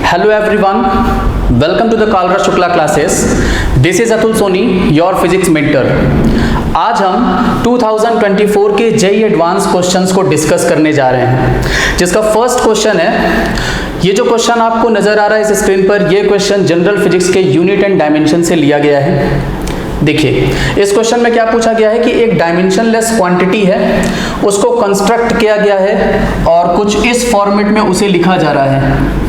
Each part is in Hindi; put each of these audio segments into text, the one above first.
Hello everyone, welcome to the Kalra Shukla classes. This is Atul Soni, your physics mentor. आज हम 2024 के जेईई एडवांस क्वेश्चंस को डिस्कस करने जा रहे हैं, जिसका फर्स्ट क्वेश्चन है, ये जो क्वेश्चन आपको नजर आ रहा है इस स्क्रीन पर, ये क्वेश्चन जनरल फिजिक्स के यूनिट एंड डायमेंशन से लिया गया है। देखिए, इस क्वेश्चन में क्या पूछा गया है कि एक डायमेंशनलेस क्वांटिटी है, उसको कंस्ट्रक्ट किया गया है और कुछ इस फॉर्मेट में उसे लिखा जा रहा है।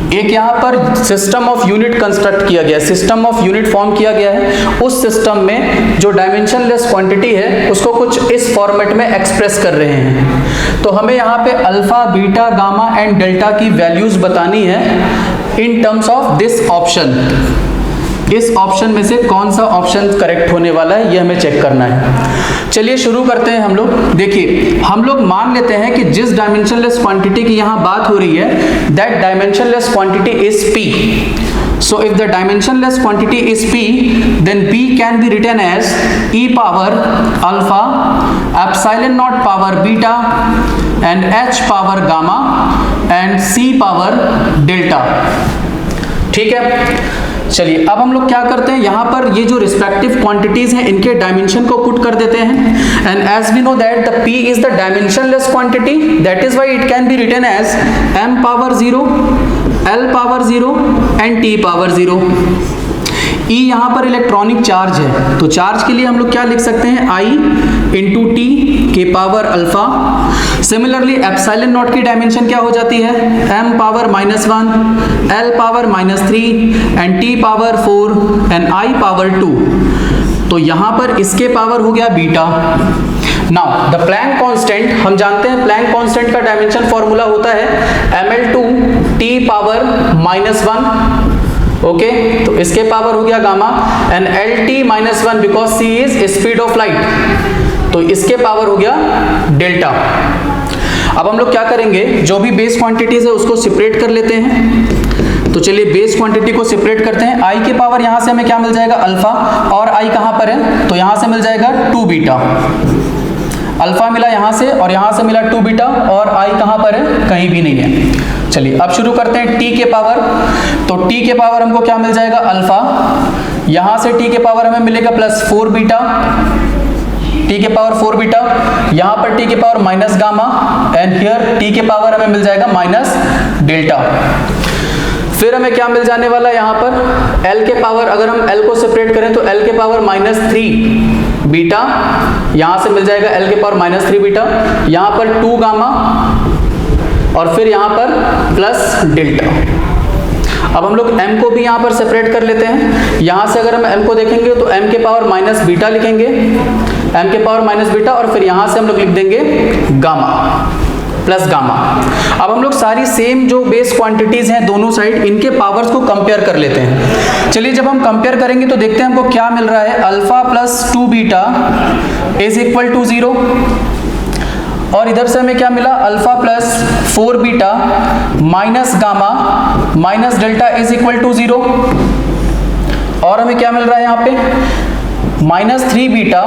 एक यहाँ पर सिस्टम ऑफ यूनिट कंस्ट्रक्ट किया गया है, सिस्टम ऑफ यूनिट फॉर्म किया गया है। उस सिस्टम में जो डायमेंशनलेस क्वांटिटी है उसको कुछ इस फॉर्मेट में एक्सप्रेस कर रहे हैं। तो हमें यहाँ पे alpha, beta, gamma and delta की वैल्यूज बतानी है in terms of this option. इस ऑप्शन में से कौन सा ऑप्शन करेक्ट होने वाला है ये हमें चेक करना है। चलिए शुरू करते हैं हम लोग। देखिए, हम लोग मान लेते हैं कि जिस डायमेंशनलेस क्वांटिटी की यहाँ बात हो रही है, that dimensionless quantity is P. So if the dimensionless quantity is P, then P can be written as e power alpha, epsilon naught power beta, and h power gamma, and c power delta. ठीक है, चलिए अब हम लोग क्या करते हैं, यहाँ पर ये जो रिस्पेक्टिव क्वांटिटीज हैं इनके डायमेंशन को पुट कर देते हैं। And as we know that the P is the dimensionless quantity, that is why it can be written as m power 0, l power 0 and t power 0। E यहाँ पर इलेक्ट्रॉनिक चार्ज है, तो चार्ज के लिए हम लोग क्या लिख सकते हैं, I इंटू टी के power alpha. Similarly epsilon not की डायमेंशन क्या हो जाती है, m power -1, l power -3 and t power 4 and I power 2। तो यहाँ पर इसके पावर हो गया beta. Now the plank constant, हम जानते हैं प्लैंक कांस्टेंट का डायमेंशन फॉर्मूला होता है ml2 t पावर -1। ओके, तो इसके पावर हो गया gamma and LT-1 because C is speed of light, तो इसके पावर हो गया डेल्टा। अब हम लोग क्या करेंगे, जो भी बेस क्वांटिटीज है उसको सेपरेट कर लेते हैं। तो चलिए बेस क्वांटिटी को सेपरेट करते हैं। I के पावर यहां से हमें क्या मिल जाएगा, अल्फा, और I कहां पर है, तो यहां से मिल जाएगा 2 बीटा। अल्फा मिला यहां से और यहां से मिला 2 बीटा, और I कहां पर है, कहीं भी नहीं है। चलिए अब शुरू करते हैं T के पावर। तो T के पावर हमको क्या मिल जाएगा, अल्फा, यहां से T के पावर हमें मिलेगा +4 बीटा, T के पावर 4 बीटा, यहां पर T के power minus gamma and here T के पावर हमें मिल जाएगा माइनस डेल्टा। फिर हमें क्या मिल जाने वाला है, यहाँ पर L के पावर, अगर हम L को सेपरेट करें तो L के पावर -3 बीटा, यहां से मिल जाएगा L के पावर -3 बीटा, यहां पर 2 गामा और फिर यहाँ पर प्लस डेल्टा। अब हम लोग m को भी यहाँ पर सेपरेट कर लेते हैं। यहाँ से अगर हम m को देखेंगे तो m के पावर माइनस बीटा लिखेंगे, m के पावर माइनस बीटा, और फिर यहाँ से हम लोग लिख देंगे गामा प्लस गामा। अब हम लोग सारी सेम जो बेस क्वांटिटीज हैं दोनों साइड, इनके पावर्स को कंपेयर कर लेते हैं। चलिए जब हम कंपेयर करेंगे तो देखते हैं हमको क्या मिल रहा है, alpha plus 2 beta is equal to 0, और इधर से हमें क्या मिला, alpha plus 4 beta minus gamma minus delta is equal to 0, और हमें क्या मिल रहा है यहाँ पे, -3 beta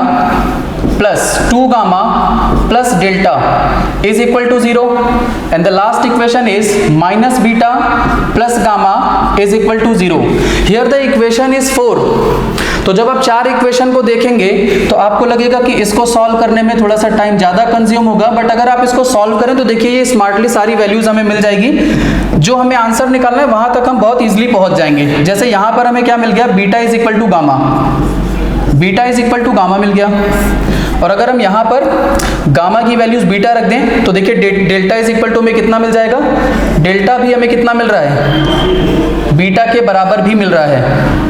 plus 2 gamma plus delta is equal to 0, and the last equation is minus beta plus gamma is equal to 0। Here the equation is 4। तो जब आप 4 इक्वेशन को देखेंगे तो आपको लगेगा कि इसको सॉल्व करने में थोड़ा सा टाइम ज्यादा कंज्यूम होगा, बट अगर आप इसको सॉल्व करें तो देखिए ये स्मार्टली सारी वैल्यूज हमें मिल जाएगी। जो हमें आंसर निकालना है वहां तक हम बहुत इजीली पहुंच जाएंगे। जैसे यहां पर हमें क्या मिल गया, beta is equal to gamma, beta is equal to gamma मिल गया, और अगर हम यहाँ पर गामा की वैल्यूज बीटा रख दें तो देखिए डेल्टा इज इक्वल टू में कितना मिल जाएगा, डेल्टा भी हमें कितना मिल रहा है, बीटा के बराबर भी मिल रहा है।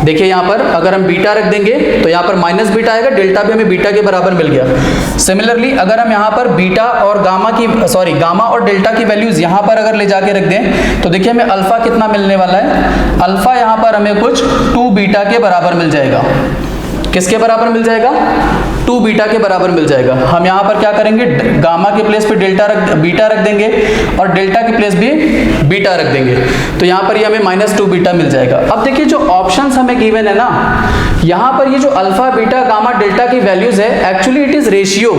देखिए यहाँ पर अगर हम बीटा रख देंगे तो यहाँ पर माइनस बीटा आएगा, डेल्टा भी हमें बीटा के बराबर मिल गया। सिमिलरली अगर हम यहाँ पर बीटा और गामा और डेल्टा की वैल्यूज यहाँ पर अगर ले जाके रख दें तो देखिए हमें अल्फा कितना मिलने वाला है, अल्फा यहाँ पर हमें कुछ 2 बीटा के बराबर मिल जाएगा। किसके बराबर मिल जाएगा, 2 बीटा के बराबर मिल जाएगा। हम यहाँ पर क्या करेंगे, गामा के प्लेस पे बीटा रख देंगे और डेल्टा के प्लेस भी बीटा रख देंगे, तो यहाँ पर ये हमें -2 बीटा मिल जाएगा। अब देखिए जो ऑप्शंस हमें गिवन है ना, यहाँ पर ये जो अल्फा, बीटा, गामा, डेल्टा की वैल्यूज है, एक्चुअली इट इज रेशियो।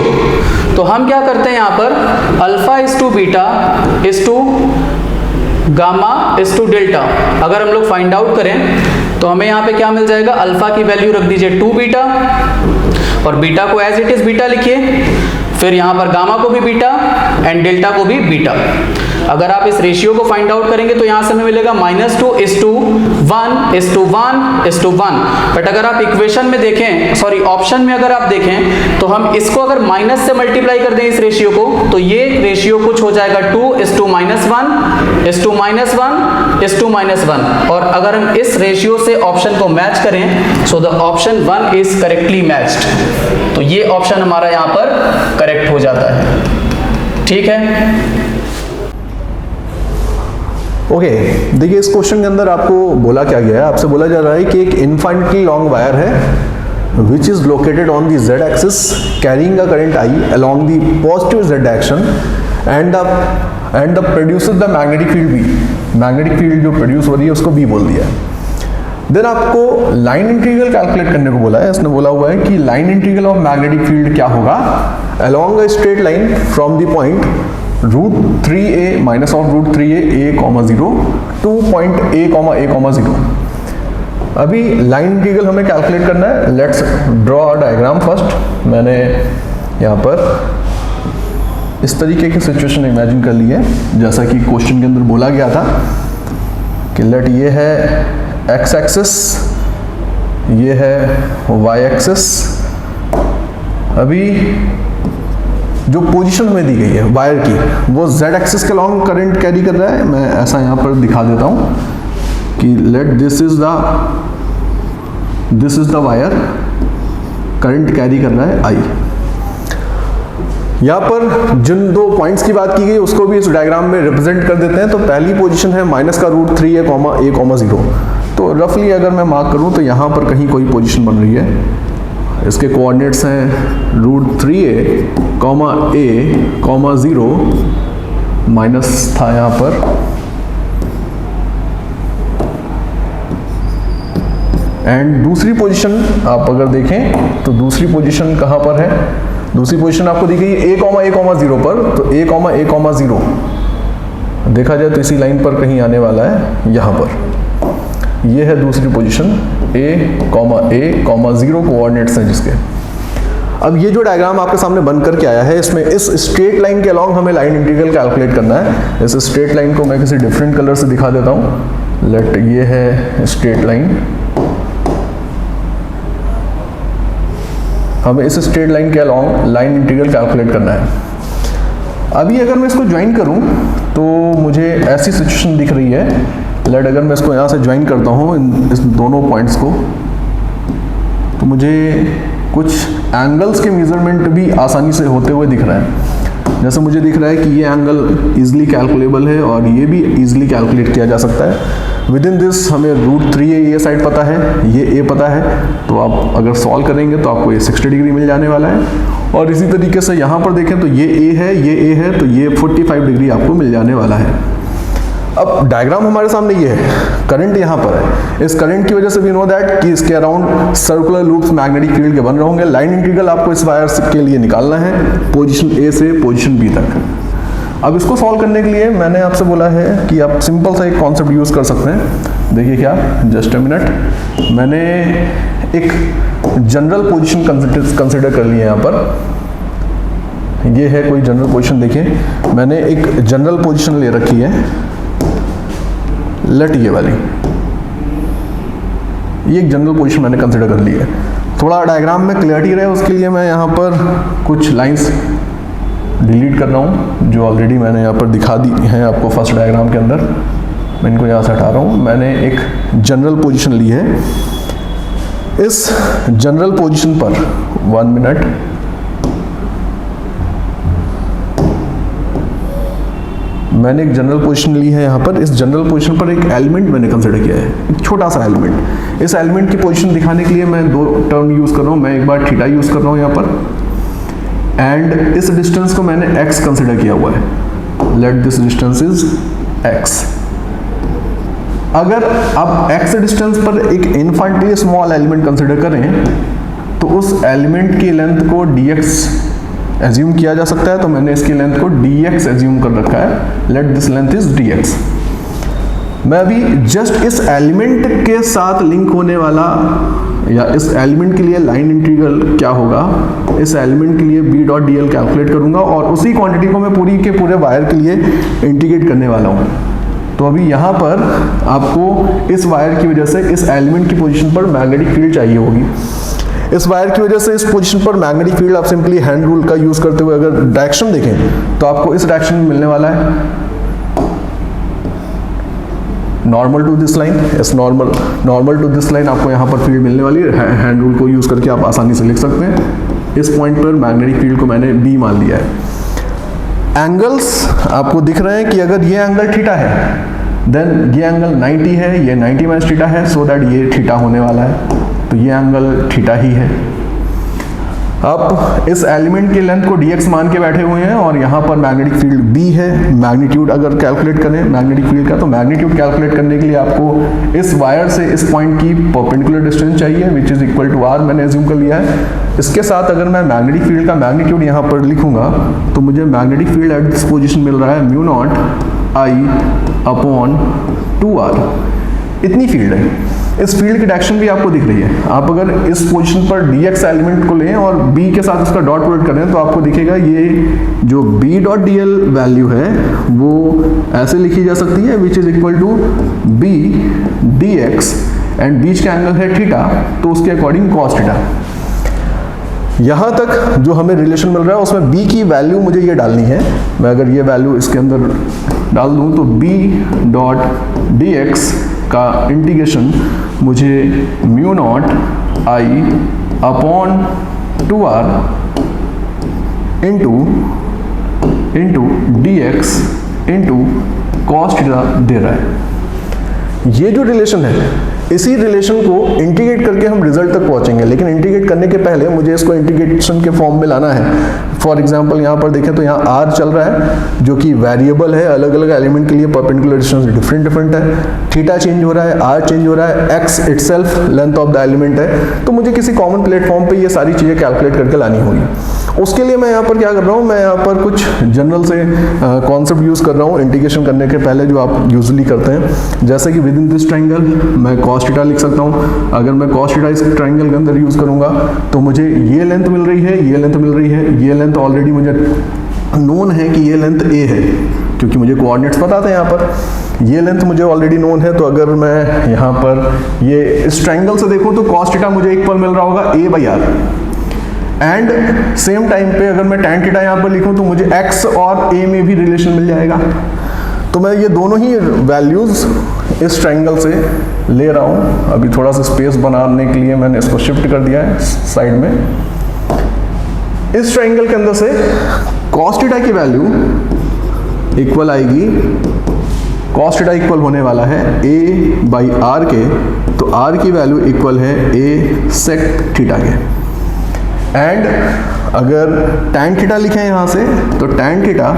तो हम क्या करते हैं यहाँ पर, alpha is to beta is to gamma is to delta. अगर हम लोग फाइंड आउट करें तो हमें यहाँ पे क्या मिल जाएगा, अल्फा की वैल्यू रख दीजिए 2 बीटा और बीटा को एज इट इज बीटा लिखिए, फिर यहाँ पर गामा को भी बीटा एंड डेल्टा को भी बीटा। अगर आप इस रेशियो को फाइंड आउट करेंगे तो यहाँ से हमें मिलेगा -2:1:1:1। बट अगर आप इक्वेशन में देखें, सॉरी ऑप्शन में अगर आप देखें तो हम इसको अगर माइनस से मल्टीप्लाई कर दें इस रेशियो को, तो ये रेशियो कुछ हो जाएगा 2:1:1:1:1। और अगर हम इस रेशियो से ऑप्शन को मैच करें so the option 1 is correctly matched. तो ये ऑप्शन हमारा यहाँ पर करेक्ट हो जाता है। ठीक है, ओके देखिए इस क्वेश्चन के अंदर आपको बोला क्या गया है, आपसे बोला जा रहा है कि एक इनफाइनाइटली लॉन्ग वायर है which is located on the z axis carrying a current I along the positive z direction and the produces the magnetic field B। Magnetic field जो प्रोड्यूस हो रही है उसको B बोल दिया है। देन आपको लाइन इंटीग्रल कैलकुलेट करने को बोला है। इसने बोला हुआ है कि line integral of magnetic field क्या होगा, along a straight line from the point √3a minus of √3a a,0 to point a,0। अभी लाइन इंटीग्रल हमें कैलकुलेट करना है। Let's draw a diagram first. मैंने यहाँ पर इस तरीके की सिचुएशन इमेजिन कर ली है जैसा कि क्वेश्चन के अंदर बोला गया था कि लेट ये है x एक्सिस, ये है y एक्सिस। अभी जो पोजीशन हमें दी गई है वायर की वो z एक्सिस के लॉन्ग करंट कैरी कर रहा है। मैं ऐसा यहाँ पर दिखा देता हूँ कि let this is the wire, current carry कर रहा है I। यहाँ पर जिन दो पॉइंट्स की बात की गई उसको भी इस डायग्राम में रिप्रेजेंट कर देते हैं। तो पहली पोजीशन है माइनस का √3a, a,0। तो रफली अगर मैं मार्क करूँ तो यहाँ पर कहीं कोई पोजीशन बन रही है। इसके कोऑर्डिनेट्स हैं √3a, a,0 माइनस था यहाँ पर, एंड दूसरी पोजीशन आप अगर देखें तो दूसरी पोजीशन कहाँ पर है, दूसरी पोजीशन आपको दी गई है a,a,0 पर। तो a,a,0 देखा जाए तो इसी लाइन पर कहीं आने वाला है, यहाँ पर। ये है दूसरी पोजीशन a,a,0 कोऑर्डिनेट्स हैं जिसके। अब ये जो डायग्राम आपके सामने बन करके आया है इसमें इस स्ट्रेट लाइन के अलॉन्ग हमें लाइन इंटीग्रल कैलकुलेट करना है। इस स्ट्रेट लाइन को मैं किसी डिफरेंट कलर से दिखा देता हूँ। लेट ये है स्ट्रेट लाइन, हमें इस स्ट्रेट लाइन के अलॉन्ग लाइन इंटीग्रल कैलकुलेट करना है। अभी अगर मैं इसको ज्वाइन करूं तो मुझे ऐसी सिचुएशन दिख रही है। लेट अगर मैं इसको यहाँ से ज्वाइन करता हूँ इस दोनों पॉइंट्स को, तो मुझे कुछ एंगल्स के मेजरमेंट भी आसानी से होते हुए दिख रहा है। जैसे मुझे दिख रहा है कि ये एंगल इजीली कैलकुलेबल है और ये भी इजीली कैलकुलेट किया जा सकता है। विद इन दिस हमें √3a ये साइड पता है, ये a पता है, तो आप अगर सॉल्व करेंगे तो आपको ये 60 डिग्री मिल जाने वाला है। और इसी तरीके से यहाँ पर देखें तो ये a है, ये a है, तो ये 45 डिग्री आपको मिल जाने वाला है। अब डायग्राम हमारे सामने ये है, करंट यहाँ पर है। इस करंट की वजह से वी नो दैट कि इसके around circular loops magnetic field के बन रहे होंगे। लाइन इंटीग्रल आपको इस वायर के लिए निकालना है पोजीशन A से पोजीशन B तक। अब इसको सॉल्व करने के लिए मैंने आपसे बोला है कि आप सिंपल सा एक कॉन्सेप्ट यूज़ कर सकते हैं। देखिए क्या, जस्ट अ मिनट, मैंने एक जनरल पोजीशन कंसिडर कर ली है यहाँ पर। ये है कोई जनरल पोजीशन, देखिए मैंने एक जनरल पोजीशन ले रखी है। लेट ये वाली, ये एक जनरल पोजीशन मैंने कंसिडर कर ली है। थोड़ा डायग्राम में क्लियरिटी रहे उसके लिए मैं यहाँ पर कुछ लाइंस डिलीट कर रहा हूँ जो ऑलरेडी मैंने यहाँ पर दिखा दी हैं आपको फर्स्ट डायग्राम के अंदर। मैं इनको यहाँ से हटा रहा हूँ। मैंने एक जनरल पोजीशन ली है। इस जनरल पोजीशन पर 1 मिनट, मैंने एक जनरल पोजीशन ली है यहाँ पर। इस जनरल पोजीशन पर एक एलिमेंट मैंने कंसिडर किया है, एक छोटा सा एलिमेंट। इस एलिमेंट की पोजीशन दिखाने के लिए मैं दो टर्म यूज़ कर रहा हूँ। मैं एक बार थीटा यूज़ कर रहा हूँ यहाँ पर, एंड इस डिस्टेंस को मैंने x कंसिडर किया हुआ है। Let this distance is x। अगर आप x डिस्टेंस पर एक इनफाइनाइटली स्मॉल एलिमेंट कंसिडर करें तो उस एलिमेंट की लेंथ को dx एज्यूम किया जा सकता है। तो मैंने इसकी लेंथ को dx एज्यूम कर रखा है। Let this length is dx। मैं अभी जस्ट इस एलिमेंट के साथ लिंक होने वाला या इस एलिमेंट के लिए लाइन इंटीग्रल क्या होगा, इस एलिमेंट के लिए b डॉट dl कैलकुलेट करूंगा और उसी क्वांटिटी को मैं पूरी के पूरे वायर के लिए इंटीग्रेट करने वाला हूं। तो अभी यहाँ पर आपको इस वायर की वजह से इस एलिमेंट की पोजीशन पर मैग्नेटिक फील्ड चाहिए होगी। इस वायर की वजह से इस पोजीशन पर मैग्नेटिक फील्ड आप सिंपली हैंड रूल का यूज करते हुए अगर डायरेक्शन देखें तो आपको इस डायरेक्शन में मिलने वाला है नॉर्मल टू दिस लाइन। इस नॉर्मल टू दिस लाइन आपको यहाँ पर फील्ड मिलने वाली है। हैंड रूल को यूज करके आप आसानी से लिख सकते हैं। इस पॉइंट पर मैग्नेटिक फील्ड को मैंने b मान लिया है। एंगल्स आपको दिख रहे हैं कि अगर ये एंगल थीटा है देन ये एंगल 90 है, ये 90 माइनस थीटा है, सो दैट ये थीटा होने वाला है, तो ये एंगल थीटा ही है। अब इस एलिमेंट के लेंथ को dx मान के बैठे हुए हैं और यहाँ पर मैग्नेटिक फील्ड b है। मैग्नीट्यूड अगर कैलकुलेट करें मैग्नेटिक फील्ड का, तो मैग्नीट्यूड कैलकुलेट करने के लिए आपको इस वायर से इस पॉइंट की परपेंडिकुलर डिस्टेंस चाहिए which is equal to r, मैंने एज्यूम कर लिया है। इसके साथ अगर मैं मैग्नेटिक फील्ड का मैग्नीट्यूड यहाँ पर लिखूंगा तो मुझे magnetic field at this position मिल रहा है mu naught I upon 2r, इतनी फील्ड है। इस फील्ड की डायरेक्शन भी आपको दिख रही है। आप अगर इस पोजीशन पर dx एलिमेंट को लें और b के साथ उसका डॉट प्रोडक्ट करें तो आपको दिखेगा ये जो b डॉट dl वैल्यू है वो ऐसे लिखी जा सकती है which is equal to b dx and बीच का एंगल है थीटा, तो उसके अकॉर्डिंग cos थीटा। यहाँ तक जो हमें रिलेशन मिल रहा है उसमें b की वैल्यू मुझे ये डालनी है। मैं अगर ये वैल्यू इसके अंदर डाल दूँ तो b डॉट dx का इंटीग्रेशन मुझे mu naught I upon 2r into dx into cos theta दे रहा है। ये जो रिलेशन है इसी रिलेशन को इंटीग्रेट करके हम रिजल्ट तक पहुंचेंगे, लेकिन इंटीग्रेट करने के पहले मुझे इसको इंटीग्रेशन के फॉर्म में लाना है। फॉर एग्जांपल यहाँ पर देखें तो यहाँ r चल रहा है जो कि वेरिएबल है, अलग अलग एलिमेंट के लिए परपेंडिकुलर डिस्टेंस डिफरेंट है। थीटा चेंज हो रहा है, r चेंज हो रहा है, x itself length of the element है। तो मुझे किसी कॉमन प्लेटफॉर्म पे ये सारी चीज़ें कैलकुलेट करके लानी होगी। उसके लिए मैं यहाँ पर क्या कर रहा हूँ, मैं यहाँ पर कुछ जनरल से कॉन्सेप्ट यूज़ कर रहा हूँ इंटीग्रेशन करने के पहले जो आप यूजुअली करते हैं। जैसे कि विद इन दिस ट्राइंगल मैं cos थीटा लिख सकता हूँ। अगर मैं cos थीटा इस ट्राइंगल के अंदर यूज़ करूँगा तो मुझे ये लेंथ मिल रही है, ये लेंथ मिल रही है, ये लेंथ ऑलरेडी मुझे नोन है कि ये लेंथ a है क्योंकि मुझे कोऑर्डिनेट्स पता थे। यहाँ पर ये लेंथ मुझे ऑलरेडी नोन है, तो अगर मैं यहाँ पर ये इस ट्राइंगल से देखूँ तो cos थीटा मुझे इक्वल मिल रहा होगा a by r. And same time पे अगर मैं tan थीटा यहाँ पर लिखूँ तो मुझे x और a में भी रिलेशन मिल जाएगा। तो मैं ये दोनों ही वैल्यूज़ इस ट्राइंगल से ले रहा हूँ। अभी थोड़ा सा स्पेस बनाने के लिए मैंने इसको शिफ्ट कर दिया है साइड में। इस ट्राइंगल के अंदर से cos थीटा की वैल्यू इक्वल आएगी, cos थीटा इक्वल होने वाला है a बाई आर के, तो r की वैल्यू इक्वल है a सेक थीटा के। एंड अगर tan थीटा लिखें यहाँ से तो tan थीटा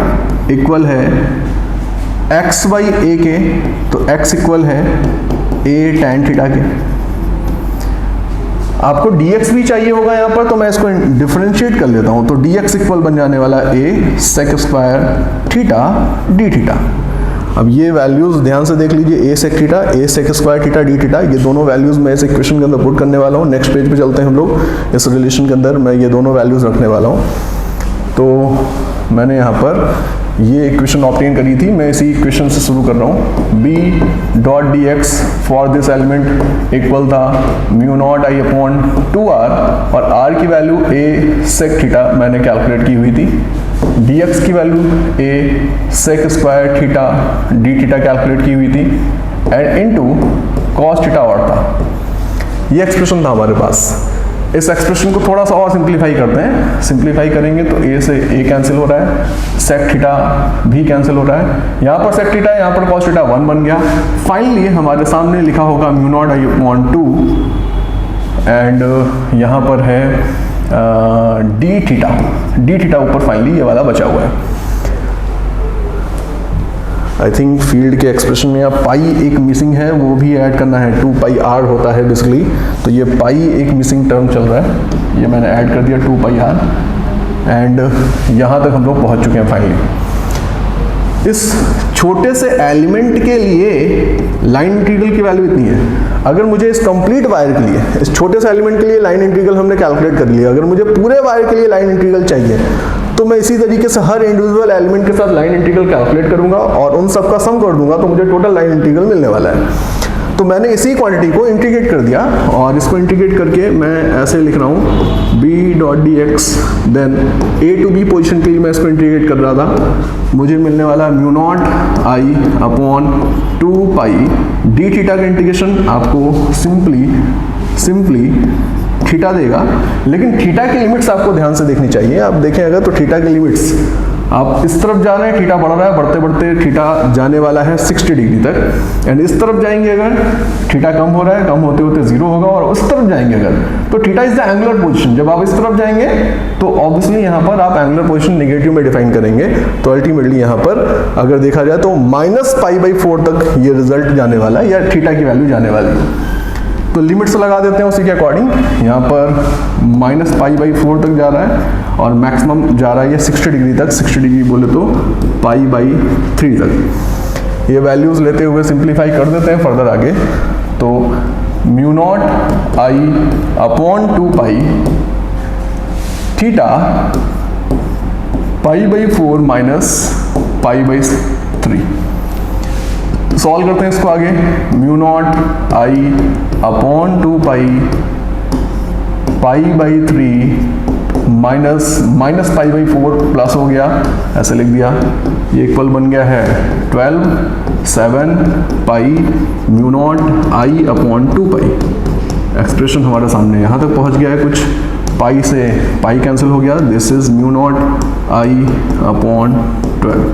इक्वल है x बाई a के, तो x इक्वल है a tan थीटा के। आपको dx भी चाहिए होगा यहाँ पर, तो मैं इसको डिफरेंशिएट कर लेता हूँ। तो dx इक्वल बन जाने वाला a sec square theta d theta. अब ये वैल्यूज ध्यान से देख लीजिए, a sec theta, a sec square theta d theta, ये दोनों वैल्यूज मैं इस इक्वेशन के अंदर पुट करने वाला हूँ। नेक्स्ट पेज पे चलते हैं हम लोग। इस रिलेशन के अंदर मैं ये दोनों वैल्यूज रखने वाला हूँ। तो मैंने यहाँ पर ये इक्वेशन ऑब्टेन करी थी, मैं इसी इक्वेशन से शुरू कर रहा हूँ। b dot d x for this element equal था mu naught I upon 2r, और r की वैल्यू a सेक थीटा मैंने कैलकुलेट की हुई थी। dx की value a sec square theta d theta calculate की हुई थी, एंड इनटू cos थीटा और था। ये एक्सप्रेशन था हमारे पास। इस एक्सप्रेशन को थोड़ा सा और सिंप्लीफाई करते हैं। सिंप्लीफाई करेंगे तो a से a कैंसिल हो रहा है, सेक थीटा भी कैंसिल हो रहा है, यहाँ पर सेक थीटा, यहाँ पर cos थीटा 1 बन गया। फाइनली हमारे सामने लिखा होगा mu naught I upon 2, and यहाँ पर है डी थीटा ऊपर फाइनली ये वाला बचा हुआ है। आई थिंक फील्ड के एक्सप्रेशन में यहाँ पाई एक मिसिंग है, वो भी ऐड करना है। 2 पाई आर होता है बेसिकली, तो ये पाई एक मिसिंग टर्म चल रहा है, ये मैंने ऐड कर दिया 2 पाई आर। एंड यहाँ तक हम लोग पहुँच चुके हैं फाइनली। इस छोटे से एलिमेंट के लिए लाइन इंटीग्रल की वैल्यू इतनी है। अगर मुझे इस कंप्लीट वायर के लिए, इस छोटे से एलिमेंट के लिए लाइन इंटीग्रल हमने कैलकुलेट कर लिया, अगर मुझे पूरे वायर के लिए लाइन इंटीग्रल चाहिए तो मैं इसी तरीके से हर इंडिविजुअल एलिमेंट के साथ लाइन इंटीग्रल कैलकुलेट करूंगा और उन सब का सम कर दूंगा, तो मुझे टोटल लाइन इंटीग्रल मिलने वाला है। तो मैंने इसी क्वांटिटी को इंटीग्रेट कर दिया और इसको इंटीग्रेट करके मैं ऐसे लिख रहा हूँ b.dx, then a to b position के लिए मैं इसको इंटीग्रेट कर रहा था। मुझे मिलने वाला mu naught I upon 2 pi D theta का इंटीग्रेशन आपको सिंपली थीटा देगा, लेकिन थीटा की लिमिट्स आपको ध्यान से देखनी चाहिए। आप देखें अगर तो थीटा की लिमिट्स, आप इस तरफ जा रहे हैं, थीटा बढ़ रहा है, बढ़ते बढ़ते थीटा जाने वाला है 60 डिग्री तक, एंड इस तरफ जाएंगे अगर थीटा कम हो रहा है, कम होते होते 0 होगा, और उस तरफ जाएंगे अगर तो theta is the angular position. जब आप इस तरफ जाएंगे तो ऑब्वियसली यहाँ पर आप एंगुलर पोजीशन नेगेटिव में डिफाइन करेंगे, तो अल्टीमेटली यहाँ पर अगर देखा जाए तो -π/4 तक ये रिजल्ट जाने वाला है, या थीटा की वैल्यू जाने वाली है। तो लिमिट्स लगा देते हैं उसी के अकॉर्डिंग। यहाँ पर -π/4 तक जा रहा है और मैक्सिमम जा रहा है ये 60 डिग्री तक, 60 डिग्री बोले तो π/3 तक। ये वैल्यूज लेते हुए सिंप्लीफाई कर देते हैं फर्दर आगे, तो mu naught I upon 2 pi theta π/4 minus π/3। Solve करते हैं इसको आगे, mu naught I upon 2 pi π/3 minus π/4 plus हो गया, ऐसे लिख दिया, ये इक्वल बन गया है 7 पाई mu naught I upon 2 pi. Expression हमारे सामने यहाँ तक पहुँच गया है, कुछ पाई से पाई कैंसिल हो गया, this is mu naught I upon 12।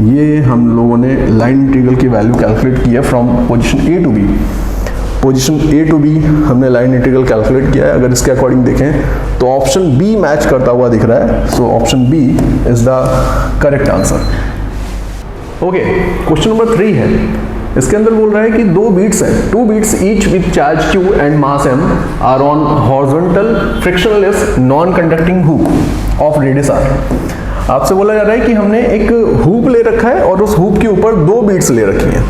ये हम लोगों ने लाइन इंटीग्रल की वैल्यू कैलकुलेट की है from position A to B. Position A to B हमने लाइन इंटीग्रल कैलकुलेट किया है। अगर इसके अकॉर्डिंग देखें तो ऑप्शन बी मैच करता हुआ दिख रहा है, so option B is the correct answer. Okay, question number 3 है। इसके अंदर बोल रहा है कि 2 बीट्स हैं, 2 beads each with charge q and mass m are on horizontal frictionless non conducting hook of radius r। आपसे बोला जा रहा है कि हमने एक हुक ले रखा है और उस हुक के ऊपर 2 बीट्स ले रखी हैं।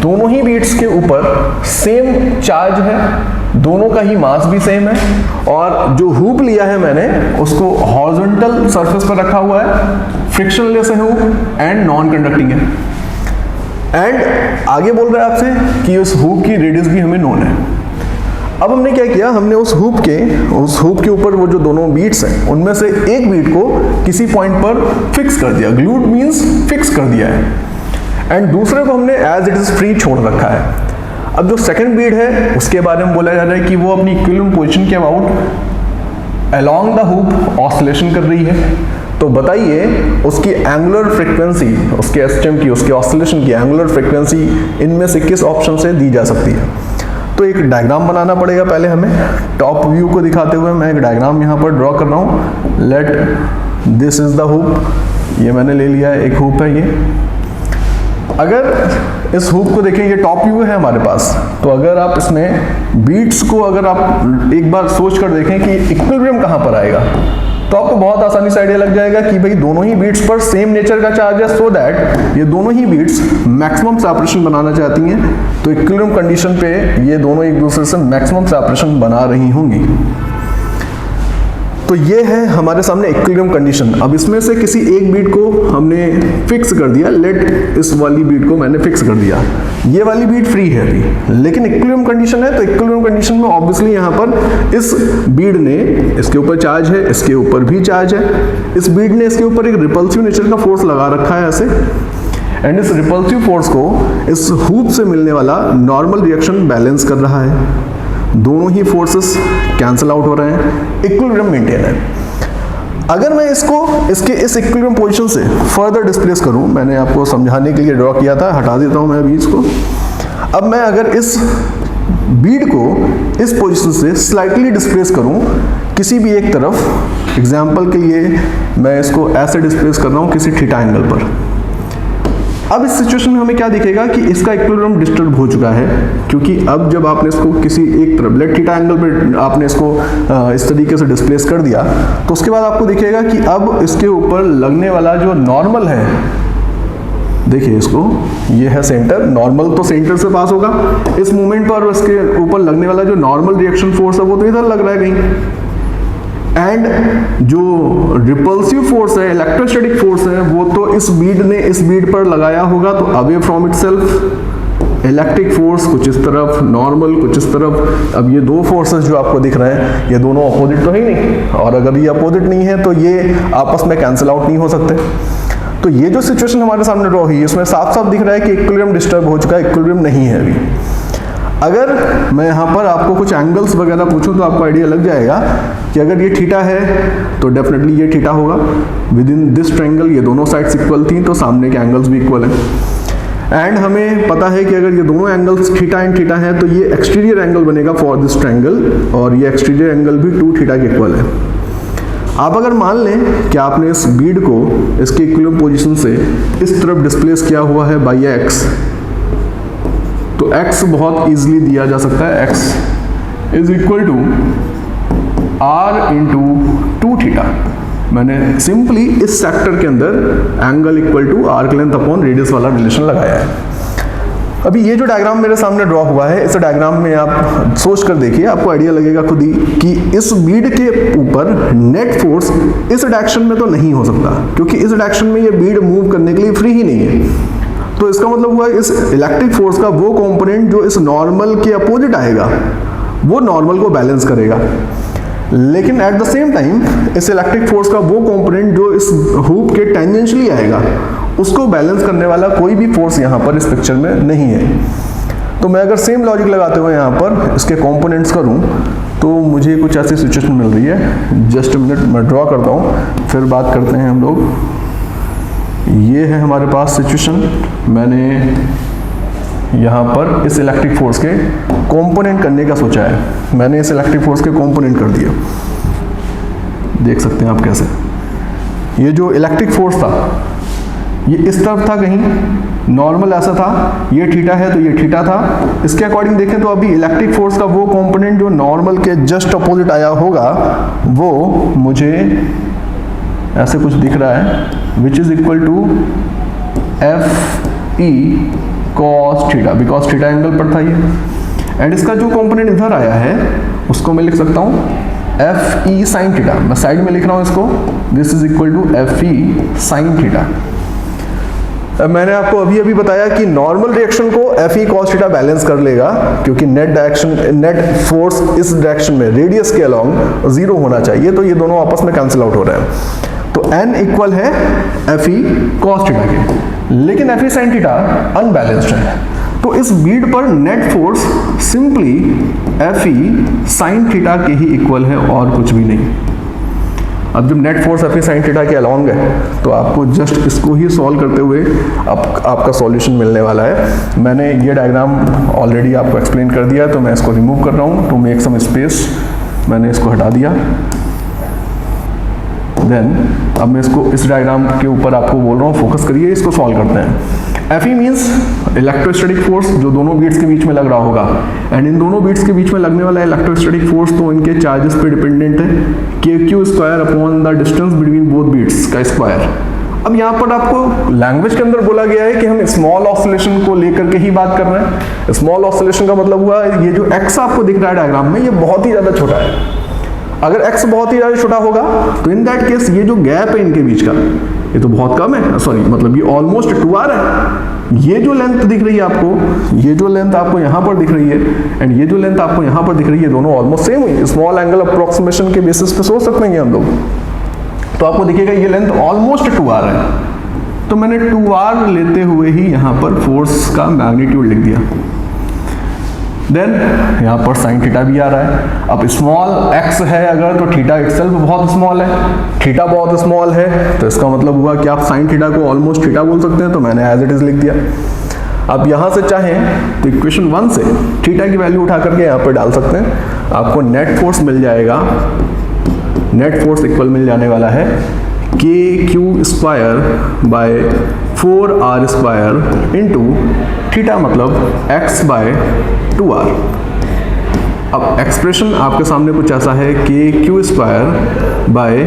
दोनों ही बीट्स के ऊपर सेम चार्ज है, दोनों का ही मास भी सेम है, और जो हुक लिया है मैंने उसको हॉरिजॉन्टल सरफेस पर रखा हुआ है, फ्रिक्शनलेस है हुक एंड नॉन कंडक्टिंग है। एंड आगे बोल रहा है आपसे कि उस हुक की रेडियस भी हमें नोन है। अब हमने क्या किया, हमने उस हुक के ऊपर वो जो दोनों बीट्स हैं उनमें से एक बीट को किसी पॉइंट पर फिक्स कर दिया, ग्लूड मींस फिक्स कर दिया है, एंड दूसरे को हमने एज इट इज फ्री छोड़ रखा है। अब जो सेकंड बीट है उसके बारे में बोला जा रहा है कि वो अपनी इक्विलिब्रियम पोजीशन के about along the hook oscillation कर रही है। तो बताइए उसकी एंगुलर फ्रीक्वेंसी, उसके एसटीएम की, उसके ऑसिलेशन की एंगुलर फ्रीक्वेंसी इनमें से किस ऑप्शन से दी जा सकती है। तो एक डायग्राम बनाना पड़ेगा पहले हमें। टॉप व्यू को दिखाते हुए मैं एक डायग्राम यहाँ पर ड्रॉ कर रहा हूँ। Let this is the hook, ये मैंने ले लिया है, एक हुक है ये। अगर इस हुक को देखें, ये टॉप व्यू है हमारे पास, तो अगर आप इसमें बीट्स को अगर आप एक बार सोच कर देखें कि इक्विलिब्रियम कहाँ पर आएगा, तो आपको बहुत आसानी से आइडिया लग जाएगा कि भाई दोनों ही बीट्स पर सेम नेचर का चार्ज है, सो दैट ये दोनों ही बीट्स मैक्सिमम सेपरेशन बनाना चाहती हैं, तो इक्विलिब्रियम कंडीशन पे ये दोनों एक दूसरे से मैक्सिमम सेपरेशन बना रही होंगी। तो ये है हमारे सामने इक्विलिब्रियम कंडीशन। अब इसमें से किसी एक बीट को हमने फिक्स कर दिया, लेट इस वाली बीट को मैंने फिक्स कर दिया, ये वाली बीट फ्री है अभी, लेकिन इक्विलिब्रियम कंडीशन है, तो इक्विलिब्रियम कंडीशन में ऑब्वियसली यहाँ पर इस बीट ने, इसके ऊपर चार्ज है, इसके ऊपर भी चार्ज है, इस बीट ने इसके ऊपर एक रिपल्सिव नेचर का फोर्स लगा रखा है ऐसे, एंड इस रिपल्सिव फोर्स को इस हुक से मिलने वाला नॉर्मल रिएक्शन बैलेंस कर रहा है। दोनों ही फोर्सेस कैंसिल आउट हो रहे हैं, इक्विलिब्रियम मेंटेन है। अगर मैं इसको इसके इस इक्विलिब्रियम पोजीशन से फर्दर डिस्प्लेस करूं, मैंने आपको समझाने के लिए ड्रॉ किया था, हटा देता हूं मैं अभी इसको। अब मैं अगर इस बीट को इस पोजीशन से स्लाइटली डिस्प्लेस करूं किसी भी एक तरफ, एग्जांपल के लिए मैं इसको ऐसे डिस्प्लेस कर रहा हूं किसी थीटा एंगल पर। अब इस सिचुएशन में हमें क्या दिखेगा कि इसका इक्विलिब्रियम डिस्टर्ब हो चुका है, क्योंकि अब जब आपने इसको किसी एक तरफ लेट थीटा एंगल पे आपने इसको इस तरीके से डिस्प्लेस कर दिया, तो उसके बाद आपको दिखेगा कि अब इसके ऊपर लगने वाला जो नॉर्मल है देखिए इसको, ये है सेंटर, नॉर्मल तो सेंटर से पास होगा, इस मोमेंट पर इसके ऊपर लगने वाला जो नॉर्मल रिएक्शन फोर्स है वो तो इधर लग रहा है कहीं, एंड जो रिपल्सिव फोर्स है, इलेक्ट्रोस्टैटिक फोर्स है, वो तो इस बीड ने इस बीड पर लगाया होगा, तो away from itself electric force कुछ इस तरफ, नॉर्मल कुछ इस तरफ। अब ये दो फोर्सेस जो आपको दिख रहे हैं ये दोनों अपोजिट तो है ही नहीं, और अगर ये अपोजिट नहीं है तो ये आपस में कैंसिल आउट नहीं हो सकते। तो ये जो सिचुएशन हमारे सामने ड्रॉ हुई है इसमें साफ साफ दिख रहा है कि इक्विलिब्रियम डिस्टर्ब हो चुका है, इक्विलिब्रियम नहीं है अभी। अगर मैं यहाँ पर आपको कुछ एंगल्स वगैरह पूछूं तो आपको आइडिया लग जाएगा कि अगर ये थीटा है तो डेफिनेटली ये थीटा होगा, विद इन दिस ट्रायंगल ये दोनों साइड्स इक्वल थी तो सामने के एंगल्स भी इक्वल हैं। एंड हमें पता है कि अगर ये दोनों एंगल्स थीटा एंड थीटा हैं तो ये एक्सटीरियर एंगल बनेगा फॉर दिस ट्रायंगल, और ये एक्सटीरियर एंगल भी 2 थीटा के इक्वल है। आप अगर मान लें कि आपने इस बीड को इसके इक्विलिब्रियम पोजीशन से इस तरफ डिस्प्लेस किया हुआ है बाई एक्स, तो x बहुत इजीली दिया जा सकता है, x is equal to r into 2 theta. मैंने सिंपली इस सेक्टर के अंदर angle equal to arc length upon radius वाला रिलेशन लगाया है। अभी ये जो डायग्राम मेरे सामने ड्रॉ हुआ है, इस डायग्राम में आप सोच कर देखिए, आपको आइडिया लगेगा खुद ही कि इस बीड के ऊपर नेट फोर्स इस डायरेक्शन में तो नहीं हो सकता, क्योंकि इस डायरेक्शन में ये बीड मूव करने के लिए फ्री ही नहीं है। तो इसका मतलब हुआ इस इलेक्ट्रिक फोर्स का वो कंपोनेंट जो इस नॉर्मल के अपोजिट आएगा वो नॉर्मल को बैलेंस करेगा, लेकिन एट द सेम टाइम इस इलेक्ट्रिक फोर्स का वो कंपोनेंट जो इस हुप के टेंजेंशियली आएगा उसको बैलेंस करने वाला कोई भी फोर्स यहाँ पर इस पिक्चर में नहीं है। तो मैं अगर सेम लॉजिक लगाते हुए यहाँ पर इसके कंपोनेंट्स करूँ तो मुझे कुछ ऐसी सिचुएशन मिल रही है। जस्ट मिनट मैं ड्रॉ करता हूँ, फिर बात करते हैं हम लोग। ये है हमारे पास सिचुएशन, मैंने यहाँ पर इस इलेक्ट्रिक फोर्स के कंपोनेंट करने का सोचा है, मैंने इस इलेक्ट्रिक फोर्स के कंपोनेंट कर दिया। देख सकते हैं आप कैसे, ये जो इलेक्ट्रिक फोर्स था ये इस तरफ था कहीं, नॉर्मल ऐसा था, ये थीटा है तो ये थीटा था। इसके अकॉर्डिंग देखें तो अभी इलेक्ट्रिक फोर्स का वो कंपोनेंट जो नॉर्मल के जस्ट अपोजिट आया होगा वो मुझे ऐसे कुछ दिख रहा है, which is equal to F E cos theta, because theta angle पर था ये। एंड इसका जो कंपोनेंट इधर आया है उसको मैं लिख सकता हूँ एफ ई साइन थीटा, मैं साइड में लिख रहा हूँ इसको, this is equal to F E sine theta. मैंने आपको अभी अभी बताया कि नॉर्मल रिएक्शन को F E cos theta balance कर लेगा, क्योंकि नेट फोर्स इस डायरेक्शन में रेडियस के अलॉन्ग 0 होना चाहिए, तो ये दोनों आपस में कैंसिल आउट हो रहे हैं। तो n इक्वल है एफ ई कॉस थीटा के, लेकिन F E sine theta unbalanced है, तो इस बीड पर net force simply F E sine theta के ही इक्वल है और कुछ भी नहीं। अब जब net force F E sine theta के अलॉन्ग है तो आपको जस्ट इसको ही सॉल्व करते हुए आपका सॉल्यूशन मिलने वाला है। मैंने ये डायग्राम ऑलरेडी आपको एक्सप्लेन कर दिया, तो मैं इसको रिमूव कर रहा हूँ टू मेक सम स्पेस, मैंने इसको हटा दिया। देन अब मैं इसको इस डायग्राम के ऊपर आपको बोल रहा हूँ फोकस करिए, इसको सॉल्व करते हैं। F E means electrostatic force जो दोनों बीट्स के बीच में लग रहा होगा, एंड इन दोनों बीट्स के बीच में लगने वाला इलेक्ट्रोस्टैटिक फोर्स तो इनके चार्जेस पे डिपेंडेंट है, k q square upon the distance between both beads का स्क्वायर। अब यहाँ पर आपको लैंग्वेज के अंदर बोला गया है कि हम स्मॉल ऑसिलेशन को लेकर के ही बात कर रहे हैं। स्मॉल ऑसिलेशन का मतलब हुआ ये जो एक्स आपको दिख रहा है डायग्राम में ये बहुत ही ज़्यादा छोटा है। अगर x बहुत ही ज़्यादा छोटा होगा तो इन दैट केस ये जो गैप है इनके बीच का ये तो बहुत कम है, सॉरी मतलब ये ऑलमोस्ट 2r है। ये जो लेंथ दिख रही है आपको, ये जो लेंथ आपको यहाँ पर दिख रही है एंड ये जो लेंथ आपको यहाँ पर दिख रही है, दोनों ऑलमोस्ट सेम हुई। स्मॉल एंगल अप्रोक्सीमेशन के बेसिस पे सोच सकते हैं हम लोग, तो आपको दिखेगा ये लेंथ ऑलमोस्ट 2r है। तो मैंने 2r लेते हुए ही यहाँ पर फोर्स का मैग्नीट्यूड लिख दिया। देन यहाँ पर साइन थीटा भी आ रहा है। अब स्मॉल x है अगर तो थीटा इटसेल्फ बहुत स्मॉल है, थीटा बहुत स्मॉल है, तो इसका मतलब हुआ कि आप साइन थीटा को ऑलमोस्ट थीटा बोल सकते हैं, तो मैंने एज इट इज लिख दिया। अब यहाँ से चाहें तो इक्वेशन 1 से थीटा की वैल्यू उठा करके यहाँ पर डाल सकते हैं, आपको नेट फोर्स मिल जाएगा। नेट फोर्स इक्वल मिल जाने वाला है k q square bye 4r square into theta मतलब x बाय 2r। अब एक्सप्रेशन आपके सामने कुछ ऐसा है k q square bye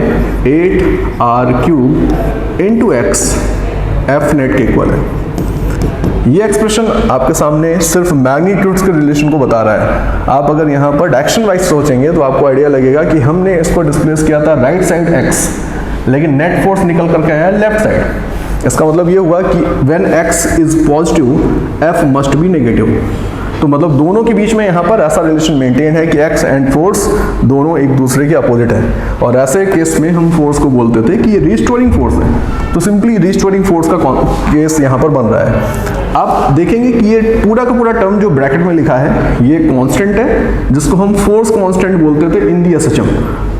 8r cube into x F net के इक्वल है। ये एक्सप्रेशन आपके सामने सिर्फ मैग्नीट्यूड्स के रिलेशन को बता रहा है। आप अगर यहाँ पर डायरेक्शन वाइज सोचेंगे तो आपको आइडिया लगेगा कि हमने इसको डिस्प्लेस किया था राइट साइड x, लेकिन नेट फोर्स निकल करके आया लेफ्ट साइड। इसका मतलब ये हुआ कि when x is positive f must be negative. तो मतलब दोनों के बीच में यहाँ पर ऐसा रिलेशन मेंटेन है कि x एंड फोर्स दोनों एक दूसरे के अपोजिट है, और ऐसे केस में हम फोर्स को बोलते थे कि ये रिस्टोरिंग फोर्स है। तो सिंपली रिस्टोरिंग फोर्स का केस यहाँ पर बन रहा है। आप देखेंगे कि ये पूरा का पूरा टर्म जो ब्रैकेट में लिखा है ये कांस्टेंट है, जिसको हम फोर्स कांस्टेंट बोलते थे इन दी एसएचएम।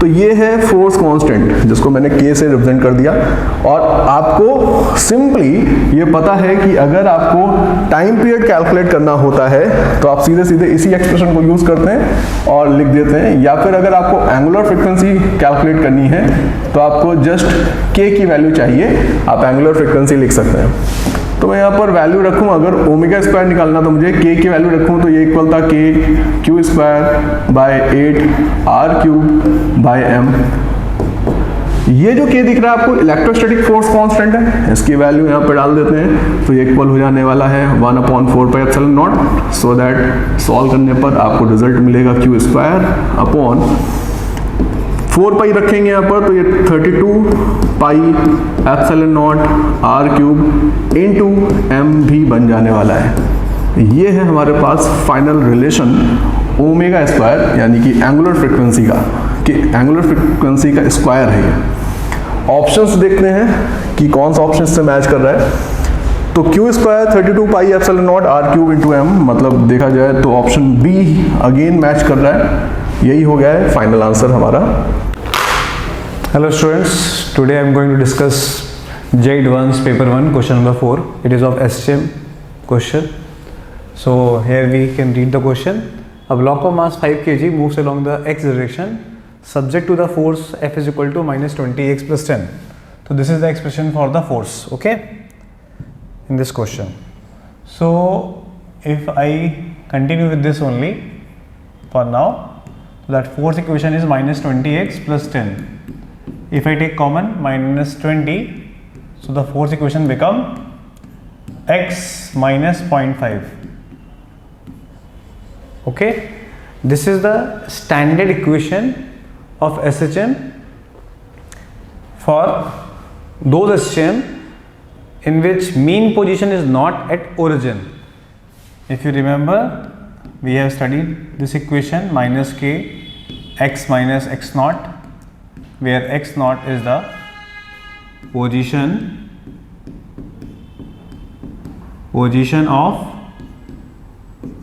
तो ये है फोर्स कांस्टेंट, जिसको मैंने के से रिप्रेजेंट कर दिया। और आपको सिंपली ये पता है कि अगर आपको टाइम पीरियड कैलकुलेट करना होता है तो आप सीधे सीधे इसी एक्सप्रेशन को यूज करते हैं और लिख देते हैं, या फिर अगर आपको एंगुलर फ्रीक्वेंसी कैलकुलेट करनी है तो आपको जस्ट के की वैल्यू चाहिए, आप एंगुलर फ्रीक्वेंसी लिख सकते हैं। तो मैं यहाँ पर वैल्यू रखूँ, अगर ओमेगा स्क्वायर निकालना तो मुझे के की वैल्यू रखूँ तो ये इक्वल था k q square by 8 r cube by m. ये जो के दिख रहा है आपको इलेक्ट्रोस्टैटिक फोर्स कांस्टेंट है, इसकी वैल्यू यहाँ पर डाल देते हैं तो ये इक्वल हो जाने वाला है 1/4 पाई epsilon not. So that solve करने पर आपको रिजल्ट मिलेगा क्यू स्क्वायर अपॉन 4 पाई रखेंगे यहाँ पर तो ये 32 pi epsilon naught r cube into m भी बन जाने वाला है। ये है हमारे पास फाइनल रिलेशन ओमेगा स्क्वायर यानी कि एंगुलर फ्रीक्वेंसी का, कि एंगुलर फ्रीक्वेंसी का स्क्वायर है ये। ऑप्शंस देखते हैं कि कौन सा ऑप्शन से मैच कर रहा है। तो q square 32 pi epsilon naught r cube into m, मतलब देखा जाए तो ऑप्शन बी अगेन मैच कर रहा है। यही हो गया है फाइनल आंसर हमारा। Hello students, today I am going to discuss JEE Advanced paper 1 question number 4. It is of SCM question. So here we can read the question. A block of mass 5 kg moves along the x direction subject to the force F is equal to minus 20x plus 10. So this is the expression for the force, okay, in this question. So if I continue with this only for now, that force equation is minus 20x plus 10. If I take common minus 20, so the force equation become x minus 0.5. Okay, this is the standard equation of SHM for those SHM in which mean position is not at origin. If you remember, we have studied this equation minus k x minus x naught, where x naught is the position of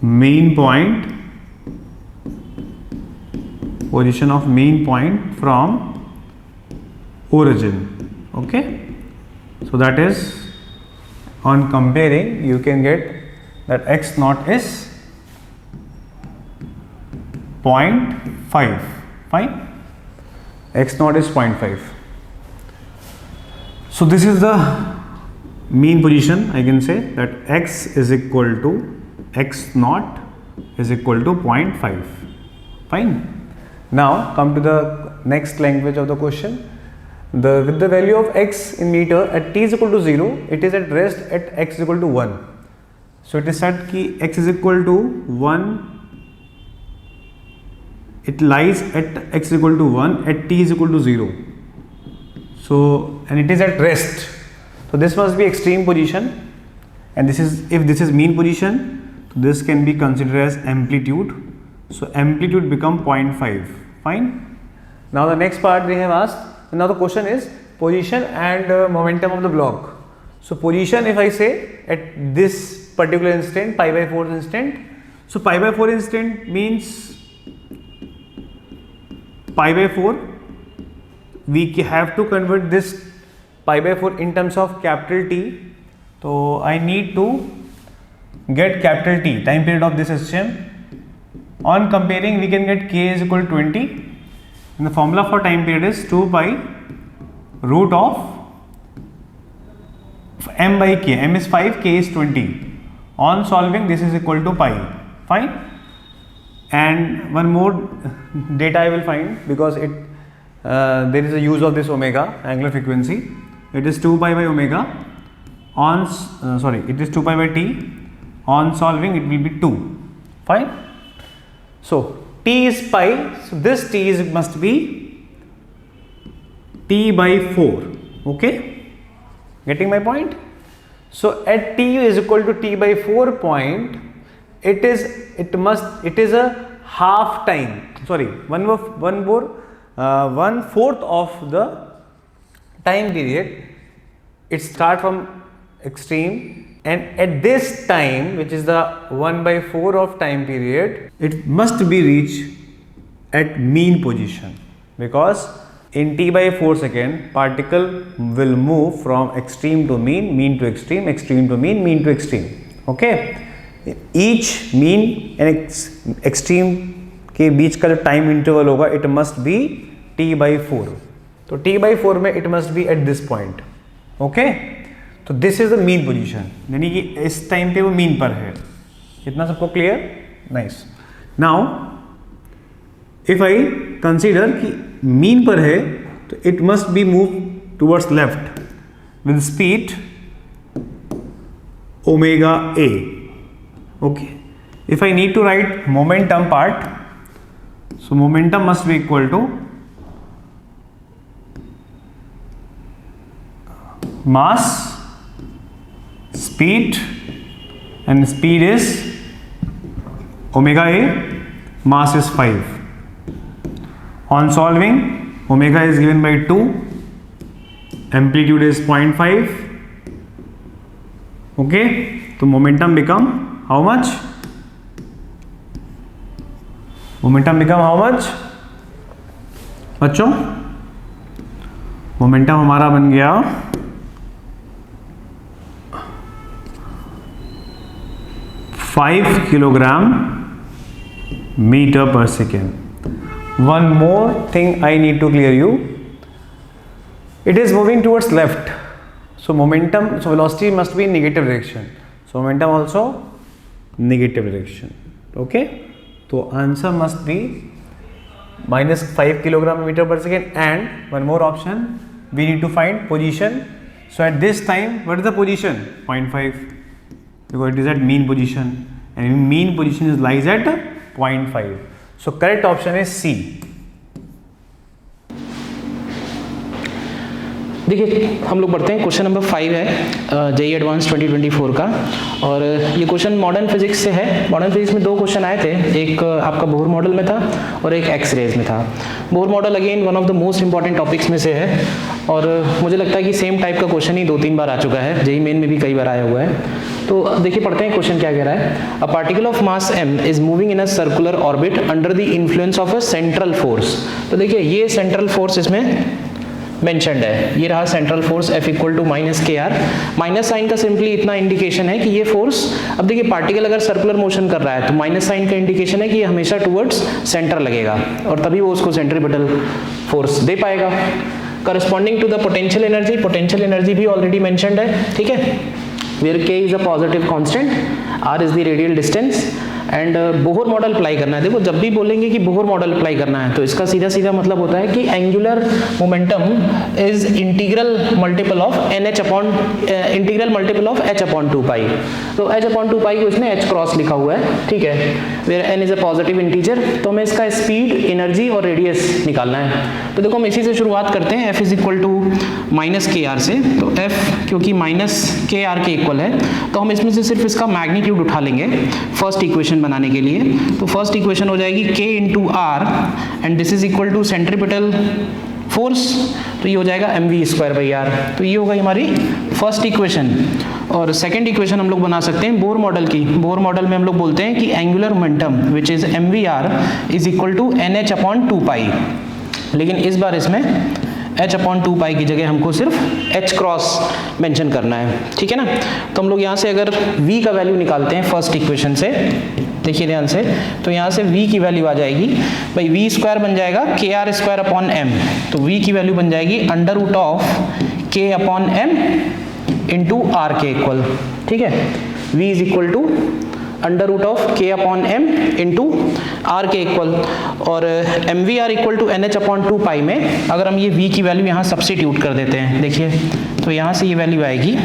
mean point, from origin. Okay, so that is, on comparing you can get that x naught is 0.5. fine, x naught is 0.5. So this is the mean position. I can say that x is equal to x naught is equal to 0.5. Fine. Now come to the next language of the question. With the value of x in meter at t is equal to 0, it is at rest at x is equal to 1. So it is said ki x is equal to 1. It lies at x is equal to 1 at t is equal to 0. So, and it is at rest. So this must be extreme position, and this is, if this is mean position, this can be considered as amplitude. So amplitude become 0.5. Fine. Now the next part they have asked. Now the question is position and momentum of the block. So position, if I say at this particular instant, pi by 4 instant. So pi by 4 instant means pi by 4, we have to convert this pi by 4 in terms of capital T. So I need to get capital T, time period of this SHM. On comparing, we can get k is equal to 20, and the formula for time period is 2 pi root of m by k. M is 5, k is 20. On solving, this is equal to pi. Fine. And one more data I will find, because it there is a use of this omega, angular frequency. It is 2 pi by omega. on sorry, it is 2 pi by t. On solving, it will be 2. Fine. So t is pi. So this t is must be t by 4. Okay. Getting my point? So at t is equal to t by 4 point, it is a half time. Sorry, one fourth of the time period. It start from extreme, and at this time, which is the 1 by 4 of time period, it must be reached at mean position, because in t by 4 second, particle will move from extreme to mean, mean to extreme, extreme to mean, mean to extreme. Okay, each mean and extreme के बीच का जो टाइम इंटरवल होगा, it must be t by 4. तो t by 4 में it must be at this point. Okay, तो this is the mean position, यानी कि इस टाइम पे वो मीन पर है. इतना सबको clear? Nice. Now if I consider कि मीन पर है, तो it must B move towards left with speed omega a. Okay, if I need to write momentum part, so momentum must be equal to mass, speed, and speed is omega a, mass is 5. On solving, omega is given by 2, amplitude is 0.5. okay, so momentum become how much? Momentum become how much बच्चों? मोमेंटम हमारा बन गया 5 किलोग्राम मीटर पर second. One more thing I need to clear you. It is moving towards left. So momentum, so velocity must be in negative direction. So momentum also negative direction. Okay. So answer must be minus 5 kilogram meter per second. And one more option, we need to find position. So at this time, what is the position? 0.5, because it is at mean position, and mean position is lies at 0.5. So correct option is C. देखिए हम लोग पढ़ते हैं. क्वेश्चन नंबर 5 है जेईई एडवांस 2024 का, और ये क्वेश्चन मॉडर्न फिजिक्स से है. मॉडर्न फिजिक्स में 2 क्वेश्चन आए थे, एक आपका बोहर मॉडल में था और एक एक्स रेज में था. Bohr model again one of the most important topics में से है, और मुझे लगता है कि सेम टाइप का क्वेश्चन ही 2-3 बार आ चुका है. जेईई मेन में भी कई बार आया हुआ है. तो देखिए पढ़ते हैं क्वेश्चन क्या कह रहा है. A particle of mass m is moving in a circular orbit under the influence of a central force. तो देखिए ये सेंट्रल फोर्स इसमें मेंशन्ड है. ये रहा central force F equal to minus k r. माइनस साइन का सिंपली इतना इंडिकेशन है कि ये फोर्स, अब देखिए पार्टिकल अगर सर्कुलर मोशन कर रहा है तो माइनस साइन का इंडिकेशन है कि ये हमेशा टुवर्ड्स सेंटर लगेगा, और तभी वो उसको सेंट्रीपिटल फोर्स दे पाएगा. Corresponding to the potential energy, potential energy भी ऑलरेडी मेंशन्ड है. ठीक है, where k is a positive constant, r is the radial distance, and Bohr model apply करना है. देखो जब भी बोलेंगे कि बोहर मॉडल अप्लाई करना है तो इसका सीधा सीधा मतलब होता है कि angular momentum is integral multiple of h upon 2 पाई. तो h अपॉन 2 पाई को इसने h क्रॉस लिखा हुआ है. ठीक है, where n is a positive integer, तो हमें इसका स्पीड, एनर्जी और रेडियस निकालना है. तो देखो हम इसी से शुरुआत करते हैं. f is equal to minus k r से. तो f क्योंकि माइनस के आर के इक्वल है, तो हम इसमें से सिर्फ इसका मैग्नीट्यूड उठा लेंगे फर्स्ट इक्वेशन बनाने के लिए. तो फर्स्ट इक्वेशन हो जाएगी k into r, and this is equal to centripetal force, तो ये हो जाएगा mv स्क्वायर बाई आर. तो ये होगा हमारी फर्स्ट इक्वेशन. और सेकंड इक्वेशन हम लोग बना सकते हैं बोहर मॉडल की. बोहर मॉडल में हम लोग बोलते हैं कि angular momentum which is mv r is equal to nh upon 2 pi, लेकिन इस बार इसमें h अपॉन 2 पाई की जगह हमको सिर्फ h क्रॉस मेंशन करना है. ठीक है ना. तो हम लोग यहाँ से अगर v का वैल्यू निकालते हैं फर्स्ट इक्वेशन से, देखिए ध्यान से, तो यहाँ से v की वैल्यू आ जाएगी भाई v स्क्वायर बन जाएगा k r square upon m. तो v की वैल्यू बन जाएगी under root of k upon m into r के इक्वल. ठीक है, v is equal to under root of k upon m into r के इक्वल. और m v r equal to n h upon 2 pi में अगर हम ये v की वैल्यू यहाँ सब्स्टिट्यूट कर देते हैं, देखिए तो यहाँ से ये वैल्यू आएगी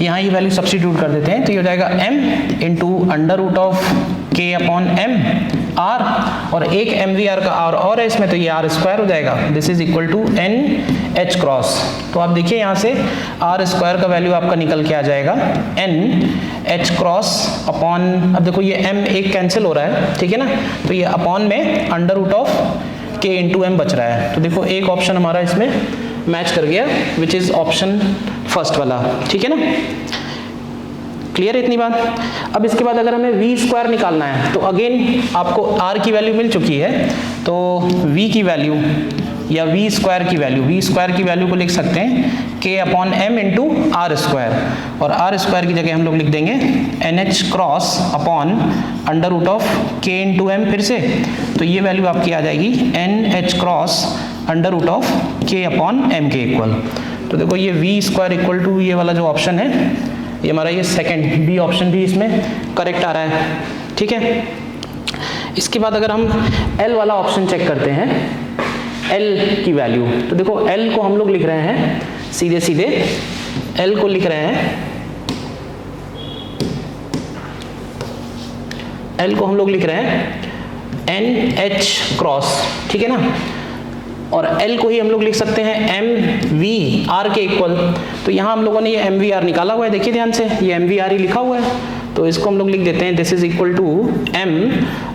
यहाँ ये वैल्यू सब्स्टिट्यूट कर देते हैं, तो ये हो जाएगा m into under root of k upon m r, और एक mvr का r और है इसमें, तो ये r स्क्वायर हो जाएगा। This is equal to n h cross. तो आप देखिए यहाँ से r स्क्वायर का वैल्यू आपका निकल के आ जाएगा n h क्रॉस अपॉन, अब देखो ये m एक कैंसिल हो रहा है, ठीक है ना, तो ये अपॉन में under root of k into m बच रहा है। तो देखो एक ऑप्शन हमारा इसमें मैच कर गया, विच इज ऑप्शन फर्स्ट वाला, ठीक है ना। क्लियर है इतनी बात। अब इसके बाद अगर हमें v स्क्वायर निकालना है, तो अगेन आपको r की वैल्यू मिल चुकी है, तो v की वैल्यू या v स्क्वायर की वैल्यू को लिख सकते हैं k upon m into r square, और r स्क्वायर की जगह हम लोग लिख देंगे nh cross upon under root of k into m फिर से, तो ये वैल्यू आपकी आ जाएगी nh cross under root of k upon m के इक्वल। तो देखो ये v स्क्वायर इक्वल टू ये वाला जो ऑप्शन है, ये हमारा ये सेकंड बी ऑप्शन भी इसमें करेक्ट आ रहा है, ठीक है। इसके बाद अगर हम L वाला ऑप्शन चेक करते हैं, L की वैल्यू, तो देखो L को हम लोग लिख रहे हैं सीधे सीधे, L को लिख रहे हैं, L को हम लोग लिख रहे हैं NH क्रॉस, ठीक है ना, और L को ही हम लोग लिख सकते हैं MVR के इक्वल। तो यहाँ हम लोगों ने ये MVR निकाला हुआ है, देखिए ध्यान से, ये MVR ही लिखा हुआ है, तो इसको हम लोग लिख देते हैं this is equal to M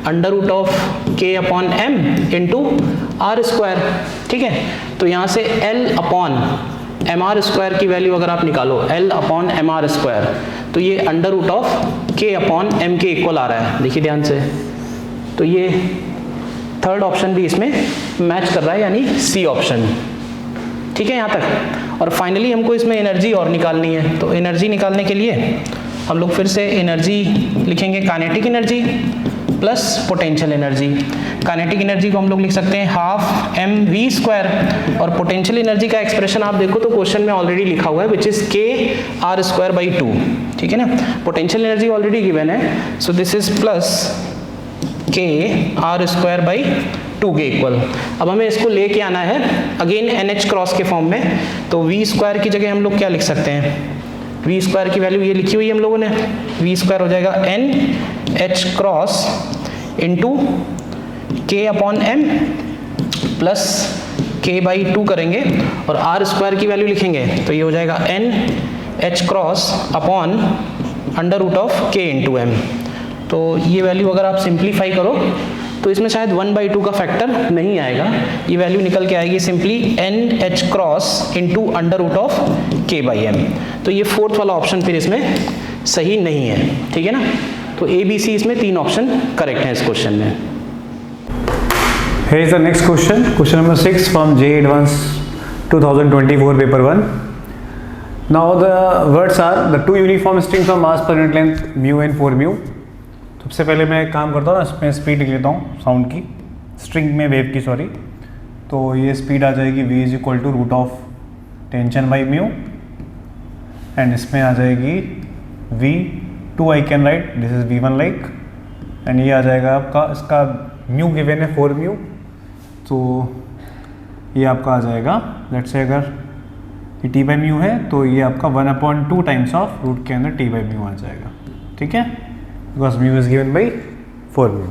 under root of K upon M into r square, ठीक है। तो यहाँ से L अपॉन MR स्क्वायर की वैल्यू अगर आप निकालो, L अपॉन MR स्क्वायर, तो ये under root of K upon M के इक्वल आ रहा है, देखिए ध्यान से। तो ये थर्ड ऑप्शन भी इसमें मैच कर रहा है, यानी सी ऑप्शन, ठीक है यहाँ तक। और फाइनली हमको इसमें एनर्जी और निकालनी है, तो एनर्जी निकालने के लिए हम लोग फिर से एनर्जी लिखेंगे, kinetic energy plus potential energy. Kinetic energy को हम लोग लिख सकते हैं हाफ mv स्क्वायर, और पोटेंशियल एनर्जी का एक्सप्रेशन आप देखो तो क्वेश्चन में ऑलरेडी लिखा हुआ है, which is k r square by 2, ठीक है ना। पोटेंशियल एनर्जी ऑलरेडी गिवन है, so this is plus k r square by 2 के इक्वल। अब हमें इसको लेके आना है अगेन NH क्रॉस के फॉर्म में, तो v स्क्वायर की जगह हम लोग क्या लिख सकते हैं, v स्क्वायर की वैल्यू ये लिखी हुई है हम लोगों ने, v स्क्वायर हो जाएगा NH cross into k upon m plus k by 2 करेंगे, और r स्क्वायर की वैल्यू लिखेंगे, तो ये हो जाएगा NH cross upon under root of k into m। तो ये वैल्यू अगर आप सिंप्लीफाई करो तो इसमें शायद 1/2 का फैक्टर नहीं आएगा, ये वैल्यू निकल के आएगी simply NH cross into under root of k by m। तो ये फोर्थ वाला ऑप्शन फिर इसमें सही नहीं है, ठीक है ना। तो A B C इसमें 3 ऑप्शन करेक्ट हैं इस क्वेश्चन में। Here is the next question, question number 6 from JEE Advanced 2024 paper 1. Now the words are the two uniform strings of mass per unit length mu and 4 mu. सबसे पहले मैं एक काम करता हूँ ना, इसमें स्पीड लिख लेता हूँ साउंड की, स्ट्रिंग में वेव की, सॉरी। तो ये स्पीड आ जाएगी v is equal to root of tension by mu, and इसमें आ जाएगी v2 I can write, this is v1 like, and ये आ जाएगा आपका, इसका म्यू गिवन है 4 म्यू, तो ये आपका आ जाएगा, लेट्स से अगर ये t बाई म्यू है तो ये आपका 1/2 टाइम्स ऑफ रूट के अंदर t बाई म्यू आ जाएगा, ठीक है, because mu is given by 4 mu.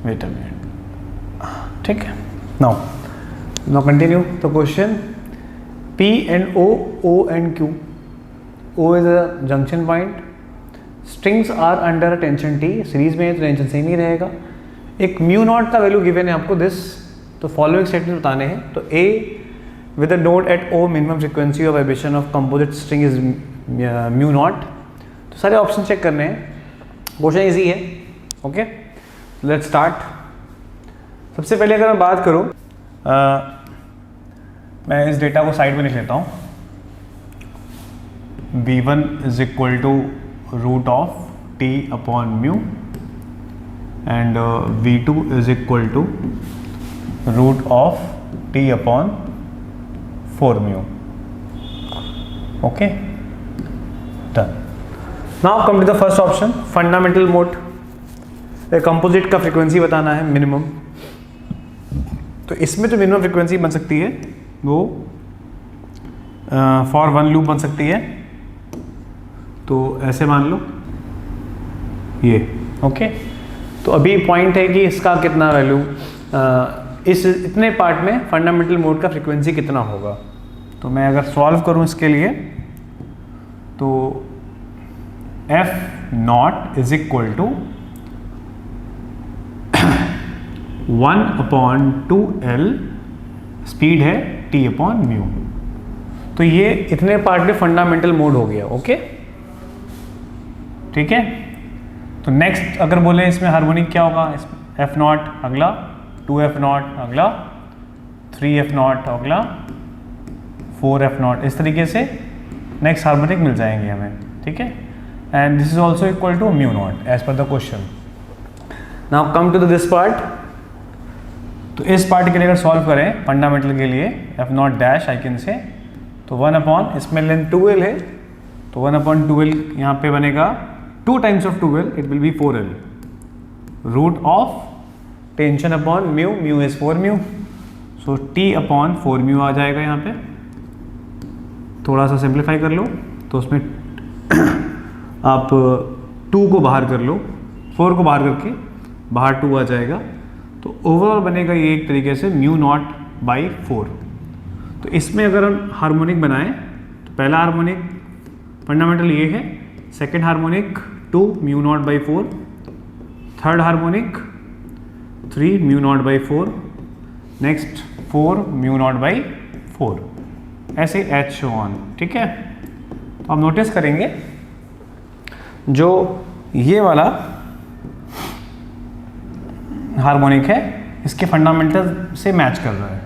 Wait a minute, ठीक है। Now continue the question. P and O and Q, O is a junction point, strings are under tension T, series में तो टेंशन सही नहीं रहेगा। एक म्यू नॉट का वैल्यू गिवन है आपको दिस, तो फॉलोइंग स्टेटमेंट बताने हैं। तो A with a node at O minimum frequency of vibration of composite string is mu naught. तो सारे ऑप्शन चेक करने हैं, क्वेश्चन इजी है, ओके। Let's start. सबसे पहले अगर मैं बात करूं, मैं इस डेटा को साइड में लिख लेता हूं, v1 is equal to root of t upon mu, and v2 is equal to root of t upon 4 mu, okay, done. Now come to the first option, fundamental mode. Composite का फ्रीक्वेंसी बताना है मिनिमम, तो इसमें जो मिनिमम फ्रीक्वेंसी बन सकती है वो फॉर वन लूप बन सकती है तो ऐसे मान लो ये, ओके। तो अभी पॉइंट है कि इसका कितना वैल्यू, इस इतने पार्ट में फंडामेंटल मोड का फ्रीक्वेंसी कितना होगा। तो मैं अगर सॉल्व करूं इसके लिए तो F0 is equal to 1/2L speed है T/μ। तो ये इतने पार्ट में फंडामेंटल मोड हो गया, ओके ठीक है। तो नेक्स्ट अगर बोले इसमें हार्मोनिक क्या होगा, F0 अगला, 2F0 अगला, 3F0 अगला, 4F0, इस तरीके से नेक्स्ट हार्मोनिक मिल जाएंगे हमें, ठीक है। And this is also equal to μ0 as per the question. Now come to this part. तो इस पार्ट के लिए अगर सॉल्व करें फंडामेंटल के लिए F0 dash I can say, तो 1 इसमें लेंथ 2L है, तो 1/2L यहाँ पे बनेगा 2 times of 2L, it will be 4L, root of tension upon mu, mu is 4μ, so T/4μ आ जाएगा यहाँ पे। थोड़ा सा सिंप्लीफाई कर लो तो उसमें आप 2 को बाहर कर लो, 4 को बाहर करके बाहर 2 आ जाएगा। तो ओवरऑल बनेगा ये एक तरीके से μ0/4। तो इसमें अगर हम हार्मोनिक बनाएं तो पहला हार्मोनिक फंडामेंटल ये है, second harmonic 2 μ0/4, third harmonic 3 μ0/4, next 4 μ0/4, ऐसे H ऑन, ठीक है। तो आप नोटिस करेंगे जो ये वाला हार्मोनिक है इसके फंडामेंटल से मैच कर रहा है,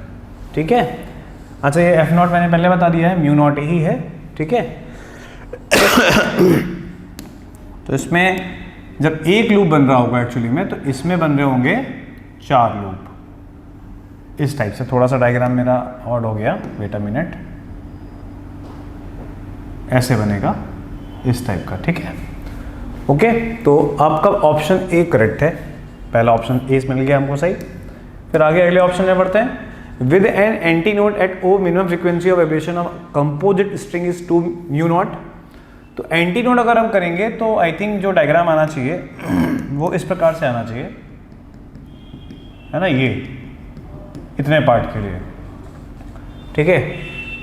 ठीक है। अच्छा ये F0 मैंने पहले बता दिया है, μ0 ही है, ठीक है। तो इसमें जब एक लूप बन रहा होगा एक्चुअली में, तो इसमें बन रहे होंगे 4 लूप इस टाइप से। थोड़ा सा डायग्राम मेरा ऑड हो गया, वेट अ मिनट, ऐसे बनेगा इस टाइप का, ठीक है, ओके। तो आपका ऑप्शन ए करेक्ट है, पहला ऑप्शन ए मिल गया हमको सही। फिर आगे अगले ऑप्शन में बढ़ते हैं। With an antinode at O minimum frequency of vibration of composite string is 2 μ0। तो एंटी नोड अगर हम करेंगे तो आई थिंक जो डायग्राम आना चाहिए वो इस प्रकार से आना चाहिए, है ना, ये इतने पार्ट के लिए, ठीक है।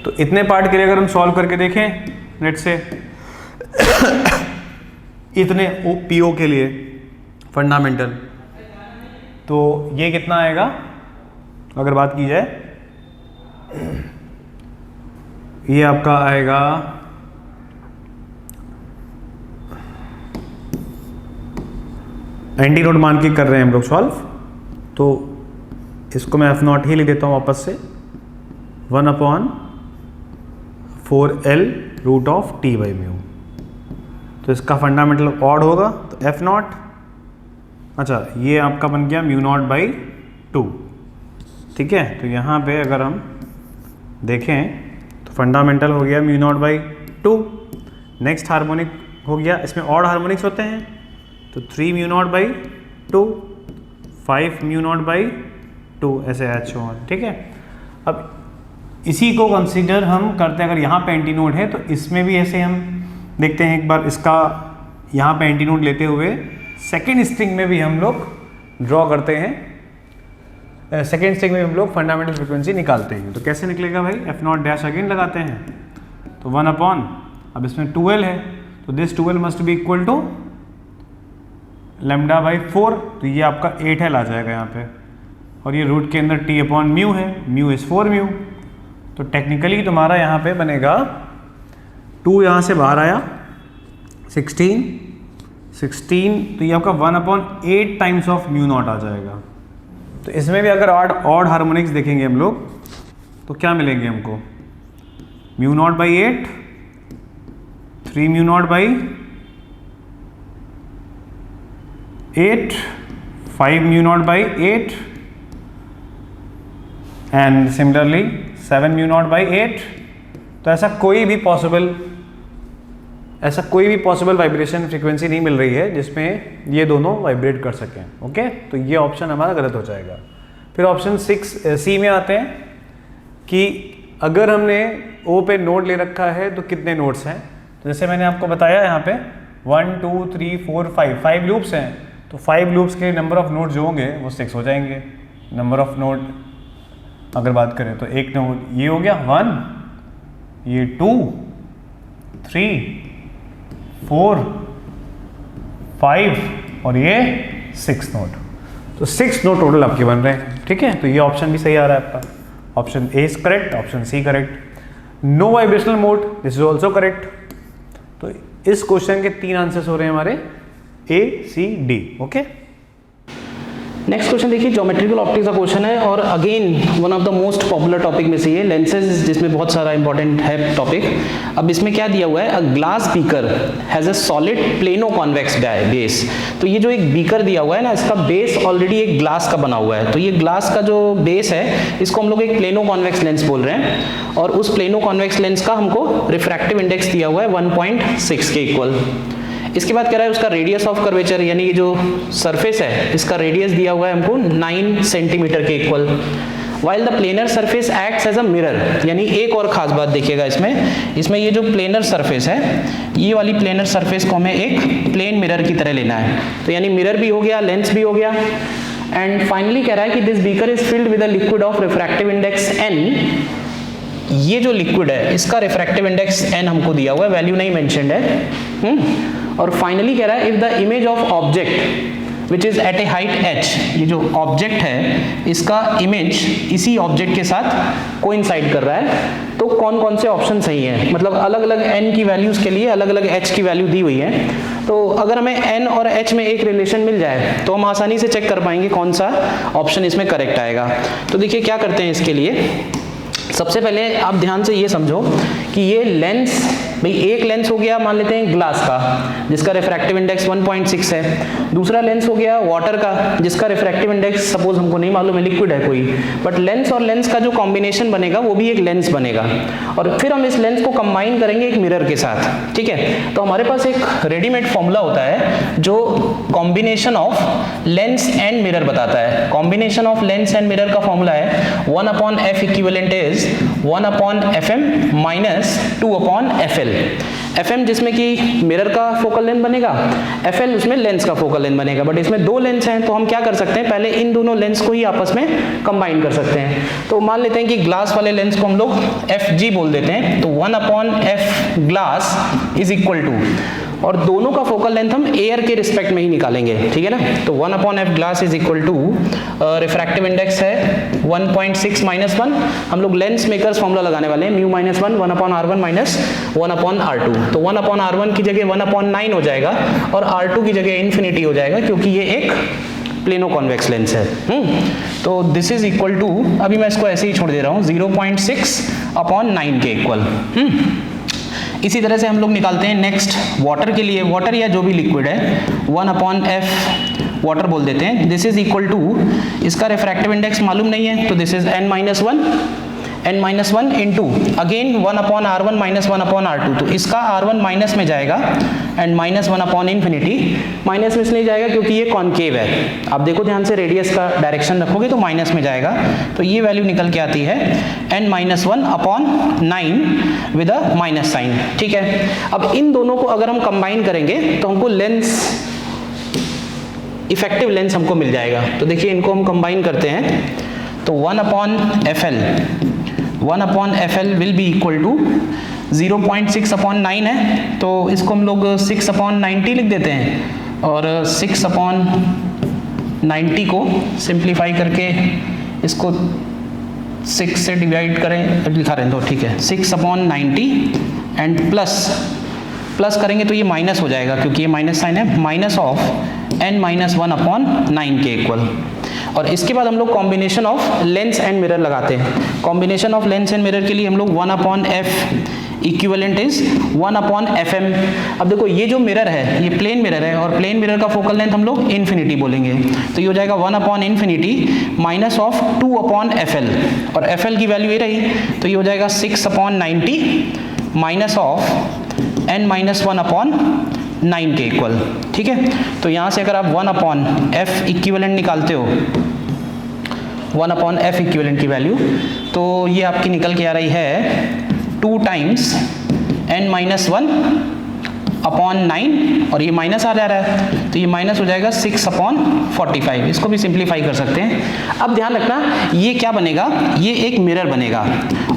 तो इतने पार्ट के लिए अगर हम सॉल्व करके देखें, लेट्स से इतने पीओ के लिए फंडामेंटल, तो ये कितना आएगा अगर बात की जाए, ये आपका आएगा एंटी नोड मान के कर रहे हैं हम लोग सॉल्व, तो इसको मैं F0 ही लिख देता हूँ वापस से, 1/4L रूट ऑफ T/μ। तो इसका फंडामेंटल ऑड होगा, तो F0, अच्छा ये आपका बन गया μ0/2, ठीक है। तो यहाँ पे अगर हम देखें तो फंडामेंटल हो गया μ0/2। नेक्स्ट हार्मोनिक हो गया, इसमें ऑड हार्मोनिक्स होते हैं, तो 3 μ0/2, 5 μ0/2, ऐसे H1, ठीक है। अब इसी को कंसीडर हम करते हैं, अगर यहाँ पे एंटी नोड है तो इसमें भी ऐसे हम देखते हैं एक बार, इसका यहाँ पे एंटी नोड लेते हुए सेकेंड स्ट्रिंग में भी हम लोग ड्रॉ करते हैं, सेकेंड स्ट्रिंग में हम लोग फंडामेंटल फ्रीक्वेंसी निकालते हैं। तो कैसे निकलेगा भाई, F0 डैश अगेन लगाते हैं, तो 1/, अब इसमें 2L है, तो this 2L must be equal to λ/4, तो ये आपका 8L आ जाएगा यहाँ पे, और ये रूट के अंदर T/μ है, μ इज 4μ। तो टेक्निकली तुम्हारा यहाँ पे बनेगा 2 यहाँ से बाहर आया, 16, तो ये आपका 1/8 टाइम्स ऑफ μ0 आ जाएगा। तो इसमें भी अगर ऑड हार्मोनिक्स देखेंगे हम लोग तो क्या मिलेंगे हमको, μ0/8, 3 μ0/8, 5 μ0/8 एंड सिमिलरली 7 μ0/8। तो ऐसा कोई भी पॉसिबल वाइब्रेशन फ्रीक्वेंसी नहीं मिल रही है जिसमें ये दोनों वाइब्रेट कर सकें, ओके। तो ये ऑप्शन हमारा गलत हो जाएगा। फिर ऑप्शन 6C में आते हैं कि अगर हमने O पे नोड ले रखा है तो कितने नोड्स हैं, तो जैसे मैंने आपको बताया यहाँ पे 1 2 3 4 5 लूप्स हैं, तो 5 लूप्स के नंबर ऑफ नोड जो होंगे वो 6 हो जाएंगे। नंबर ऑफ नोड अगर बात करें तो एक नोड ये हो गया 1, ये 2 3 4 5 और ये 6 नोड। तो 6 नोड टोटल आपके बन रहे हैं, ठीक है। तो ये ऑप्शन भी सही आ रहा है आपका, option A is correct, option C correct. No vibrational mode, this is also correct. तो इस क्वेश्चन के 3 आंसर्स हो रहे हैं हमारे A C D. Okay, next question देखिए, ज्योमेट्रिकल ऑप्टिक्स का क्वेश्चन है और again one of the most popular topic में से ये लेंसेज, जिसमें बहुत सारा इंपॉर्टेंट है टॉपिक। अब इसमें क्या दिया हुआ है, a glass beaker has a solid plano convex base. तो ये जो एक बीकर दिया हुआ है ना, इसका बेस ऑलरेडी एक ग्लास का बना हुआ है। तो ये ग्लास का जो बेस है इसको हम लोग एक प्लेनो कॉन्वेक्स लेंस बोल रहे हैं, और उस प्लेनो कॉन्वेक्स लेंस का हमको रिफ्रैक्टिव इंडेक्स दिया हुआ है 1.6 के इक्वल। इसके बाद कह रहा है उसका रेडियस ऑफ कर्वेचर, यानी ये जो सरफेस है इसका रेडियस दिया हुआ है हमको 9 सेंटीमीटर के equal. While the planar surface acts as a mirror, यानी एक और खास बात देखिएगा इसमें ये जो प्लेनर सरफेस है, ये वाली प्लेनर सरफेस को हमें एक प्लेन मिरर की तरह लेना है। तो यानी मिरर भी हो गया, लेंस भी हो गया। एंड फाइनली कह रहा है कि this beaker is filled with a liquid of refractive index n। ये जो लिक्विड है इसका रिफ्रैक्टिव इंडेक्स n हमको दिया हुआ है, वैल्यू नहीं मेंशन्ड है। और फाइनली कह रहा है if the image of object which is at a height h, ये जो ऑब्जेक्ट है इसका इमेज इसी ऑब्जेक्ट के साथ कोइंसाइड कर रहा है, तो कौन कौन से ऑप्शन सही हैं। मतलब अलग अलग n की वैल्यूज के लिए अलग अलग h की वैल्यू दी हुई है। तो अगर हमें n और h में एक रिलेशन मिल जाए तो हम आसानी से चेक कर पाएंगे कौन सा ऑप्शन इसमें करेक्ट आएगा। तो देखिए क्या करते हैं इसके लिए। सबसे पहले आप ध्यान से ये समझो कि ये लेंस, भाई एक लेंस हो गया मान लेते हैं ग्लास का जिसका रिफ्रैक्टिव इंडेक्स 1.6 है। दूसरा लेंस हो गया वाटर का जिसका रिफ्रैक्टिव इंडेक्स सपोज हमको नहीं मालूम है, लिक्विड है कोई, बट लेंस और लेंस का जो कॉम्बिनेशन बनेगा वो भी एक लेंस बनेगा। और फिर हम इस लेंस को कंबाइन करेंगे एक मिरर के साथ, ठीक है। तो हमारे पास एक रेडीमेड फॉर्मूला होता है जो combination of lens and mirror बताता है। Combination of lens and mirror का फॉर्मूला है 1/f equivalent is 1/fm minus 2/fl। fm जिसमें कि मिरर का फोकल लेंथ बनेगा, fl उसमें लेंस का फोकल लेंथ बनेगा। बट इसमें दो लेंस हैं तो हम क्या कर सकते हैं, पहले इन दोनों लेंस को ही आपस में कंबाइन कर सकते हैं। तो मान लेते हैं कि ग्लास वाले लेंस को हम लोग fg बोल देते हैं, तो 1/f glass is equal to, और दोनों का फोकल लेंथ हम एयर के रिस्पेक्ट में ही निकालेंगे, ठीक है ना। तो 1/f glass is equal to, refractive index है 1.6 माइनस 1। हम लोग लेंस मेकर्स फॉर्मूला लगाने वाले हैं, mu minus 1 1/r1 minus 1/r2। तो 1/r1 की जगह 1/9 हो जाएगा और r2 की जगह इन्फिनिटी हो जाएगा, क्योंकि ये एक प्लेनो कॉन्वेक्स लेंस है। तो दिस इज इक्वल टू, अभी मैं इसको ऐसे ही छोड़ दे रहा हूँ, 0.6/9 के इक्वल। इसी तरह से हम लोग निकालते हैं नेक्स्ट वाटर के लिए। वाटर या जो भी लिक्विड है 1/f वाटर बोल देते हैं। दिस इज इक्वल टू, इसका रिफ्रैक्टिव इंडेक्स मालूम नहीं है तो this is n-1 into again 1/r1 minus 1/r2। तो इसका r1 माइनस में जाएगा एंड माइनस 1/infinity। माइनस में इसलिए जाएगा क्योंकि ये कॉन्केव है। आप देखो ध्यान से, रेडियस का डायरेक्शन रखोगे तो माइनस में जाएगा। तो ये वैल्यू निकल के आती है n-1/9 with a minus sign, ठीक है। अब इन दोनों को अगर हम कंबाइन करेंगे तो हमको लेंस, इफेक्टिव लेंस हमको मिल जाएगा। तो देखिए इनको हम कंबाइन करते हैं, तो 1/fl will be equal to 0.6/9 है, तो इसको हम लोग 6/90 लिख देते हैं, और 6/90 को सिंप्लीफाई करके इसको 6 से डिवाइड करें, लिखा रहे हैं तो ठीक है, 6/90 एंड प्लस करेंगे तो ये माइनस हो जाएगा क्योंकि ये माइनस साइन है, माइनस ऑफ n-1/9 के इक्वल। और इसके बाद हम लोग combination of lens and mirror लगाते हैं। Combination of lens and mirror के लिए हम लोग 1/f इक्विवेलेंट इज 1/fm। अब देखो ये जो मिरर है ये प्लेन मिरर है, और प्लेन मिरर का फोकल लेंथ हम लोग इन्फिनिटी बोलेंगे, तो ये हो जाएगा 1/infinity माइनस ऑफ 2/fl, और fl की वैल्यू ये रही, तो ये हो जाएगा 6/90 माइनस ऑफ n-1/9 के इक्वल, ठीक है। तो यहाँ से अगर आप 1/f इक्विवेलेंट निकालते हो, 1/f इक्विवेलेंट की वैल्यू, तो ये आपकी निकल के आ रही है 2 टाइम्स n-1 अपॉन 9 और ये माइनस आ जा रहा है तो ये माइनस हो जाएगा 6 अपॉन 45। इसको भी सिंप्लीफाई कर सकते हैं। अब ध्यान रखना ये क्या बनेगा, ये एक मिरर बनेगा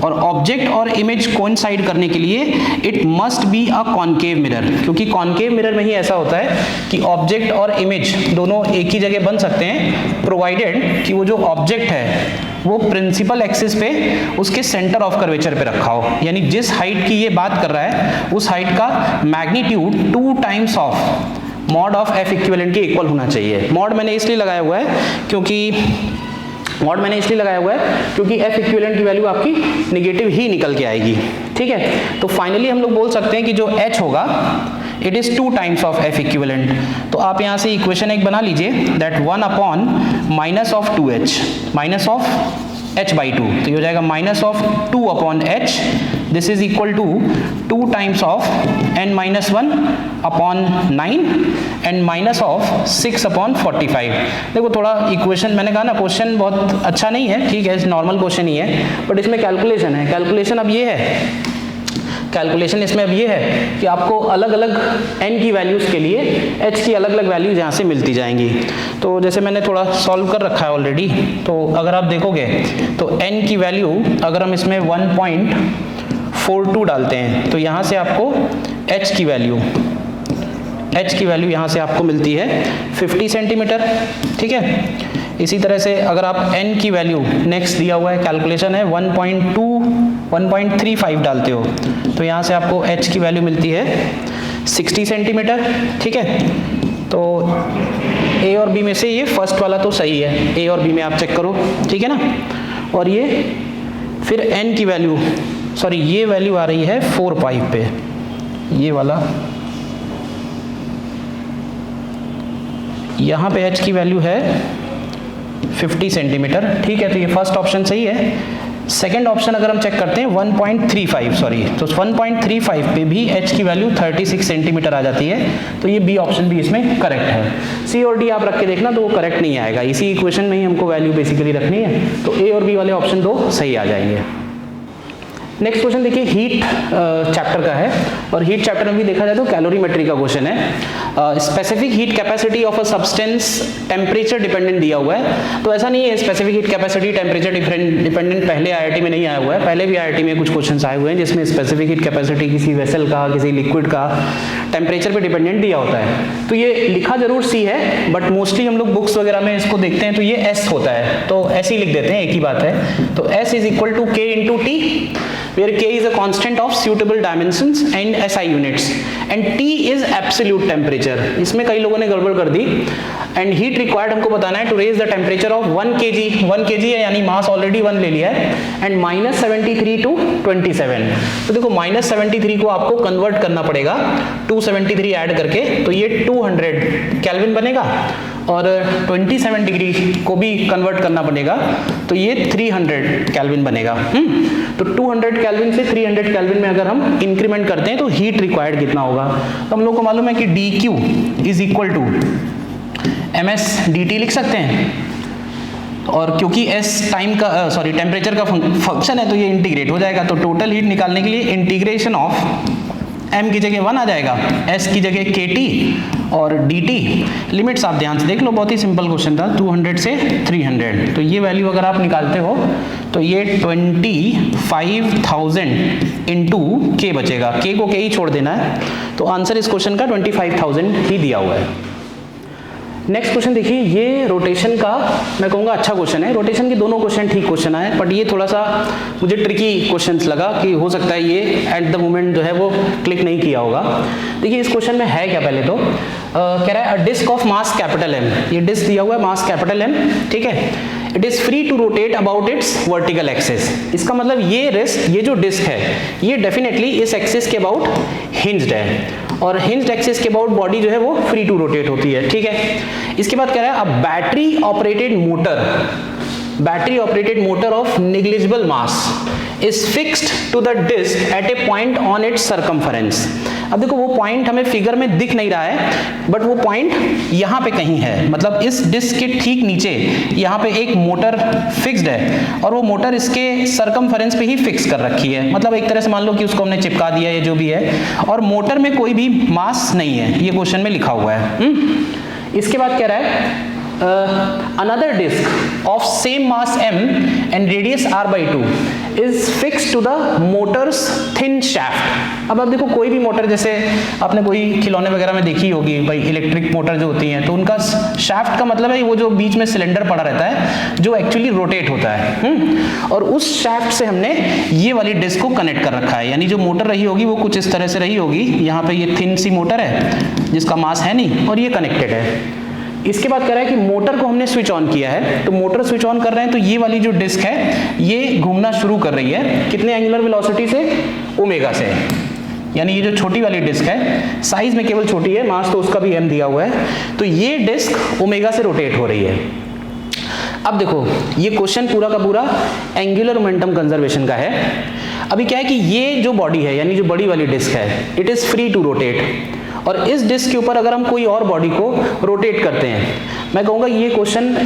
और ऑब्जेक्ट और इमेज कोइंसाइड करने के लिए it must be a concave mirror, क्योंकि कॉनकेव मिरर में ही ऐसा होता है कि ऑब्जेक्ट और इमेज दोनों एक ही जगह बन सकते हैं प्रोवाइडेड कि वो जो ऑब्जेक्ट है वो प्रिंसिपल एक्सिस पे उसके सेंटर ऑफ कर्वेचर पे रखा हो, यानी जिस हाइट की ये बात कर रहा है उस हाइट का magnitude 2 times of mod of F equivalent के इक्वल होना चाहिए। मॉड मैंने इसलिए लगाया हुआ है क्योंकि एफ इक्विवेलेंट की वैल्यू आपकी नेगेटिव ही निकल के आएगी, ठीक है। तो फाइनली हम लोग बोल सकते हैं कि जो h होगा it is 2 times of F equivalent. तो आप यहाँ से इक्वेशन एक बना लीजिए that 1 upon minus of 2h minus of h by 2, तो ये हो जाएगा minus of 2 upon h, this is equal to 2 times of n-1 upon 9 and minus of 6 upon 45। देखो थोड़ा इक्वेशन, मैंने कहा ना क्वेश्चन बहुत अच्छा नहीं है, ठीक है, नॉर्मल क्वेश्चन ही है, बट इसमें कैलकुलेशन है। कैलकुलेशन अब ये है कि आपको अलग अलग n की वैल्यूज़ के लिए h की अलग अलग वैल्यूज़ यहाँ से मिलती जाएंगी। तो जैसे मैंने थोड़ा सॉल्व कर रखा है ऑलरेडी, तो अगर आप देखोगे तो n की वैल्यू अगर हम इसमें 1.42 डालते हैं तो यहाँ से आपको h की वैल्यू यहाँ से आपको मिलती है 50 सेंटीमीटर, ठीक है। इसी तरह से अगर आप n की वैल्यू नेक्स्ट दिया हुआ है कैलकुलेशन है 1.35 डालते हो तो यहाँ से आपको h की वैल्यू मिलती है 60 सेंटीमीटर, ठीक है। तो a और b में से ये फर्स्ट वाला तो सही है, a और b में आप चेक करो, ठीक है ना। और ये फिर n की वैल्यू, सॉरी ये वैल्यू आ रही है 4.5 पे, ये वाला यहाँ पे h की वैल्यू है 50 सेंटीमीटर, ठीक है। तो ये फर्स्ट ऑप्शन सही है। सेकंड ऑप्शन अगर हम चेक करते हैं 1.35, सॉरी, तो 1.35 पे भी h की वैल्यू 36 सेंटीमीटर आ जाती है, तो ये बी ऑप्शन भी इसमें करेक्ट है। सी और डी आप रख के देखना तो वो करेक्ट नहीं आएगा, इसी इक्वेशन में ही हमको वैल्यू बेसिकली रखनी है, तो ए और बी वाले ऑप्शन दो सही आ जाएंगे। नेक्स्ट क्वेश्चन देखिए हीट चैप्टर का है, और हीट चैप्टर में भी देखा जाए तो कैलोरीमेट्री का क्वेश्चन है। Specific heat capacity of a substance temperature dependent दिया हुआ है, तो ऐसा नहीं है specific heat capacity temperature dependent पहले आईआईटी में नहीं आया हुआ है, पहले भी आईआईटी में कुछ क्वेश्चंस आए हुए हैं जिसमें स्पेसिफिक हीट कैपेसिटी किसी वेसल का, किसी लिक्विड का टेम्परेचर पे डिपेंडेंट दिया होता है। तो ये लिखा जरूर सी है, बट मोस्टली हम लोग बुक्स वगैरह में इसको देखते हैं तो ये एस होता है, तो ऐसे ही लिख देते हैं, एक ही बात है। तो एस इज इक्वल टू के into T, where k is a constant of suitable dimensions and SI units and T is absolute temperature। इसमें कई लोगों ने गड़बड़ कर दी। and heat required हमको बताना है to raise the temperature of 1 kg है यानी मास ऑलरेडी 1 ले लिया है, and -73 to 27। तो देखो -73 को आपको कन्वर्ट करना पड़ेगा 273 ऐड करके, तो ये 200 केल्विन बनेगा, और 27 डिग्री को भी कन्वर्ट करना पड़ेगा तो ये 300 केल्विन बनेगा। तो 200 केल्विन से 300 केल्विन में अगर हम इंक्रीमेंट करते हैं तो हीट रिक्वायर्ड कितना होगा, तो हम लोग को मालूम है कि dq is equal to ms dt लिख सकते हैं, और क्योंकि s टाइम का सॉरी टेम्परेचर का फंक्शन है तो ये इंटीग्रेट हो जाएगा, तो टोटल हीट निकालने के लिए इंटीग्रेशन ऑफ m की जगह 1 आ जाएगा, s की जगह kT और dt। लिमिट्स आप ध्यान से देख लो, बहुत ही सिंपल क्वेश्चन था, 200 से 300, तो ये वैल्यू अगर आप निकालते हो तो ये 25,000 इंटू k बचेगा, k को k ही छोड़ देना है, तो आंसर इस क्वेश्चन का 25,000 ही दिया हुआ है। नेक्स्ट क्वेश्चन देखिए, ये रोटेशन का मैं कहूँगा अच्छा क्वेश्चन है, रोटेशन के दोनों क्वेश्चन ठीक क्वेश्चन आए, बट ये थोड़ा सा मुझे ट्रिकी क्वेश्चंस लगा कि हो सकता है ये एट द मोमेंट जो है वो क्लिक नहीं किया होगा। देखिए इस क्वेश्चन में है क्या, पहले तो कह रहा है a disc of mass capital M, ये डिस्क दिया हुआ है मास कैपिटल M, ठीक है, it is free to rotate about its vertical axis. इसका मतलब ये जो डिस्क है ये डेफिनेटली इस एक्सिस के अबाउट हिंज्ड है, और हिंज्ड एक्सिस के अबाउट बॉडी जो है वो फ्री टू रोटेट होती है, ठीक है। इसके बाद कह रहा है a battery operated motor of negligible mass is fixed to the disc at a point on its circumference. अब देखो वो पॉइंट हमें फिगर में दिख नहीं रहा है, बट वो पॉइंट यहाँ पे कहीं है, मतलब इस डिस्क के ठीक नीचे यहाँ पे एक मोटर फिक्स्ड है और वो मोटर इसके सर्कमफरेंस पे ही फिक्स कर रखी है। मतलब एक तरह से मान लो कि उसको हमने चिपका दिया है जो भी है, और मोटर में कोई भी मास नहीं है, ये क्वेश्चन में लिखा हुआ है। इसके बाद कह रहा है another disk of same mass m and radius r/2 is fixed to the motor's thin shaft। अब आप देखो कोई भी मोटर, जैसे आपने कोई खिलौने वगैरह में देखी होगी भाई, इलेक्ट्रिक मोटर जो होती हैं, तो उनका शाफ्ट का मतलब है वो जो बीच में सिलेंडर पड़ा रहता है जो एक्चुअली रोटेट होता है। और उस शाफ्ट से हमने ये वाली डिस्क को कनेक्ट कर रखा है, यानी जो मोटर रही होगी वो कुछ इस तरह से रही होगी। यहाँ पे ये थिन सी मोटर है जिसका मास है नहीं और ये कनेक्टेड है। इसके बाद कह रहा है कि मोटर को हमने स्विच ऑन किया है, तो मोटर स्विच ऑन कर रहे हैं तो ये वाली जो डिस्क है ये घूमना शुरू कर रही है। कितने एंगुलर वेलोसिटी से? ओमेगा से। यानी ये जो छोटी वाली डिस्क है, साइज में केवल छोटी है, मास तो उसका भी m दिया हुआ है, तो ये डिस्क ओमेगा से रोटेट हो रही है। अब देखो ये क्वेश्चन पूरा का पूरा एंगुलर मोमेंटम कंजर्वेशन का है। अभी क्या है कि ये जो बॉडी है, यानी जो बड़ी वाली डिस्क है, it is free to rotate, और इस डिस्क के ऊपर अगर हम कोई और बॉडी को रोटेट करते हैं, मैं कहूँगा ये क्वेश्चन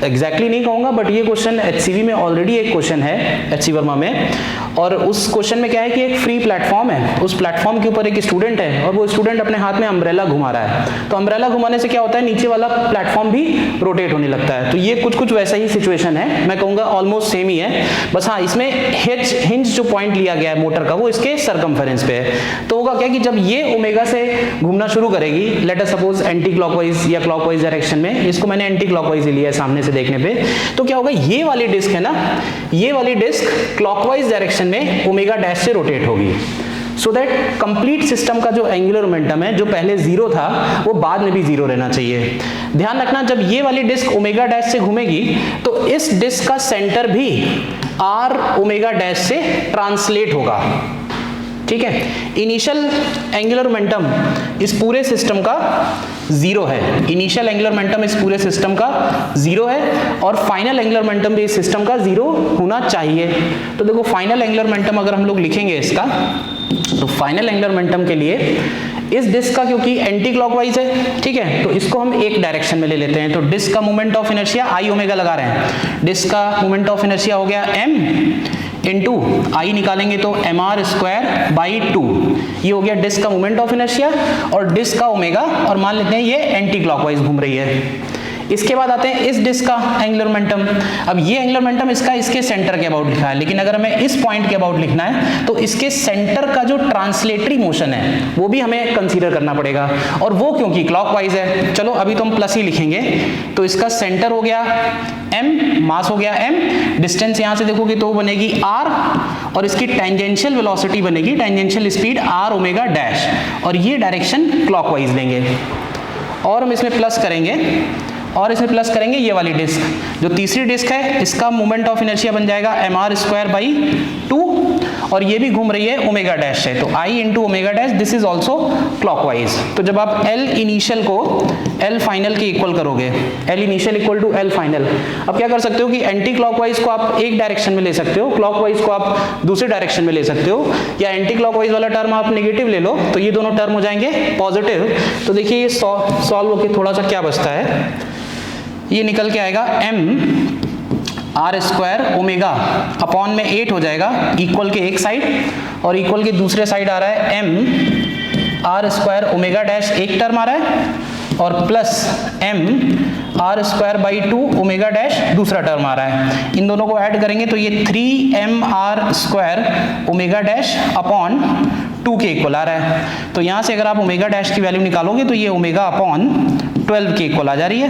एग्जैक्टली नहीं कहूँगा, बट ये क्वेश्चन HCV में ऑलरेडी एक क्वेश्चन है, HC वर्मा में, और उस क्वेश्चन में क्या है कि एक फ्री प्लेटफॉर्म है, उस प्लेटफॉर्म के ऊपर एक स्टूडेंट है और वो स्टूडेंट अपने हाथ में अम्ब्रेला घुमा रहा है, तो अम्ब्रेला घुमाने से क्या होता है, नीचे वाला प्लेटफॉर्म भी रोटेट होने लगता है। तो ये कुछ वैसा ही सिचुएशन है, मैं कहूँगा ऑलमोस्ट सेम ही है, बस हाँ इसमें हिंज जो पॉइंट लिया गया है मोटर का वो इसके सर्कमफरेंस पे है। तो होगा क्या कि जब ये ओमेगा से घूमना शुरू करेगी, let us suppose anti clockwise या क्लॉकवाइज डायरेक्शन में, इसको मैंने एंटी क्लॉकवाइज लिया है सामने से देखने पे, तो क्या होगा, ये वाली डिस्क है ना, ये वाली डिस्क क्लॉकवाइज डायरेक्शन में ओमेगा डैश से रोटेट होगी, सो दैट कंप्लीट सिस्टम का जो एंगुलर मोमेंटम है जो पहले जीरो था वो बाद में भी जीरो रहना चाहिए। ध्यान रखना जब ये वाली डिस्क ओमेगा डैश से घूमेगी तो इस डिस्क का सेंटर भी आर ओमेगा डैश से ट्रांसलेट होगा। ठीक है, इनिशियल एंगुलर मोमेंटम इस पूरे सिस्टम का जीरो है, इनिशियल एंगुलर मोमेंटम इस पूरे सिस्टम का जीरो है, और फाइनल एंगुलर मोमेंटम भी इस सिस्टम का जीरो होना चाहिए। तो देखो फाइनल एंगुलर मोमेंटम अगर हम लोग लिखेंगे इसका, तो फाइनल एंगुलर मोमेंटम के लिए इस डिस्क का क्योंकि एंटी क्लॉकवाइज है, ठीक है, तो इसको हम एक डायरेक्शन में ले लेते हैं। तो डिस्क का moment of inertia I omega लगा रहे हैं, डिस्क का मोमेंट ऑफ इनर्शिया हो गया m इंटू आई निकालेंगे तो mr²/2, ये हो गया डिस्क का मोमेंट ऑफ इनर्शिया और डिस्क का ओमेगा, और मान लेते हैं ये एंटी क्लॉकवाइज घूम रही है। इसके बाद आते हैं इस डिस्क का एंगुलर मोमेंटम। अब ये एंगुलर मोमेंटम इसका इसके सेंटर के अबाउट लिखा है, लेकिन अगर हमें इस पॉइंट के अबाउट लिखना है तो इसके सेंटर का जो ट्रांसलेटरी मोशन है वो भी हमें कंसीडर करना पड़ेगा, और वो क्योंकि क्लॉकवाइज है। चलो अभी तो हम प्लस ही लिखेंगे, तो इसका सेंटर हो गया m, मास हो गया m, डिस्टेंस यहां से देखोगे तो बनेगी r, और इसकी टेंजेंशियल वेलोसिटी बनेगी, tangential speed r omega dash, और ये डायरेक्शन क्लॉकवाइज लेंगे, और हम इसमें प्लस करेंगे, और इसमें प्लस करेंगे ये वाली डिस्क, जो तीसरी डिस्क है इसका मोमेंट ऑफ इनर्शिया बन जाएगा mr²/2, और ये भी घूम रही है ओमेगा डैश से, तो I into omega dash, this is also clockwise. तो जब आप L इनिशियल को L फाइनल के इक्वल करोगे, L initial equal to L final, अब क्या कर सकते हो कि एंटी क्लॉकवाइज को आप एक डायरेक्शन में ले सकते हो, क्लॉकवाइज को आप दूसरे डायरेक्शन में ले सकते हो, या एंटी क्लॉकवाइज वाला टर्म आप नेगेटिव ले लो तो ये दोनों टर्म हो जाएंगे पॉजिटिव। तो देखिए ये सॉल्व होके थोड़ा सा क्या बचता है, ये निकल के आएगा m r² ओमेगा अपॉन में 8 हो जाएगा, इक्वल के एक साइड, और इक्वल के दूसरे साइड आ रहा है m r² ओमेगा डैश एक टर्म आ रहा है, और plus m r²/2 omega dash दूसरा टर्म आ रहा है। इन दोनों को ऐड करेंगे तो ये 3mr² ओमेगा डैश अपॉन 2 के इक्वल आ रहा है। तो यहाँ से अगर आप ओमेगा डैश की वैल्यू निकालोगे तो ये ओमेगा अपॉन 12 के इक्वल आ जा रही है।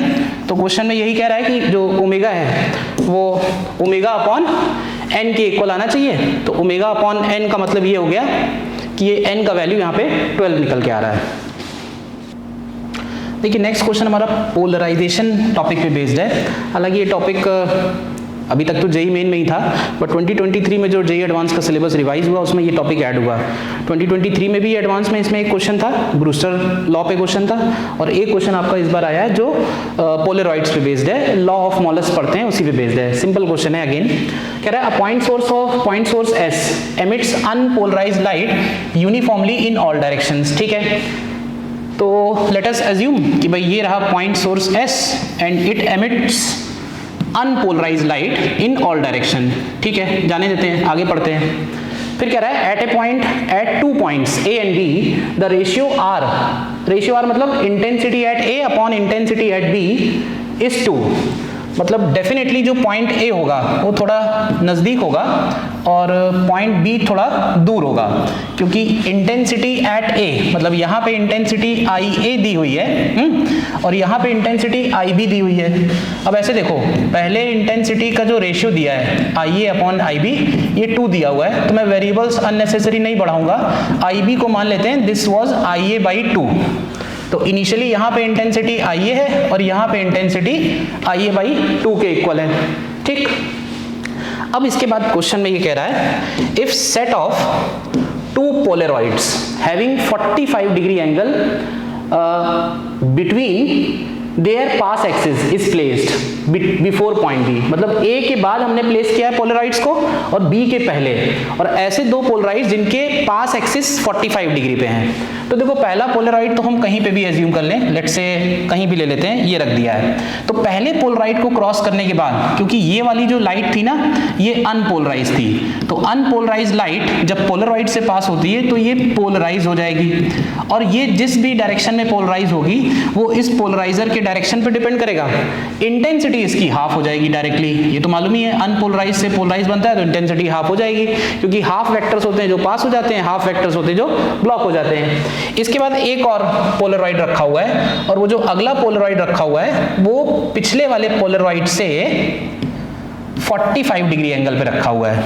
तो क्वेश्चन में यही कह रहा है कि जो ओमेगा है वो ओमेगा अपॉन n के इक्वल आना चाहिए। तो ओमेगा अपॉन n का मतलब ये हो गया कि ये n का वैल्यू यहाँ पे 12 निकल के आ रहा है। देखिए नेक्स्ट क्वेश्चन हमारा पोलराइजेशन टॉपिक पे बेस्ड है। हालांकि ये टॉपिक अभी तक तो जेई मेन में ही था, बट 2023 में जो जेई एडवांस का सिलेबस रिवाइज हुआ उसमें ये टॉपिक ऐड हुआ। 2023 में भी एडवांस में इसमें एक क्वेश्चन था, ब्रूस्टर लॉ पे क्वेश्चन था, और एक क्वेश्चन आपका इस बार आया है जो पोलरॉइड्स पे बेस्ड है, लॉ ऑफ मॉलस पढ़ते हैं उसी पे बेस्ड है। सिंपल क्वेश्चन है अगेन, कह रहा है a point source S emits unpolarised light uniformly in all directions. ठीक है, तो लेट अस अज्यूम कि भाई ये रहा point source S and it emits unpolarised light in all direction. ठीक है, जाने देते हैं, आगे पढ़ते हैं। फिर कह रहा है at 2 points A and B the ratio are मतलब intensity at A upon intensity at B is 2। मतलब डेफिनेटली जो पॉइंट ए होगा वो थोड़ा नज़दीक होगा और पॉइंट बी थोड़ा दूर होगा, क्योंकि इंटेंसिटी एट ए मतलब यहाँ पे इंटेंसिटी आई ए दी हुई है और यहाँ पे इंटेंसिटी आई बी दी हुई है। अब ऐसे देखो, पहले इंटेंसिटी का जो रेशियो दिया है आई ए अपॉन आई बी ये 2 दिया हुआ है, तो मैं वेरिएबल्स अननेसेसरी नहीं बढ़ाऊंगा। आई बी को मान लेते हैं this was I A by 2। तो इनिशियली यहाँ पे इंटेंसिटी आई ए है और यहाँ पे इंटेंसिटी आई ए बाई 2 के इक्वल है। ठीक, अब इसके बाद क्वेश्चन में ये कह रहा है if set of 2 polaroids having 45 degree angle between their pass axis is placed before point B, मतलब ए के बाद हमने प्लेस किया है पोलराइड्स को और बी के पहले, और ऐसे 2 पोलराइड्स जिनके पास एक्सिस 45 डिग्री पे हैं। तो देखो पहला पोलराइड तो हम कहीं पे भी एज्यूम कर लें, लेट्स से कहीं भी ले लेते हैं, ये रख दिया है। तो पहले पोलराइड को क्रॉस करने के बाद, क्योंकि ये वाली जो लाइट थी ना ये अनपोलराइज थी, तो अनपोलराइज लाइट जब पोलराइड से पास होती है तो ये पोलराइज हो जाएगी, और ये जिस भी डायरेक्शन में पोलराइज होगी वो इस पोलराइजर के डायरेक्शन पे डिपेंड करेगा। इंटेंसिटी इसकी हाफ हो जाएगी डायरेक्टली, ये तो मालूम ही है, अनपोलराइज से पोलराइज बनता है तो इंटेंसिटी हाफ हो जाएगी, क्योंकि हाफ वेक्टर्स होते हैं जो पास हो जाते हैं, हाफ वेक्टर्स होते हैं जो ब्लॉक हो जाते हैं। इसके बाद एक और पोलराइड रखा हुआ है, और वो जो अगला पोलराइड रखा हुआ है वो पिछले वाले पोलराइड से 45 डिग्री एंगल पे रखा हुआ है,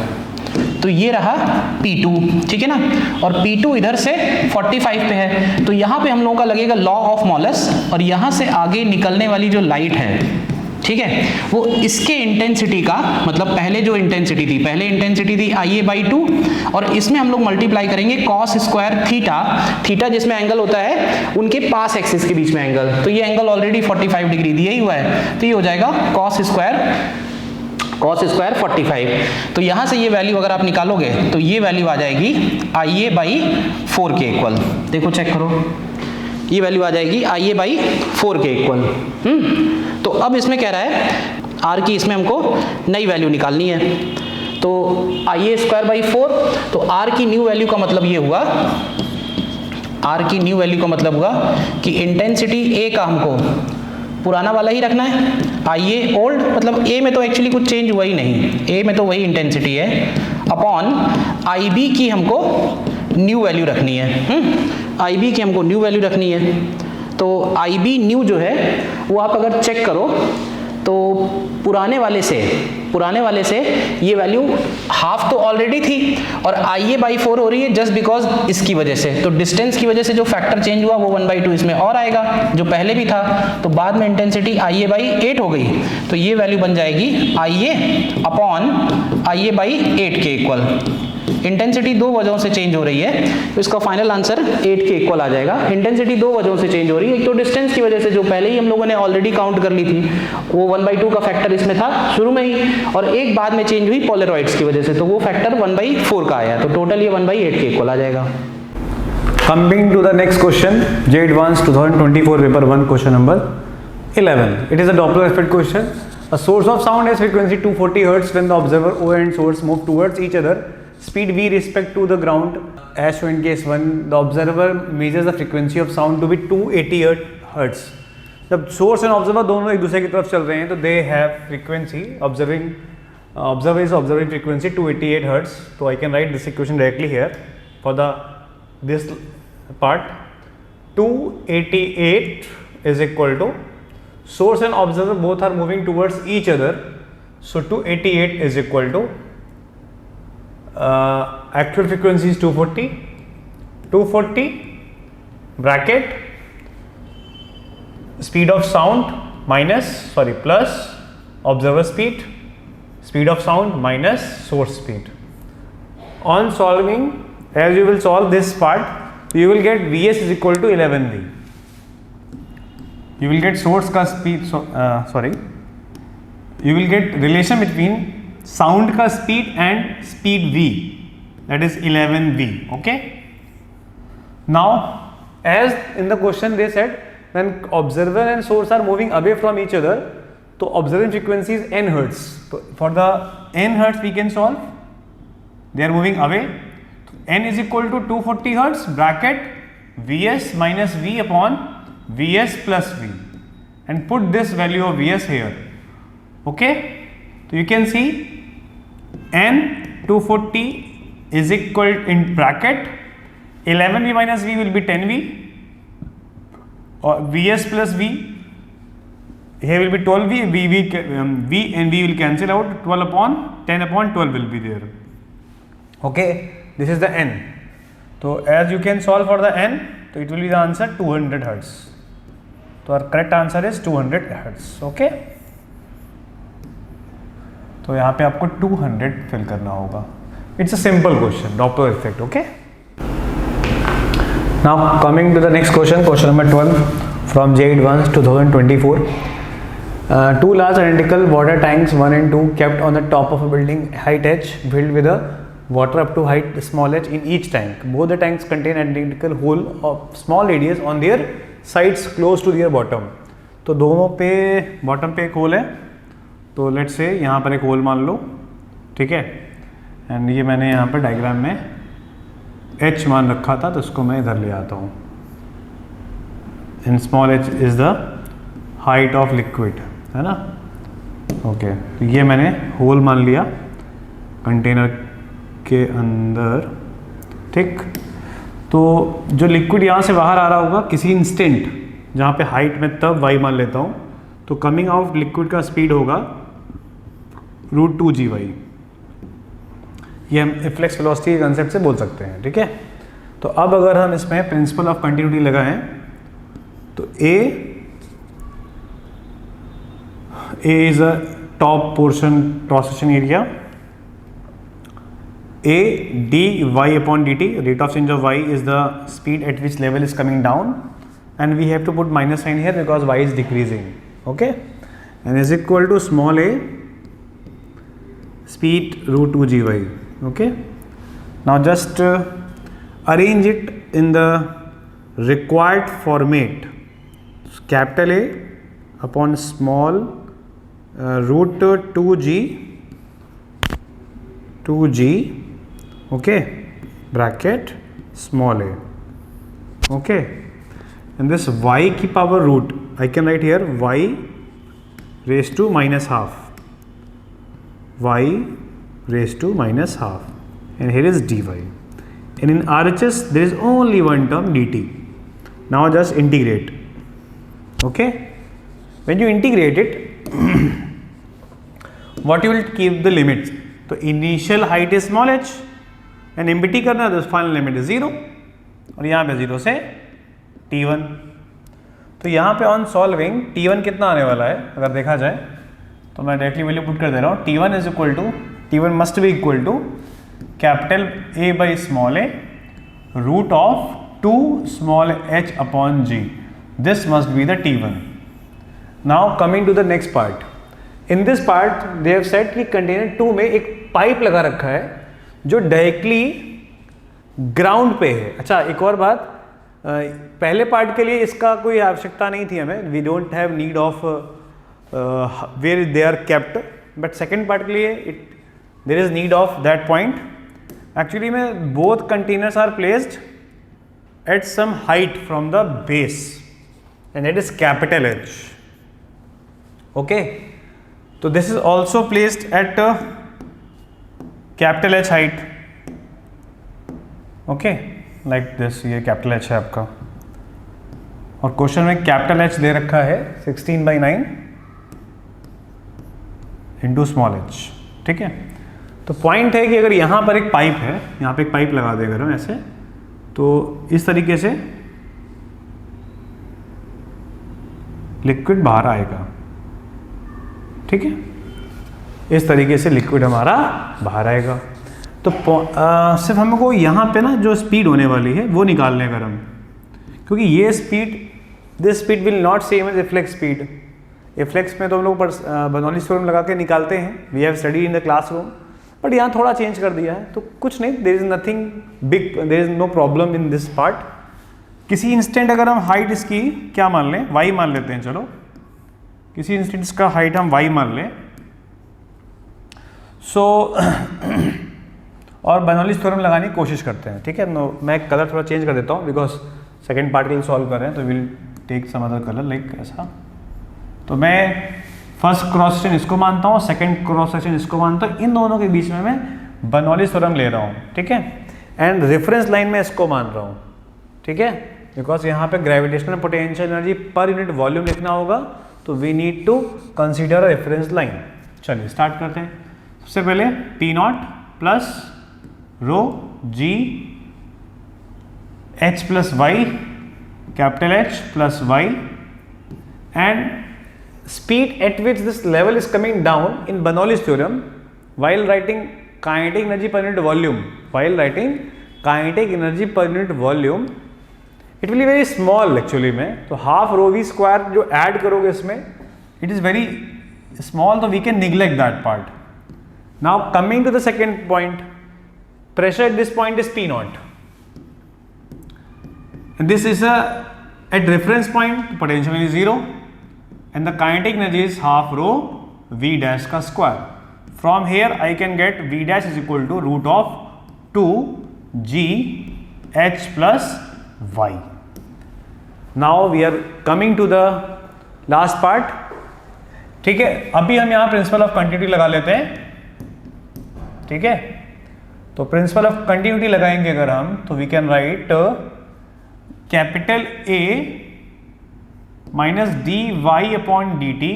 तो ये रहा P2। ठीक है ना, और P2 इधर से 45 पे है, तो यहाँ पे हम लोगों का लगेगा लॉ ऑफ मॉलस, और यहाँ से आगे निकलने वाली जो लाइट है, ठीक है, वो इसके इंटेंसिटी का मतलब पहले जो इंटेंसिटी थी, पहले इंटेंसिटी थी आई ए बाई 2, और इसमें हम लोग मल्टीप्लाई करेंगे कॉस स्क्वायर थीटा जिसमें एंगल होता है उनके पास एक्सिस के बीच में एंगल, तो ये एंगल ऑलरेडी 45 डिग्री दिया ही हुआ है, तो ये हो जाएगा कॉस स्क्वायर 45। तो यहाँ से ये वैल्यू अगर आप निकालोगे तो ये वैल्यू आ जाएगी आई ए बाई 4 के इक्वल। देखो चेक करो, ये वैल्यू आ जाएगी आई ए बाई 4 के इक्वल। तो अब इसमें कह रहा है आर की इसमें हमको नई वैल्यू निकालनी है, तो आई ए स्क्वायर बाई 4, तो आर की न्यू वैल्यू का मतलब ये हुआ, आर की न्यू वैल्यू का मतलब हुआ कि इंटेंसिटी ए का हमको पुराना वाला ही रखना है, आई ए ओल्ड, मतलब ए में तो एक्चुअली कुछ चेंज हुआ ही नहीं, ए में तो वही इंटेंसिटी है, अपॉन आई बी की हमको न्यू वैल्यू रखनी है। आई बी की हमको न्यू वैल्यू रखनी है, तो आई बी न्यू जो है वो आप अगर चेक करो तो पुराने वाले से ये वैल्यू हाफ तो ऑलरेडी थी, और आई ए बाई 4 हो रही है जस्ट बिकॉज इसकी वजह से, तो डिस्टेंस की वजह से जो फैक्टर चेंज हुआ वो 1/2 इसमें और आएगा जो पहले भी था, तो बाद में इंटेंसिटी आई ए बाई 8 हो गई, तो ये वैल्यू बन जाएगी आई ए अपॉन आई ए बाई 8 के इक्वल। इंटेंसिटी 2 वजहों से चेंज हो रही है, तो इसका फाइनल आंसर 8 के इक्वल आ जाएगा। इंटेंसिटी 2 वजहों से चेंज हो रही है, एक तो डिस्टेंस की वजह से जो पहले ही हम लोगों ने ऑलरेडी काउंट कर ली थी, वो 1/2 का फैक्टर इसमें था शुरू में ही, और एक बाद में चेंज हुई पोलरॉइड्स की वजह से, तो वो फैक्टर 1/4 का आया, तो टोटल ये 1/8 के इक्वल आ जाएगा। Coming to the next question, J Advanced 2024 paper 1 question number 11. It is a Doppler effect question. A source of sound has frequency 240 Hz when the observer O and source move towards each other. Speed v respect to the ground as shown in case 1. The observer measures the frequency of sound to be 280 Hz. जब source and observer दोनों एक दूसरे की तरफ चल रहे हैं तो they have frequency observer is observing frequency 288 Hz. So I can write this equation directly here for this part. 288 is equal to source and observer both are moving towards each other. So 288 is equal to actual frequency is 240 bracket speed of sound plus observer speed speed of sound minus source speed. On solving, as you will solve this part, you will get Vs is equal to 11V. You will get source का speed, you will get relation between sound का speed and speed V, that is 11V. Okay. Now, as in the question they said, when observer and source are moving away from each other, so observing frequency is n hertz. So for the n hertz we can solve. They are moving away. N is equal to 240 hertz bracket Vs minus V upon Vs plus V, and put this value of Vs here. Okay. So you can see n 240 is equal in bracket 11V minus V will be 10V, or Vs plus V here will be 12V, V and V will cancel out, 12 upon 10 upon 12 will be there. Okay, this is the n. So as you can solve for the n, so it will be the answer 200 hertz. So our correct answer is 200 hertz. Okay, तो यहाँ पे आपको 200 फिल करना होगा. It's a simple question, Doppler effect. Okay. Now coming to the next question, question number 12 from JEE Advanced 2024. Two large identical water tanks 1 and 2 kept on the top of a building height h filled with a water up to height small h in each tank. Both the tanks contain identical hole of small radius on their sides close to their bottom. तो दोनों पे बॉटम पे एक होल है, तो लेट्स से यहाँ पर एक होल मान लो, ठीक है, एंड ये मैंने यहाँ पर डायग्राम में h मान रखा था, तो इसको मैं इधर ले आता हूँ. In small h is the height of liquid, है ना. ओके, तो ये मैंने होल मान लिया कंटेनर के अंदर, ठीक. तो जो लिक्विड यहाँ से बाहर आ रहा होगा किसी इंस्टेंट जहाँ पे हाइट में तब y मान लेता हूँ, तो कमिंग आउट लिक्विड का स्पीड होगा √2GY. ये हम इफ्लेक्स वेलोसिटी के कंसेप्ट से बोल सकते हैं, ठीक है. तो अब अगर हम इसमें प्रिंसिपल ऑफ कंटिन्यूटी लगाएं, तो A is a top portion cross section area. A dy upon dt, rate of change of y is the speed at which level is coming down, and we have to put minus sign here because y is decreasing. Okay, and is equal to small a speed √2GY. Okay, now just arrange it in the required format. Capital A upon small √2G, okay, bracket small a. Okay, and this y की power root I can write here y raised to minus half, y raised to minus half, and here is dy, and in RHS there is only one term dt. Now just integrate. Okay, when you integrate it what you will keep the limits. तो initial height is small h and empty करना है, तो फाइनल लिमिट इज 0, और यहाँ पे 0 से t1. तो यहाँ पे ऑन सॉल्विंग t1 कितना आने वाला है अगर देखा जाए, तो मैं डायरेक्टली वैल्यू पुट कर दे रहा हूँ. t1 is equal to, t1 must be equal to capital A by small a root of 2 small h upon g. This must be the t1. Now coming to the next part. In this part they have said कि कंटेनर 2 में एक पाइप लगा रखा है जो डायरेक्टली ग्राउंड पे है. अच्छा, एक और बात, पहले पार्ट के लिए इसका कोई आवश्यकता नहीं थी हमें, we don't have need of where they are kept, but second part के लिए there is need of that point. Actually में both containers are placed at some height from the base, and that is capital H. Okay, तो this is also placed at capital H height. Okay, like this, ये कैपिटल H है आपका, और क्वेश्चन में कैपिटल H दे रखा है 16/9 इंटू स्मॉल h. ठीक है, तो पॉइंट है कि अगर यहाँ पर एक पाइप है, यहाँ पे एक पाइप लगा दे अगर हम ऐसे, तो इस तरीके से लिक्विड बाहर आएगा. ठीक है, इस तरीके से लिक्विड हमारा बाहर आएगा। तो सिर्फ हमको यहाँ पे ना जो स्पीड होने वाली है वो निकालने अगर हम, क्योंकि ये speed, this speed will not same as reflex speed. Reflex में तो हम लोग बर्नौलीज थ्योरम लगा के निकालते हैं, we have study in the classroom, but यहाँ थोड़ा चेंज कर दिया है तो कुछ नहीं, there is nothing big, there is no problem in this part. किसी इंस्टेंट अगर हम हाइट इसकी क्या मान लें, y मान लेते हैं, चलो किसी इंस्टेंट इसका हाइट हम y मान लें, सो और बर्नौलीज थ्योरम लगाने की कोशिश करते हैं, ठीक है। नो, मैं कलर थोड़ा चेंज कर देता हूँ बिकॉज सेकेंड पार्ट के लिए सॉल्व कर रहे हैं, तो will take some other colour like ऐसा। तो मैं फर्स्ट क्रॉस सेक्शन इसको मानता हूँ, सेकंड क्रॉस सेक्शन इसको मानता हूँ, इन दोनों के बीच में मैं बर्नौलीज थ्योरम ले रहा हूँ, ठीक है। एंड रेफरेंस लाइन में इसको मान रहा हूँ, ठीक है, बिकॉज यहाँ पे gravitational potential energy per unit volume लिखना होगा, तो we need to consider reference line. चलिए स्टार्ट करते हैं। सबसे पहले P naught plus rho G H plus Y, capital H plus Y, and speed at which this level is coming down in Bernoulli's theorem while writing kinetic energy per unit volume, while writing kinetic energy per unit volume, it will be very small actually में, तो हाफ रो वी स्क्वायर जो ऐड करोगे इसमें, it is very small, तो we can neglect that part. Now coming to the second point, pressure at this point is P naught, and this is at reference point potential is 0, and the kinetic energy is half rho v dash का square. From here I can get v dash is equal to root of 2 g h plus y. Now we are coming to the last part, ठीक है। अभी हम यहाँ प्रिंसिपल ऑफ कंटिन्यूटी लगा लेते हैं, ठीक है। तो प्रिंसिपल ऑफ कंटिन्यूटी लगाएंगे अगर हम, तो we can write capital A minus D Y upon D T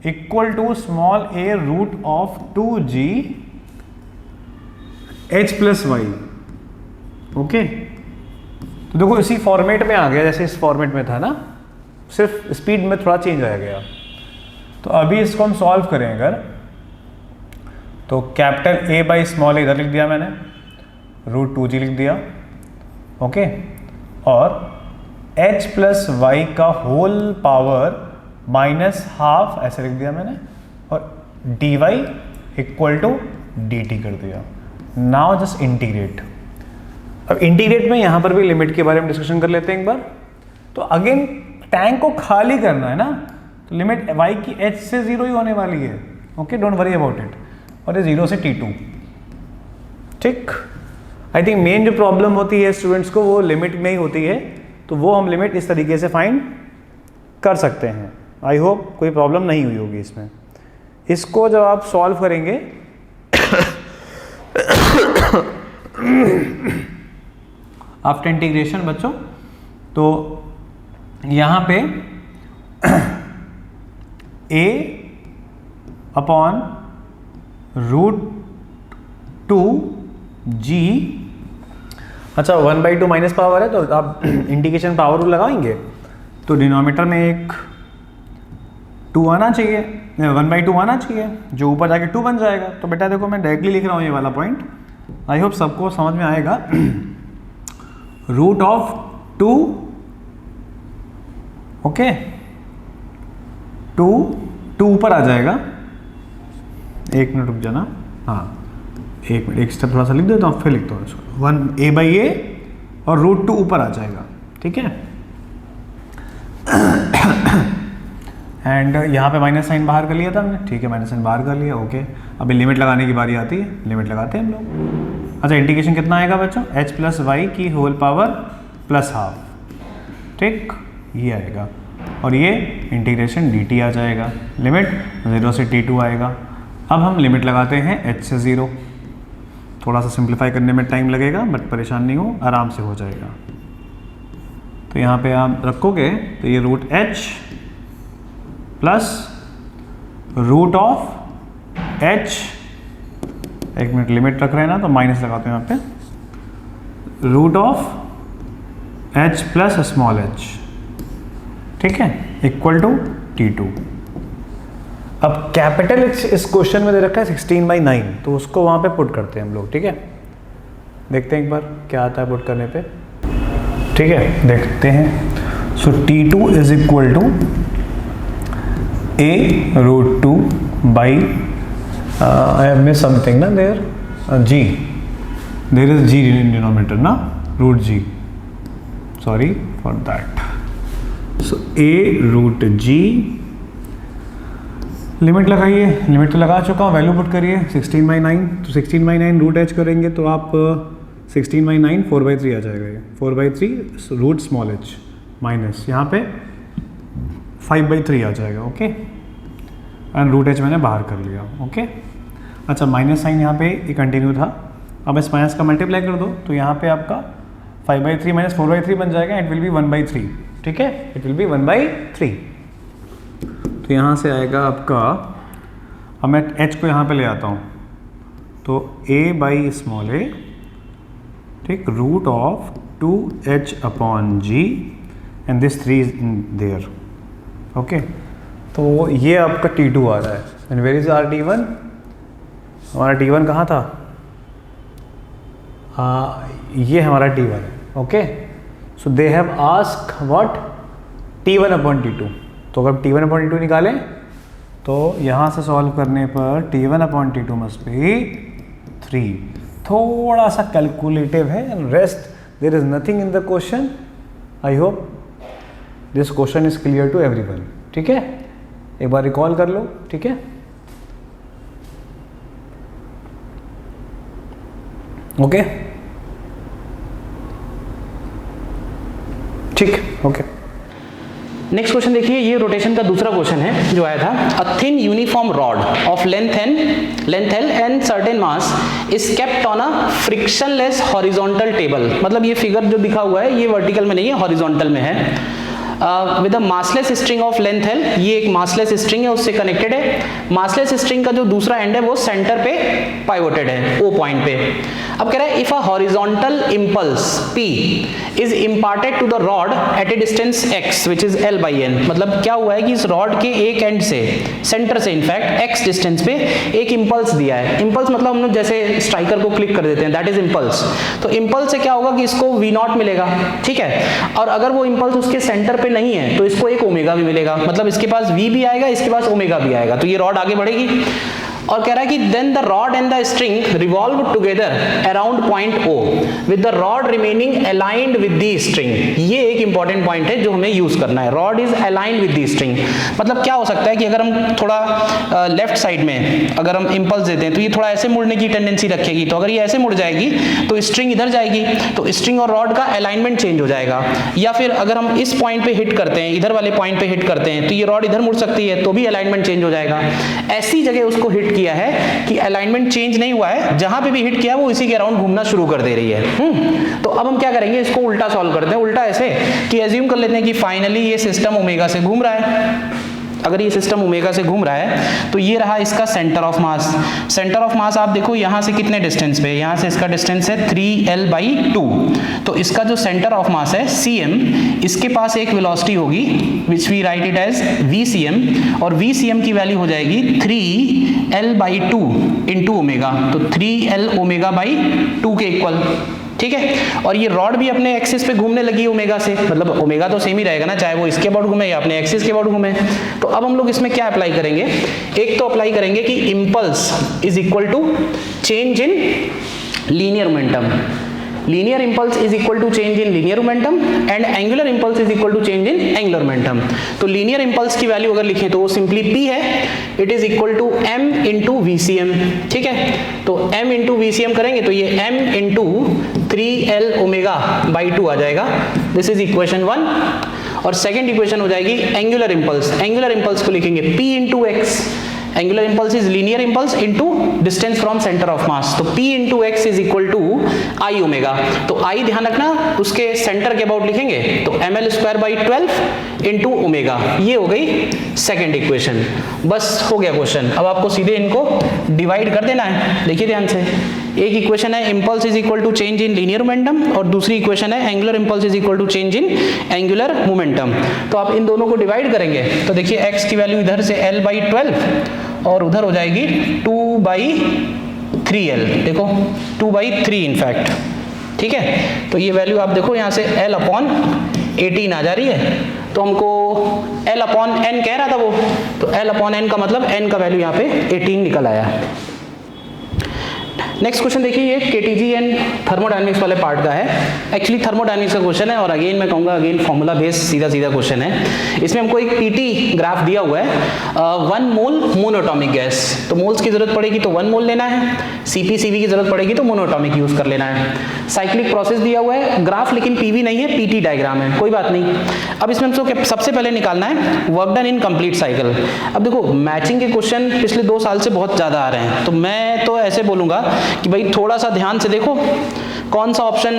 equal to small a root of 2g h plus Y, okay. तो देखो इसी फॉर्मेट में आ गया जैसे इस फॉर्मेट में था ना, सिर्फ स्पीड में थोड़ा चेंज आ गया। तो अभी इसको हम सॉल्व करें अगर, तो कैपिटल ए बाई स्मॉल ए इधर लिख दिया मैंने, रूट 2g लिख दिया, ओके, और h प्लस वाई का होल पावर माइनस हाफ ऐसे लिख दिया मैंने, और D Y equal to D T कर दिया। Now just integrate. अब इंटीग्रेट में यहाँ पर भी लिमिट के बारे में डिस्कशन कर लेते हैं एक बार। तो अगेन टैंक को खाली करना है ना, तो लिमिट y की h से 0 ही होने वाली है, okay, don't worry about it, और ये 0 से t2, ठीक। आई थिंक मेन जो प्रॉब्लम होती है स्टूडेंट्स को वो लिमिट में ही होती है, तो वो हम लिमिट इस तरीके से फाइंड कर सकते हैं। आई होप कोई प्रॉब्लम नहीं हुई होगी इसमें। इसको जब आप सॉल्व करेंगे आफ्टर इंटीग्रेशन बच्चों, तो यहाँ पे a अपॉन रूट 2g, अच्छा 1/2 माइनस पावर है, तो आप इंटीग्रेशन पावर रूल लगाएंगे, तो डिनोमिनेटर में एक 2 आना चाहिए, 1/2 आना चाहिए, जो ऊपर जाके 2 बन जाएगा। तो बेटा देखो मैं डायरेक्टली लिख रहा हूँ ये वाला पॉइंट, आई होप सबको समझ में आएगा। रूट ऑफ 2, ओके, 2 ऊपर आ जाएगा, एक मिनट रुक जाना, हाँ एक मिनट, एक स्टेप थोड़ा सा लिख देता हूँ फिर लिखता हूँ इसको, 1a/a और रूट 2 ऊपर आ जाएगा, ठीक है। एंड यहाँ पे माइनस साइन बाहर कर लिया था हमने, ठीक है, माइनस साइन बाहर कर लिया, ओके। अभी लिमिट लगाने की बारी आती है, लिमिट लगाते हैं हम लोग। अच्छा इंटीग्रेशन कितना आएगा बच्चों, h प्लस वाई की होल पावर प्लस हाफ, ठीक, ये आएगा, और ये इंटीग्रेशन dt आ जाएगा, लिमिट 0 से t2 आएगा। अब हम लिमिट लगाते हैं h से 0, थोड़ा सा सिंप्लीफाई करने में टाइम लगेगा बट परेशान नहीं हो, आराम से हो जाएगा। तो यहाँ पे आप रखोगे तो ये root h plus root of h, एक मिनट लिमिट रख रहे हैं ना तो माइनस लगाते हैं यहाँ पे, root of h plus small h, ठीक है, इक्वल टू t2। अब कैपिटल इस क्वेश्चन में दे रखा है 16/9, तो उसको वहाँ पे पुट करते हैं हम लोग, ठीक है। देखते हैं एक बार क्या आता है पुट करने पे, ठीक है, देखते हैं। So T2 is equal to A√2 by I have miss something ना there, G, there is G in denominator ना, √G, sorry for that. So A√G, limit लगाइए, लिमिट तो लगा चुका हूँ, वैल्यू पुट करिए 16/9, तो 16/9 रूट एच करेंगे तो आप 16/9 4/3 आ जाएगा, ये 4/3 रूट स्मॉल एच माइनस यहाँ पे 5/3 आ जाएगा, ओके। एंड रूट एच मैंने बाहर कर लिया, ओके। अच्छा, माइनस साइन यहाँ पे ये कंटिन्यू था, अब इस माइनस का मल्टीप्लाई कर दो तो यहाँ पे आपका 5/3 माइनस 4/3 बन जाएगा, इट विल बी 1/3, ठीक है, इट विल बी 1/3। तो यहाँ से आएगा आपका, अब मैं h को यहाँ पे ले आता हूँ, तो a/a, ठीक, root of 2h/g and this 3 is in there, okay. तो ये आपका T2 आ रहा है। And where is our T1? हमारा T1 कहाँ था? ये हमारा T1 है, okay. So they have ask what, T1/T2। तो अगर T1/T2 निकालें तो यहाँ से सॉल्व करने पर T1/T2 मस्ट बी 3। थोड़ा सा कैलकुलेटिव है, and rest there is nothing in the question. I hope this question is clear to everyone, ठीक है। एक बार रिकॉल कर लो, ठीक है, ओके, ठीक, ओके। नेक्स्ट क्वेश्चन देखिए, ये रोटेशन का दूसरा क्वेश्चन है जो आया था। A thin uniform rod of length L and certain mass is kept on a frictionless horizontal table. मतलब ये फिगर जो दिखा हुआ है ये वर्टिकल में नहीं है, हॉरिजॉन्टल में है। With a massless string of length L, ये एक मासलेस स्ट्रिंग है, उससे कनेक्टेड है। मासलेस स्ट्रिंग का जो दूसरा एंड है वो सेंटर पे पाइवोटेड है, O पॉइंट पे। अब कह रहा है if a horizontal impulse P is imparted to the rod at a distance x which is L/n। मतलब क्या हुआ है कि इस रॉड के एक एंड से, सेंटर से इनफैक्ट x डिस्टेंस पे एक इंपल्स दिया है। इंपल्स मतलब हम लोग जैसे स्ट्राइकर को क्लिक कर देते हैं, दैट इज इंपल्स। तो इंपल्स से क्या होगा कि इसको V0 मिलेगा, ठीक है। और अगर वो इंपल्स उसके सेंटर पे नहीं है तो इसको एक ओमेगा भी मिलेगा, मतलब इसके पास V भी आएगा, इसके पास ओमेगा भी आएगा, तो ये रॉड आगे बढ़ेगी। और कह रहा है कि then the rod and the string revolve together around point O with the rod remaining aligned with the string. ये एक इंपॉर्टेंट पॉइंट है जो हमें यूज करना है, rod is aligned with the string. मतलब क्या हो सकता है कि अगर हम थोड़ा लेफ्ट साइड में अगर हम इंपल्स देते हैं तो ये थोड़ा ऐसे मुड़ने की टेंडेंसी रखेगी, तो अगर ये ऐसे मुड़ जाएगी तो स्ट्रिंग इधर जाएगी, तो स्ट्रिंग और रॉड का अलाइनमेंट चेंज हो जाएगा। या फिर अगर हम इस पॉइंट पे हिट करते हैं, इधर वाले पॉइंट पे हिट करते हैं, तो ये रॉड इधर मुड़ सकती है, तो भी अलाइनमेंट चेंज हो जाएगा। ऐसी जगह उसको हिट किया है कि अलाइनमेंट चेंज नहीं हुआ है, जहां पे भी हिट किया वो इसी के अराउंड घूमना शुरू कर दे रही है। तो अब हम क्या करेंगे, इसको उल्टा सॉल्व करते हैं। उल्टा ऐसे कि एज्यूम कर लेते हैं कि फाइनली ये सिस्टम ओमेगा से घूम रहा है। अगर ये सिस्टम ओमेगा से घूम रहा है तो ये रहा इसका centre of mass. Centre of मास आप देखो यहाँ से कितने डिस्टेंस पे, यहाँ से इसका डिस्टेंस है 3L/2। तो इसका जो सेंटर ऑफ मास है Cm, इसके पास एक वेलोसिटी होगी which we write it as VCM, और VCM की वैल्यू हो जाएगी 3L/2 इंटू ओमेगा, तो 3L ओमेगा/2 के इक्वल, ठीक है। और ये रॉड भी अपने एक्सिस पे घूमने लगी ओमेगा से, मतलब ओमेगा तो सेम ही रहेगा ना, चाहे वो इसके अबाउट घूमे या अपने एक्सिस के अबाउट घूमे। तो अब हम लोग इसमें क्या अप्लाई करेंगे, एक तो अप्लाई करेंगे कि impulse is equal to change in linear momentum. linear impulse is equal to change in linear momentum and angular impulse is equal to change in angular momentum। तो linear impulse की वैल्यू अगर लिखें तो वो सिंपली p है, it is equal to m into VCM, ठीक है। तो m into VCM करेंगे तो ये m into 3L omega by 2 आ जाएगा। This is equation 1। और सेकेंड इक्वेशन हो जाएगी एंगुलर इंपल्स। एंगुलर इंपल्स को लिखेंगे p into x। Angular impulse is linear impulse into distance from centre of mass, तो p into X is equal to I omega. तो i ध्यान रखना उसके सेंटर के अबाउट लिखेंगे तो ml²/12 इंटू ओमेगा। ये हो गई सेकेंड इक्वेशन। बस हो गया क्वेश्चन। अब आपको सीधे इनको डिवाइड कर देना है। देखिए ध्यान से, एक इक्वेशन है impulse is equal to change in linear momentum और दूसरी इक्वेशन है angular impulse is equal to change in angular momentum. तो आप इन दोनों को डिवाइड करेंगे तो देखिए x की वैल्यू इधर से L/12 और उधर हो जाएगी 2/3L, देखो 2/3 इनफैक्ट, ठीक है। तो ये वैल्यू आप देखो यहाँ से L/18 आ जा रही है, तो हमको L/n कह रहा था वो, तो L/n का मतलब n का वैल्यू यहाँ पे 18 निकल आया। नेक्स्ट क्वेश्चन देखिए, ये केटीजी एंड थर्मोडायनेमिक्स वाले पार्ट का है। एक्चुअली थर्मोडायनेमिक्स का क्वेश्चन है और अगेन मैं कहूँगा अगेन फॉर्मूला बेस्ड सीधा सीधा क्वेश्चन है। इसमें हमको एक पीटी ग्राफ दिया हुआ है, 1 मोल मोनोटॉमिक गैस, तो मोल्स की जरूरत पड़ेगी तो 1 मोल लेना है, सीपी/सीवी की जरूरत पड़ेगी तो मोनोटॉमिक यूज कर लेना है। साइक्लिक प्रोसेस दिया हुआ है, ग्राफ लेकिन पीवी नहीं है, पीटी डायग्राम है, कोई बात नहीं। अब इसमें हमको सबसे पहले निकालना है work done in complete cycle. अब देखो मैचिंग के क्वेश्चन पिछले 2 साल से बहुत ज्यादा आ रहे हैं, तो मैं तो ऐसे बोलूंगा कि भाई थोड़ा सा ध्यान से देखो कौन सा ऑप्शन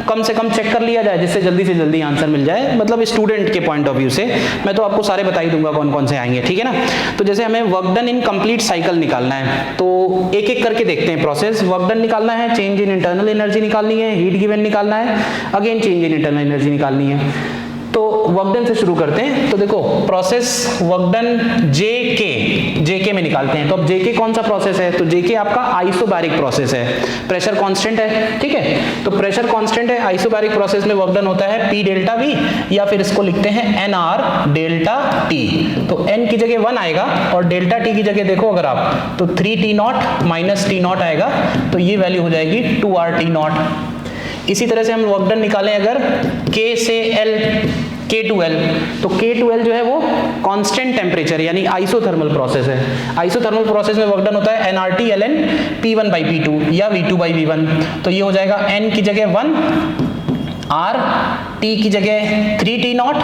कम से कम चेक कर लिया जाए जिससे जल्दी से जल्दी आंसर मिल जाए, मतलब स्टूडेंट के पॉइंट ऑफ व्यू से। मैं तो आपको सारे बता ही दूंगा कौन कौन से आएंगे, ठीक है ना। तो जैसे हमें work done in complete cycle निकालना है, तो एक एक करके देखते हैं प्रोसेस। वर्क डन निकालना है, चेंज इन इंटरनल एनर्जी निकालनी है, हीट गिवन निकालना है, again change in internal energy निकालनी है। तो वर्क डन से शुरू करते हैं। तो देखो प्रोसेस वर्क डन जेके में निकालते हैं। तो अब जेके कौन सा प्रोसेस है, तो जेके आपका आइसोबैरिक प्रोसेस है, प्रेशर कांस्टेंट है, ठीक है। तो प्रेशर कांस्टेंट है, आइसोबैरिक प्रोसेस में वर्क डन होता है P डेल्टा V, या फिर इसको लिखते हैं NR डेल्टा T। तो N की जगह 1 आएगा और डेल्टा T की जगह देखो अगर आप तो 3T0 माइनस T0 आएगा, तो ये वैल्यू हो जाएगी 2RT0। इसी तरह से हम वर्क डन निकालें अगर K से L K2L, तो K2L जो है वो कांस्टेंट टेम्परेचर यानी आइसोथर्मल प्रोसेस है। आइसोथर्मल प्रोसेस में वर्क डन होता है nRT ln P1/P2 या V2/V1। तो ये हो जाएगा N की जगह 1, R, T की जगह 3T0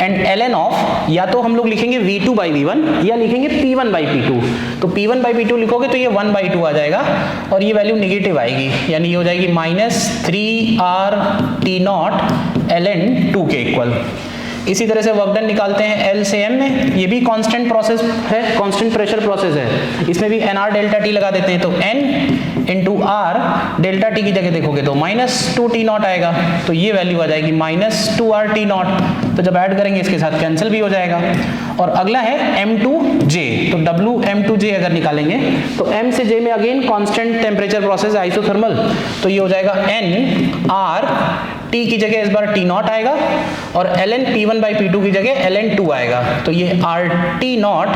एंड ln ऑफ, या तो हम लोग लिखेंगे V2/V1 या लिखेंगे P1/P2। तो P1/P2 लिखोगे तो ये 1/2 आ जाएगा और ये वैल्यू निगेटिव आएगी, यानी ये हो जाएगी -3RT0 ln 2 के इक्वल। इसी तरह से वर्क डन निकालते हैं L से M में, ये भी कांस्टेंट प्रोसेस है, कांस्टेंट प्रेशर प्रोसेस है, इसमें भी NR डेल्टा T लगा देते हैं। तो N into R delta T की जगह देखोगे तो -2T0 आएगा, तो ये वैल्यू आ जाएगी -2RT0। तो जब ऐड करेंगे इसके साथ कैंसिल भी हो जाएगा। और अगला है M2J, तो WM2J अगर निकालेंगे तो M से J में again constant temperature process isothermal, तो ये हो जाएगा NR T की जगह इस बार T0 आएगा और ln P1/P2 की जगह ln 2 आएगा, तो ये RT0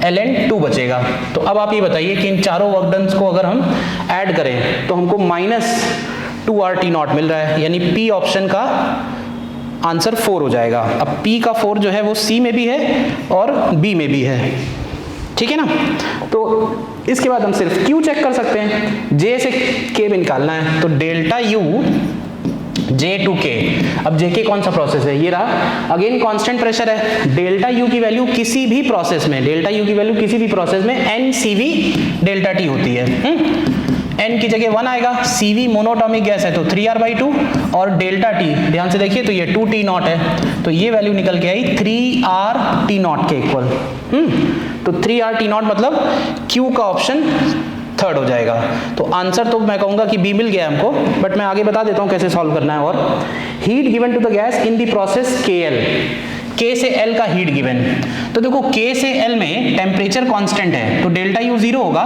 ln 2 बचेगा। तो अब आप ये बताइए कि इन चारों वर्क डन्स को अगर हम ऐड करें तो हमको -2RT0 मिल रहा है, यानी P ऑप्शन का आंसर 4 हो जाएगा। अब P का 4 जो है वो C में भी है और B में भी है, ठीक है ना। तो इसके बाद हम सिर्फ Q चेक कर सकते हैं, J से K में निकालना है, तो डेल्टा U J2K। अब JK कौन सा प्रोसेस है, ये रहा, अगेन कांस्टेंट प्रेशर है। डेल्टा U की वैल्यू किसी भी प्रोसेस में, डेल्टा U की वैल्यू किसी भी प्रोसेस में NCV डेल्टा T होती है। N की जगह 1 आएगा, CV मोनोटॉमिक गैस है तो 3R/2 और डेल्टा T ध्यान से देखिए तो ये 2T0 है, तो ये वैल्यू निकल के आई 3RT0 के इक्वल। तो 3RT0 मतलब Q का ऑप्शन 3rd हो जाएगा। तो आंसर तो मैं कहूंगा कि B मिल गया हमको, बट मैं आगे बता देता हूं कैसे सॉल्व करना है। और heat given to the gas in the process KL, K से L का हीट गिवन, तो देखो K से L में टेम्परेचर कांस्टेंट है तो डेल्टा U 0 होगा,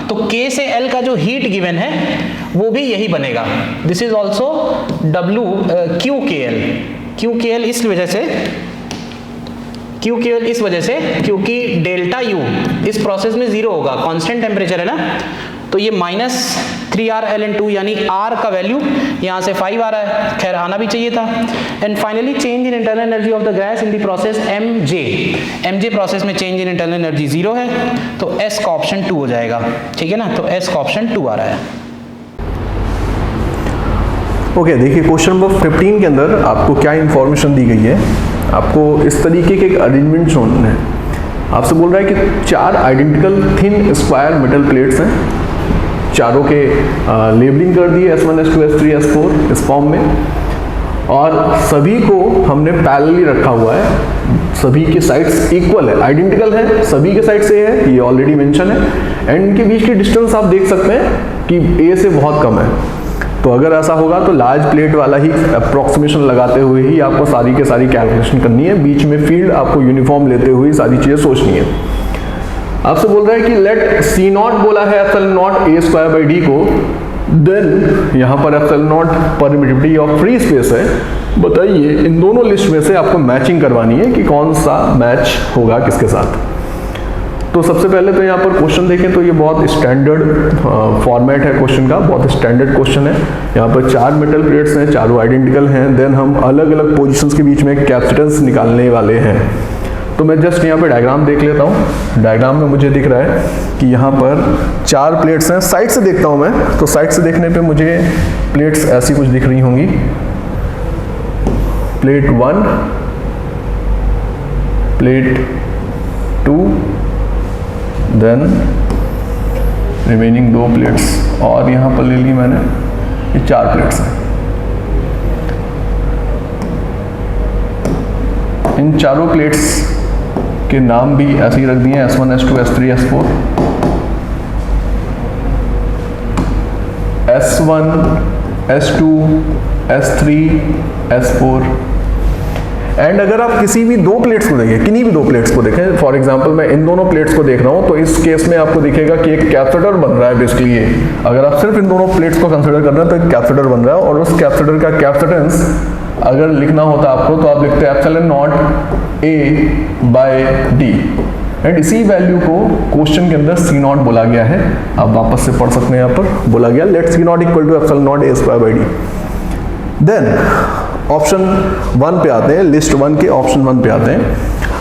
तो K से L का जो हीट गिवन है वो भी यही बनेगा। दिस इज ऑल्सो QKL इस वजह से क्योंकि डेल्टा U इस प्रोसेस में 0 होगा, कांस्टेंट टेम्परेचर है ना, तो ये -3R ln 2 यानी R का वैल्यू यहाँ से 5 आ रहा है, खैर आना भी चाहिए था। And finally change in internal energy of the gas in the process MJ process में चेंज इन इंटरनल एनर्जी 0 है, तो S का ऑप्शन 2 हो जाएगा, ठीक है ना। तो S का ऑप्शन 2 आ रहा है। ओके, देखिए क्वेश्चन नंबर 15 के अंदर आपको क्या इंफॉर्मेशन दी गई है। आपको इस तरीके के एक अरेंजमेंट शोन है, आपसे बोल रहा है कि 4 identical thin square metal plates हैं, चारों के लेबलिंग कर दी है S1 S2 S3 S4 इस फॉर्म में, और सभी को हमने पैरेलली रखा हुआ है, सभी के साइड्स इक्वल है, आइडेंटिकल है, सभी के साइड से है, ये ऑलरेडी मेंशन है। एंड इनके बीच की डिस्टेंस आप देख सकते हैं कि ए से बहुत कम है। तो अगर ऐसा होगा तो लार्ज प्लेट वाला ही अप्रोक्सीमेशन लगाते हुए ही आपको सारी के सारी कैलकुलेशन करनी है, बीच में फील्ड आपको यूनिफॉर्म लेते हुए सारी चीज़ें सोचनी है। आपसे बोल रहा है कि लेट सी नॉट बोला है epsilon naught A square by D को, देन यहाँ पर epsilon not permittivity of free space है। बताइए इन दोनों लिस्ट में से आपको मैचिंग करवानी है कि कौन सा मैच होगा किसके साथ। तो सबसे पहले तो यहाँ पर क्वेश्चन देखें तो ये बहुत स्टैंडर्ड फॉर्मेट है क्वेश्चन का, बहुत स्टैंडर्ड क्वेश्चन है। यहाँ पर 4 मेटल प्लेट्स हैं, चारों आइडेंटिकल हैं, देन हम अलग अलग पोजीशंस के बीच में कैपेसिटेंस निकालने वाले हैं। तो मैं जस्ट यहाँ पे डायग्राम देख लेता हूँ। डायग्राम में मुझे दिख रहा है कि यहाँ पर 4 प्लेट्स हैं। साइड से देखता हूँ मैं, तो साइड से देखने पे मुझे प्लेट्स ऐसी कुछ दिख रही होंगी। Plate 1, plate 2, then remaining 2 plates, और यहाँ पर ले ली मैंने ये 4 प्लेट्स हैं। इन चारों प्लेट्स के नाम भी ऐसे ही रख दिए हैं, S1, S2, S3, S4। S1, S2, S3, S4। And अगर आप किसी भी 2 प्लेट्स को देखें, किन्हीं भी 2 प्लेट्स को देखें, फॉर एग्जांपल मैं इन दोनों प्लेट्स को देख रहा हूं, तो इस केस में आपको दिखेगा कि एक कैपेसिटर बन रहा है बेसिकली ये। अगर आप सिर्फ इन दोनों प्लेट्स को कंसीडर कर रहे हैं तो एक कैपेसिटर बन रहा है, और उस कैपेसिटर का कैपेसिटेंस अगर लिखना होता आपको तो आप लिखते हैं epsilon naught A by D, and इसी वैल्यू को क्वेश्चन के अंदर सी नॉट बोला गया है। आप वापस से पढ़ सकते हैं, यहाँ पर बोला गया let C naught equal to epsilon naught A square by D. Then option 1 पे आते हैं, लिस्ट 1 के ऑप्शन 1 पे आते हैं।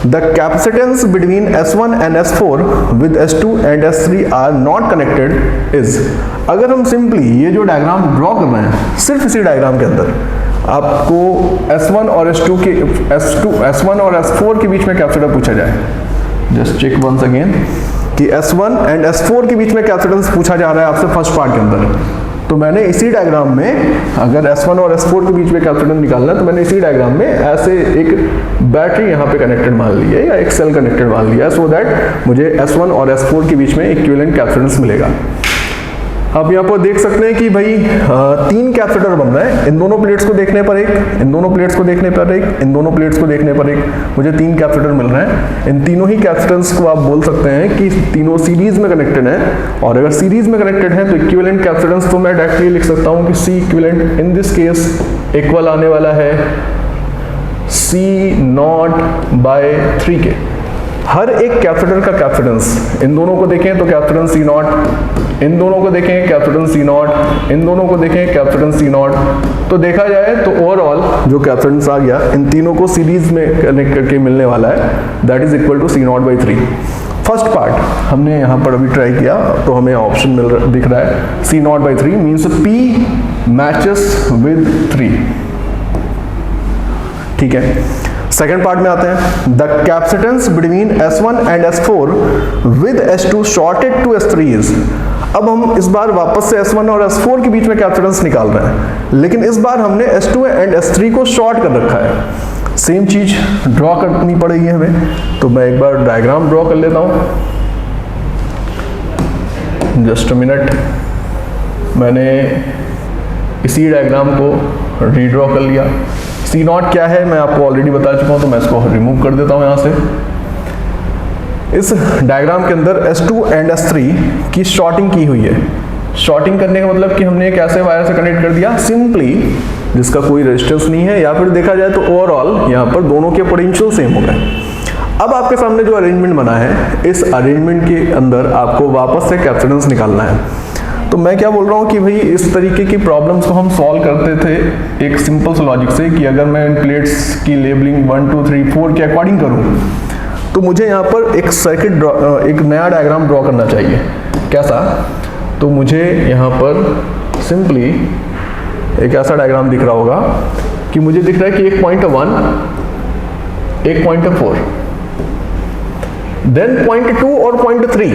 The capacitance between S1 and S4 with S2 and S3 are not connected is. अगर हम सिंपली ये जो डायग्राम ड्रॉ कर रहे हैं, सिर्फ इसी डायग्राम के अंदर आपको S1 और S1 और S4 के बीच में कैपेसिटर पूछा जाए, जस्ट चेक वंस अगेन कि S1 एंड S4 के बीच में कैपेसिटेंस पूछा जा रहा है आपसे फर्स्ट पार्ट के अंदर। तो मैंने इसी डायग्राम में, अगर S1 और S4 के बीच में कैपेसिटेंस निकालना है, तो मैंने इसी डायग्राम में ऐसे एक बैटरी यहाँ पे कनेक्टेड मान ली है या एक सेल कनेक्टेड मान लिया है, सो दैट मुझे S1 और S4 के बीच में इक्विवेलेंट कैपेसिटेंस मिलेगा। आप यहाँ पर देख सकते हैं कि भाई 3 कैपेसिटर बन रहे हैं। इन दोनों प्लेट्स को देखने पर एक, इन दोनों प्लेट्स को देखने पर एक, इन दोनों प्लेट्स को देखने पर एक, मुझे 3 कैपेसिटर मिल रहे हैं। इन तीनों ही कैपेसिटेंस को आप बोल सकते हैं कि तीनों सीरीज में कनेक्टेड हैं, और अगर सीरीज में कनेक्टेड हैं तो इक्विवेलेंट कैपेसिटेंस तो मैं डायरेक्टली लिख सकता हूँ कि C equivalent in this case equal आने वाला है C नॉट बाय 3 के। हर एक कैपेसिटर का कैपेसिटेंस, इन दोनों को देखें तो कैपेसिटेंस C नॉट, इन दोनों को देखें कैपेसिटेंस C नॉट, इन दोनों को देखें कैपेसिटेंस C नॉट। तो देखा जाए तो ओवरऑल जो कैपेसिटेंस आ गया इन तीनों को सीरीज में कनेक्ट करके मिलने वाला है, that is equal to C naught by 3। First part हमने यहाँ पर अभी ट्राई किया तो हमें ऑप्शन दिख रहा है C naught by 3 means P matches with 3। ठीक है, सेकेंड पार्ट में आते हैं। The capacitance between S1 and S4 with S2 shorted to S3 is. अब हम इस बार वापस से S1 और S4 के बीच में कैपेसिटेंस निकाल रहे हैं, लेकिन इस बार हमने S2 एंड S3 को शॉर्ट कर रखा है। सेम चीज ड्रॉ करनी पड़ेगी हमें, तो मैं एक बार डायग्राम ड्रॉ कर लेता हूं। जस्ट अ मिनट, मैंने इसी डायग्राम को रीड्रॉ कर लिया। C नॉट क्या है मैं आपको ऑलरेडी बता चुका हूं, तो मैं इसको रिमूव कर देता हूं यहां से। इस डायग्राम के अंदर S2 एंड S3 की शॉर्टिंग की हुई है। शॉर्टिंग करने का मतलब कि हमने एक ऐसे वायर से कनेक्ट कर दिया सिंपली जिसका कोई रेजिस्टेंस नहीं है, या फिर देखा जाए तो ओवरऑल यहाँ पर दोनों के पोटेंशियल सेम हो गए। अब आपके सामने जो अरेंजमेंट बना है, इस अरेंजमेंट के अंदर आपको वापस से कैपेसिटेंस निकालना है। तो मैं क्या बोल रहा हूँ कि भाई इस तरीके की प्रॉब्लम्स को हम सॉल्व करते थे एक सिंपल से लॉजिक से, कि अगर मैं इन प्लेट्स की लेबलिंग 1 2 3 4 के अकॉर्डिंग करूँ तो मुझे यहाँ पर एक सर्किट एक नया डायग्राम ड्रॉ करना चाहिए। कैसा? तो मुझे यहाँ पर सिंपली एक ऐसा डायग्राम दिख रहा होगा कि मुझे दिख रहा है कि एक पॉइंट 1, एक पॉइंट 4, देन पॉइंट 2 और पॉइंट 3।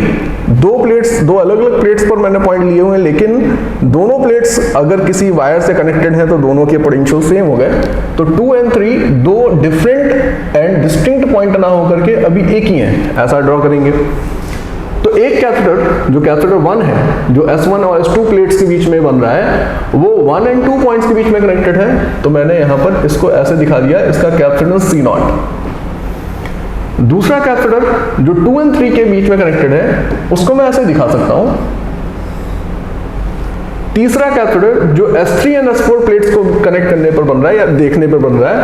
दो अलग अलग प्लेट्स पर मैंने पॉइंट लिए हुए हैं, लेकिन दोनों प्लेट्स अगर किसी वायर से कनेक्टेड हैं तो दोनों के पोटेंशियल सेम हो गए। तो 2 और 3 दो डिफरेंट एंड डिस्टिंक्ट पॉइंट ना होकर के अभी एक ही हैं, ऐसा ड्रॉ करेंगे। तो एक कैपेसिटर जो कैपेसिटर 1 है, जो S1 और S2 प्लेट्स के बीच में बन रहा है, वो 1 और 2 पॉइंट्स के बीच में कनेक्टेड है। तो मैंने यहां पर इसको ऐसे दिखा दिया, इसका कैपेसिटेंस C0। दूसरा कैपेसिटर जो 2 और 3 के बीच में कनेक्टेड है, उसको मैं ऐसे दिखा सकता हूं। तीसरा कैपेसिटर जो S3 और S4 प्लेट्स को कनेक्ट करने पर बन रहा है या देखने पर बन रहा है,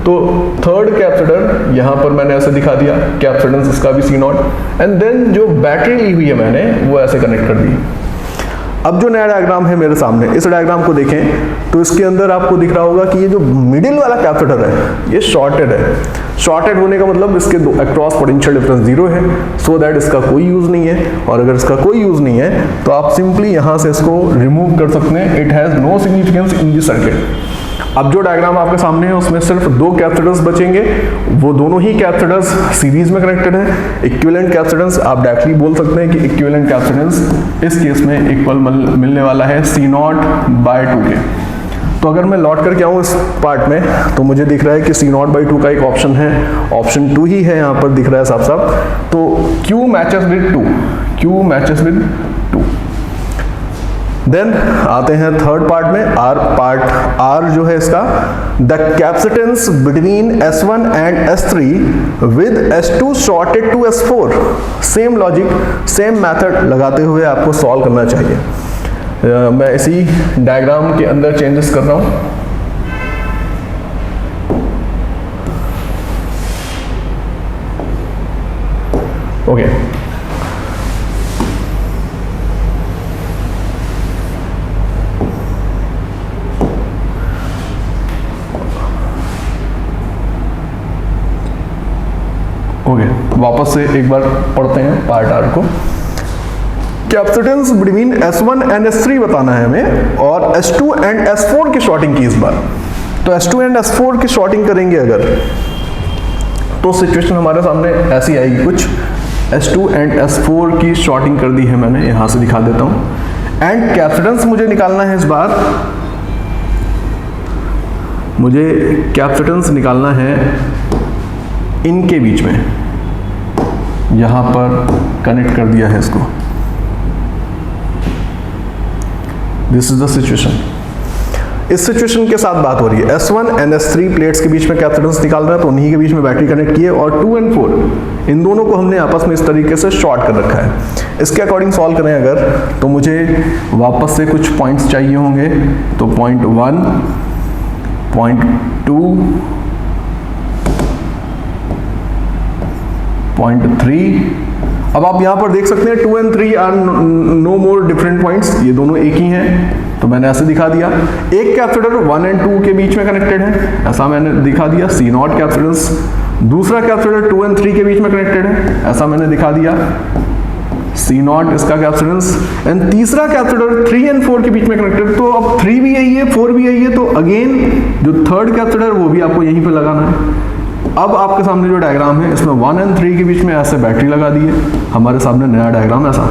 तो थर्ड कैपेसिटर यहां पर मैंने ऐसे दिखा दिया, कैपेसिटेंस इसका भी C0। एंड देन जो बैटरी ली हुई है मैंने, वो ऐसे कनेक्ट कर दी। अब जो नया डायग्राम है मेरे सामने, इस डायग्राम को देखें तो इसके अंदर आपको दिख रहा होगा कि ये जो मिडिल वाला कैपेसिटर है, ये शॉर्टेड है। शॉर्टेड होने का मतलब इसके दो अक्रॉस पोटेंशियल डिफरेंस 0 है, सो दैट इसका कोई यूज नहीं है। और अगर इसका कोई यूज नहीं है तो आप सिंपली यहां से इसको रिमूव कर सकते हैं। It has no significance in the circuit. अब जो डायग्राम आपके सामने है उसमें सिर्फ 2 कैपेसिटर्स बचेंगे, वो दोनों ही कैपेसिटर्स सीरीज में कनेक्टेड है। इक्विवेलेंट कैपेसिटेंस आप डायरेक्टली बोल सकते हैं कि इक्विवेलेंट कैपेसिटेंस इस केस में इक्वल मिलने वाला है C0/2 के। तो अगर मैं लौट करके आऊँ इस पार्ट में, तो मुझे दिख रहा है कि C0/2 का एक ऑप्शन है, ऑप्शन 2 ही है यहाँ पर दिख रहा है साफ साफ। तो Q matches with 2, Q matches with 2। Then आते हैं थर्ड पार्ट में, R जो है इसका, the capacitance between S1 and S3 with S2 shorted to S4। Same logic, same method लगाते हुए आपको सॉल्व करना चाहिए। मैं इसी डायग्राम के अंदर चेंजेस कर रहा हूं। ओके, वापस से एक बार पढ़ते हैं पार्ट R को। Capacitance between S1 and S3 बताना है हमें, और S2 एंड S4 की शॉर्टिंग की इस बार। तो S2 एंड S4 की शॉर्टिंग करेंगे अगर, तो सिचुएशन हमारे सामने ऐसी आएगी कुछ। S2 एंड S4 की शॉर्टिंग कर दी है मैंने, यहां से दिखा देता हूं। एंड कैपेसिटेंस मुझे निकालना है इस बार, मुझे कैपेसिटेंस निकालना है इनके बीच में। यहां पर कनेक्ट कर दिया है इसको। This is the situation. इस सिचुएशन के साथ बात हो रही है, S1 एंड S3 प्लेट्स के बीच में कैपेसिटेंस निकाल रहा है, तो उन्हीं के बीच में बैटरी कनेक्ट की है, और 2 और 4 इन दोनों को हमने आपस में इस तरीके से शॉर्ट कर रखा है। इसके अकॉर्डिंग सॉल्व करें अगर, तो मुझे वापस से कुछ पॉइंट्स चाहिए होंगे। तो पॉइंट 1, पॉइंट 2, पॉइंट 3। अब आप यहां पर देख सकते हैं 2 और 3 are no more different points, ये दोनों एक ही हैं, तो मैंने ऐसे दिखा दिया। एक कैपेसिटर 1 और 2 के बीच में कनेक्टेड है, ऐसा मैंने दिखा दिया, C0 कैपेसिटेंस। दूसरा कैपेसिटर 2 और 3 के बीच में कनेक्टेड है, ऐसा मैंने दिखा दिया, C0 इसका कैपेसिटेंस। एंड तीसरा कैपेसिटर 3 और 4 के बीच में कनेक्टेड, तो अब 3 भी यही है, 4 भी यही है, तो अगेन जो थर्ड कैपेसिटर वो भी आपको यहीं पे लगाना है। अब आपके सामने जो डायग्राम है, इसमें 1 और 3 के बीच में ऐसे बैटरी लगा दी है, हमारे सामने नया डायग्राम ऐसा।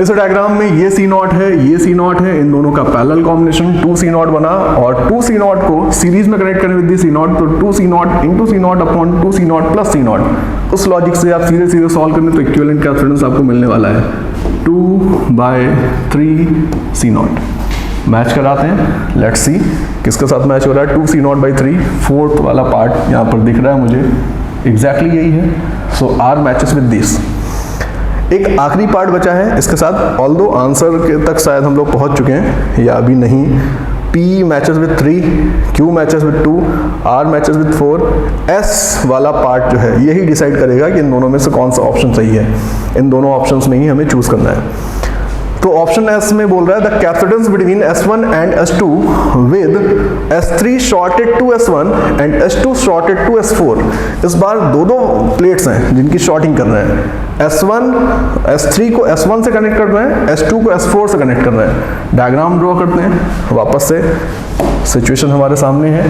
इस डायग्राम में ये C0 है, ये C0 है, इन दोनों का पैरेलल कॉम्बिनेशन 2C0 बना, और 2C0 को सीरीज में कनेक्ट करें विद C0, तो 2C0 into C0 upon 2C0 plus C0। उस लॉजिक से आप सीधे सीधे सॉल्व करें तो इक्विवेलेंट कैपेसिटेंस आपको मिलने वाला है 2/3 C0। मैच कराते हैं, लेट्स सी किसके साथ मैच हो रहा है। 2C0/3, फोर्थ वाला पार्ट यहाँ पर दिख रहा है मुझे, एग्जैक्टली यही है। सो R मैचेस विद दिस। एक आखिरी पार्ट बचा है इसके साथ, ऑल्दो आंसर के तक शायद हम लोग पहुंच चुके हैं या अभी नहीं। P matches with 3, Q matches with 2, R matches with 4। S वाला पार्ट जो है यही डिसाइड करेगा कि इन दोनों में से कौन सा ऑप्शन सही है। इन दोनों ऑप्शंस में ही हमें चूज करना है। तो ऑप्शन S में बोल रहा है the capacitance between S1 and S2 with S3 shorted to S1 and S2 shorted to S4। इस बार दो प्लेट्स हैं जिनकी शॉर्टिंग कर रहे हैं। S3 को S1 से कनेक्ट कर रहे हैं, S2 को S4 से कनेक्ट कर रहे हैं। डायग्राम ड्रॉ करते हैं वापस से, सिचुएशन हमारे सामने है।